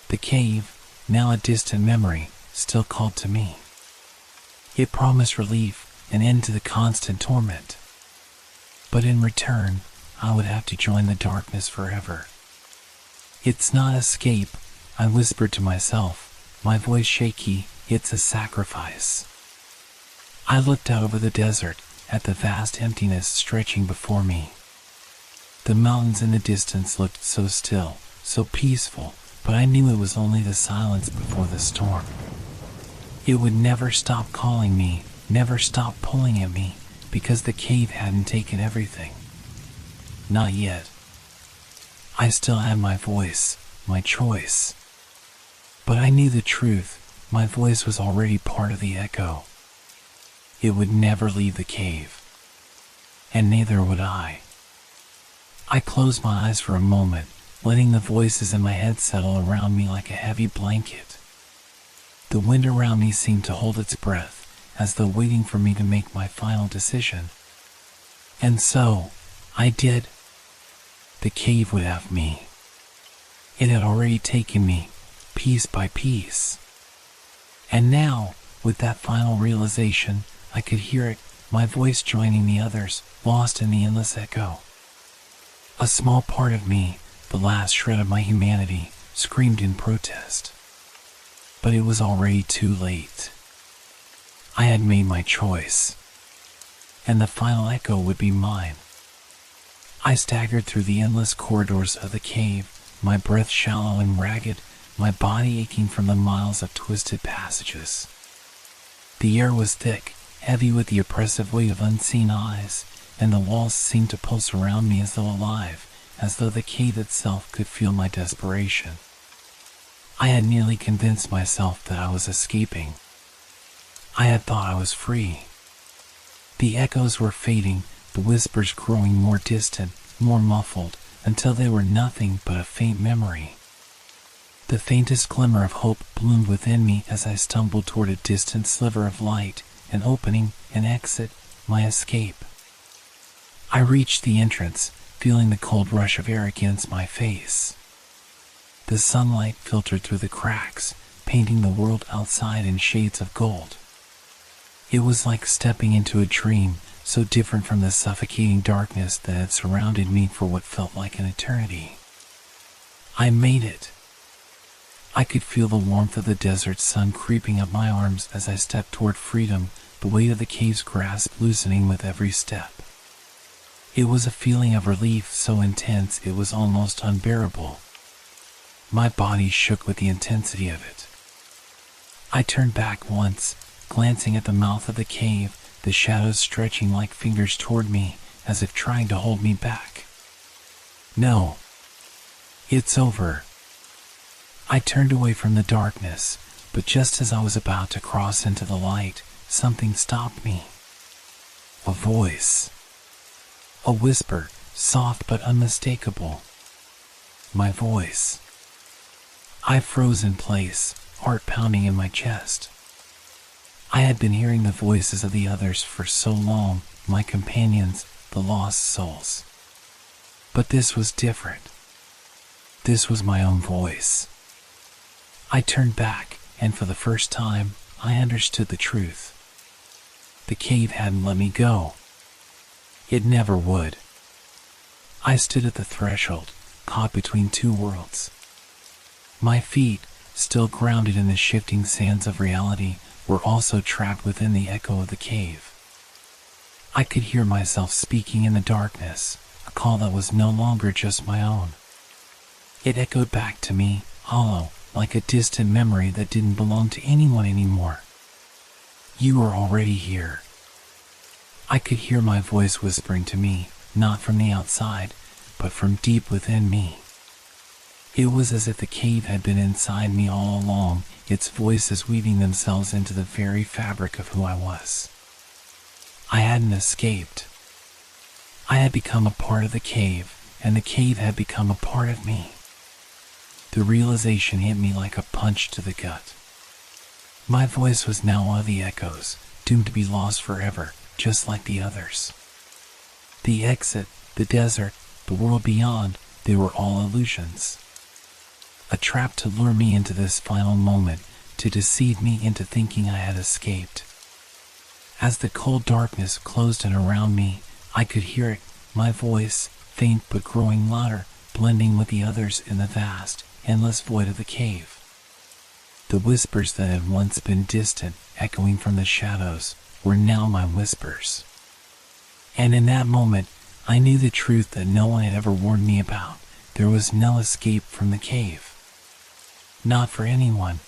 The cave, now a distant memory, still called to me. It promised relief, an end to the constant torment. But in return, I would have to join the darkness forever. "It's not escape," I whispered to myself, my voice shaky, "it's a sacrifice." I looked out over the desert, at the vast emptiness stretching before me. The mountains in the distance looked so still, so peaceful, but I knew it was only the silence before the storm. It would never stop calling me, never stop pulling at me, because the cave hadn't taken everything. Not yet. I still had my voice, my choice. But I knew the truth, my voice was already part of the echo. It would never leave the cave. And neither would I. I closed my eyes for a moment, letting the voices in my head settle around me like a heavy blanket. The wind around me seemed to hold its breath, as though waiting for me to make my final decision. And so, I did. The cave would have me. It had already taken me, piece by piece. And now, with that final realization, I could hear it, my voice joining the others, lost in the endless echo. A small part of me, the last shred of my humanity, screamed in protest. But it was already too late. I had made my choice. And the final echo would be mine. I staggered through the endless corridors of the cave, my breath shallow and ragged, my body aching from the miles of twisted passages. The air was thick, heavy with the oppressive weight of unseen eyes, and the walls seemed to pulse around me as though alive, as though the cave itself could feel my desperation. I had nearly convinced myself that I was escaping. I had thought I was free. The echoes were fading, the whispers growing more distant, more muffled, until they were nothing but a faint memory. The faintest glimmer of hope bloomed within me as I stumbled toward a distant sliver of light, an opening, an exit, my escape. I reached the entrance, feeling the cold rush of air against my face. The sunlight filtered through the cracks, painting the world outside in shades of gold. It was like stepping into a dream, so different from the suffocating darkness that had surrounded me for what felt like an eternity. I made it. I could feel the warmth of the desert sun creeping up my arms as I stepped toward freedom, the weight of the cave's grasp loosening with every step. It was a feeling of relief so intense it was almost unbearable. My body shook with the intensity of it. I turned back once, glancing at the mouth of the cave, the shadows stretching like fingers toward me, as if trying to hold me back. No. It's over. I turned away from the darkness, but just as I was about to cross into the light, something stopped me. A voice. A whisper, soft but unmistakable. My voice. I froze in place, heart pounding in my chest. I had been hearing the voices of the others for so long, my companions, the lost souls. But this was different. This was my own voice. I turned back, and for the first time, I understood the truth. The cave hadn't let me go. It never would. I stood at the threshold, caught between two worlds. My feet, still grounded in the shifting sands of reality, were also trapped within the echo of the cave. I could hear myself speaking in the darkness, a call that was no longer just my own. It echoed back to me, hollow, like a distant memory that didn't belong to anyone anymore. You are already here. I could hear my voice whispering to me, not from the outside, but from deep within me. It was as if the cave had been inside me all along, its voices weaving themselves into the very fabric of who I was. I hadn't escaped. I had become a part of the cave, and the cave had become a part of me. The realization hit me like a punch to the gut. My voice was now one of the echoes, doomed to be lost forever, just like the others. The exit, the desert, the world beyond, they were all illusions. A trap to lure me into this final moment, to deceive me into thinking I had escaped. As the cold darkness closed in around me, I could hear it, my voice, faint but growing louder, blending with the others in the vast, endless void of the cave. The whispers that had once been distant, echoing from the shadows, were now my whispers. And in that moment, I knew the truth that no one had ever warned me about. There was no escape from the cave. Not for anyone.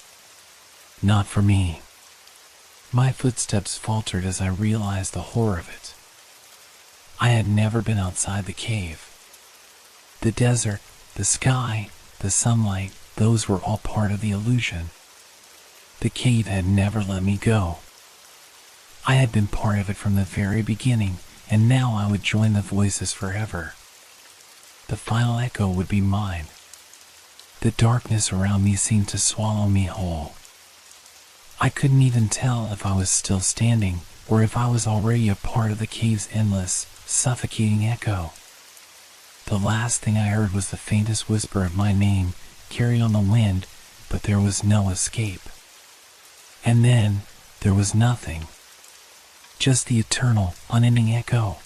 Not for me. My footsteps faltered as I realized the horror of it. I had never been outside the cave. The desert, the sky, the sunlight, those were all part of the illusion. The cave had never let me go. I had been part of it from the very beginning, and now I would join the voices forever. The final echo would be mine. The darkness around me seemed to swallow me whole. I couldn't even tell if I was still standing, or if I was already a part of the cave's endless, suffocating echo. The last thing I heard was the faintest whisper of my name, carried on the wind, but there was no escape. And then, there was nothing. Just the eternal, unending echo.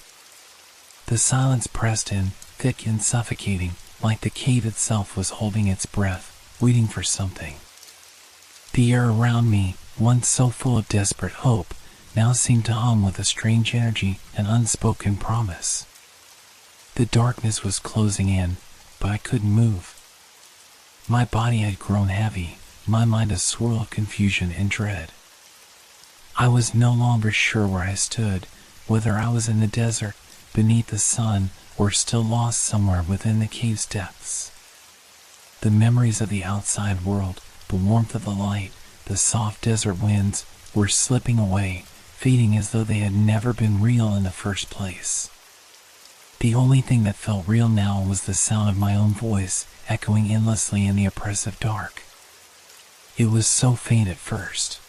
The silence pressed in, thick and suffocating, like the cave itself was holding its breath, waiting for something. The air around me, once so full of desperate hope, now seemed to hum with a strange energy and unspoken promise. The darkness was closing in, but I couldn't move. My body had grown heavy, my mind a swirl of confusion and dread. I was no longer sure where I stood, whether I was in the desert, beneath the sun, or still lost somewhere within the cave's depths. The memories of the outside world, the warmth of the light, the soft desert winds, were slipping away, fading as though they had never been real in the first place. The only thing that felt real now was the sound of my own voice echoing endlessly in the oppressive dark. It was so faint at first.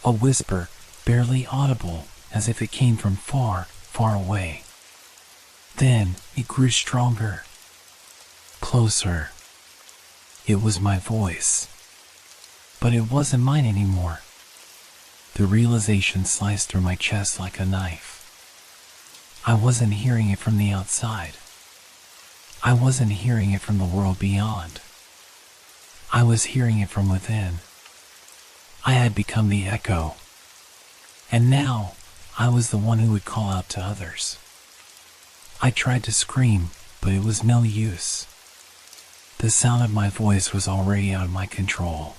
A whisper, barely audible, as if it came from far, far away. Then it grew stronger. Closer. It was my voice. But it wasn't mine anymore. The realization sliced through my chest like a knife. I wasn't hearing it from the outside. I wasn't hearing it from the world beyond. I was hearing it from within. I had become the echo. And now, I was the one who would call out to others. I tried to scream, but it was no use. The sound of my voice was already out of my control.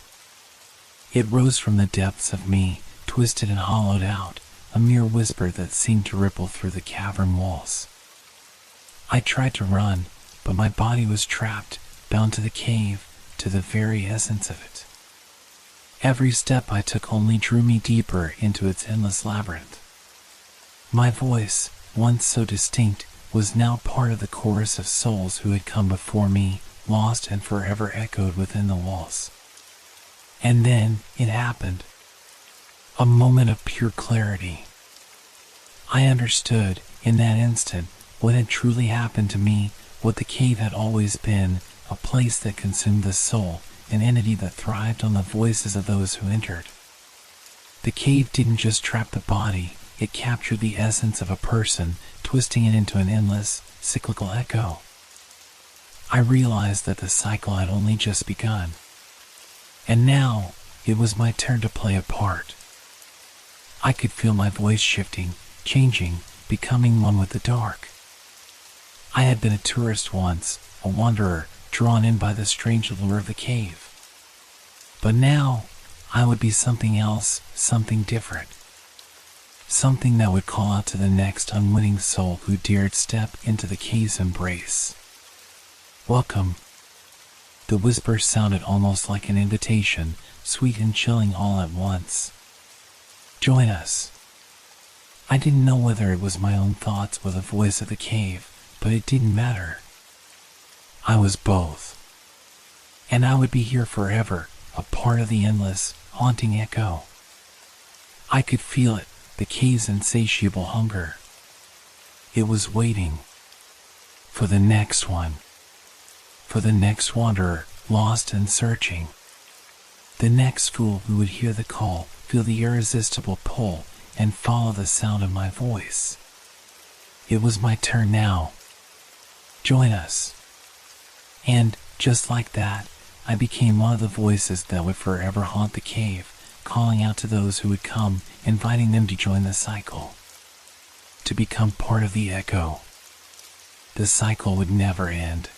It rose from the depths of me, twisted and hollowed out, a mere whisper that seemed to ripple through the cavern walls. I tried to run, but my body was trapped, bound to the cave, to the very essence of it. Every step I took only drew me deeper into its endless labyrinth. My voice, once so distinct, was now part of the chorus of souls who had come before me, lost and forever echoed within the walls. And then it happened. A moment of pure clarity. I understood, in that instant, what had truly happened to me, what the cave had always been, a place that consumed the soul, an entity that thrived on the voices of those who entered. The cave didn't just trap the body, it captured the essence of a person, twisting it into an endless, cyclical echo. I realized that the cycle had only just begun. And now, it was my turn to play a part. I could feel my voice shifting, changing, becoming one with the dark. I had been a tourist once, a wanderer, drawn in by the strange allure of the cave. But now, I would be something else, something different. Something that would call out to the next unwitting soul who dared step into the cave's embrace. Welcome. The whisper sounded almost like an invitation, sweet and chilling all at once. Join us. I didn't know whether it was my own thoughts or the voice of the cave, but it didn't matter. I was both. And I would be here forever, a part of the endless, haunting echo. I could feel it, the cave's insatiable hunger. It was waiting. For the next one. For the next wanderer, lost and searching. The next fool who would hear the call, feel the irresistible pull, and follow the sound of my voice. It was my turn now. Join us. And, just like that, I became one of the voices that would forever haunt the cave, calling out to those who would come, inviting them to join the cycle. To become part of the echo. The cycle would never end.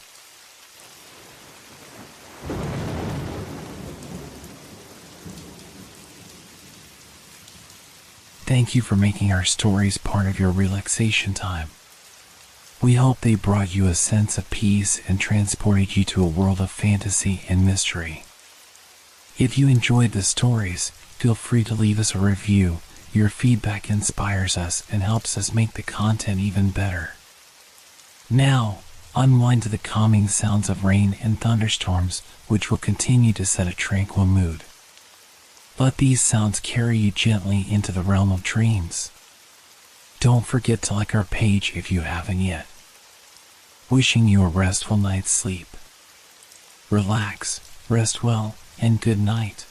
Thank you for making our stories part of your relaxation time. We hope they brought you a sense of peace and transported you to a world of fantasy and mystery. If you enjoyed the stories, feel free to leave us a review. Your feedback inspires us and helps us make the content even better. Now, unwind to the calming sounds of rain and thunderstorms, which will continue to set a tranquil mood. Let these sounds carry you gently into the realm of dreams. Don't forget to like our page if you haven't yet. Wishing you a restful night's sleep. Relax, rest well, and good night.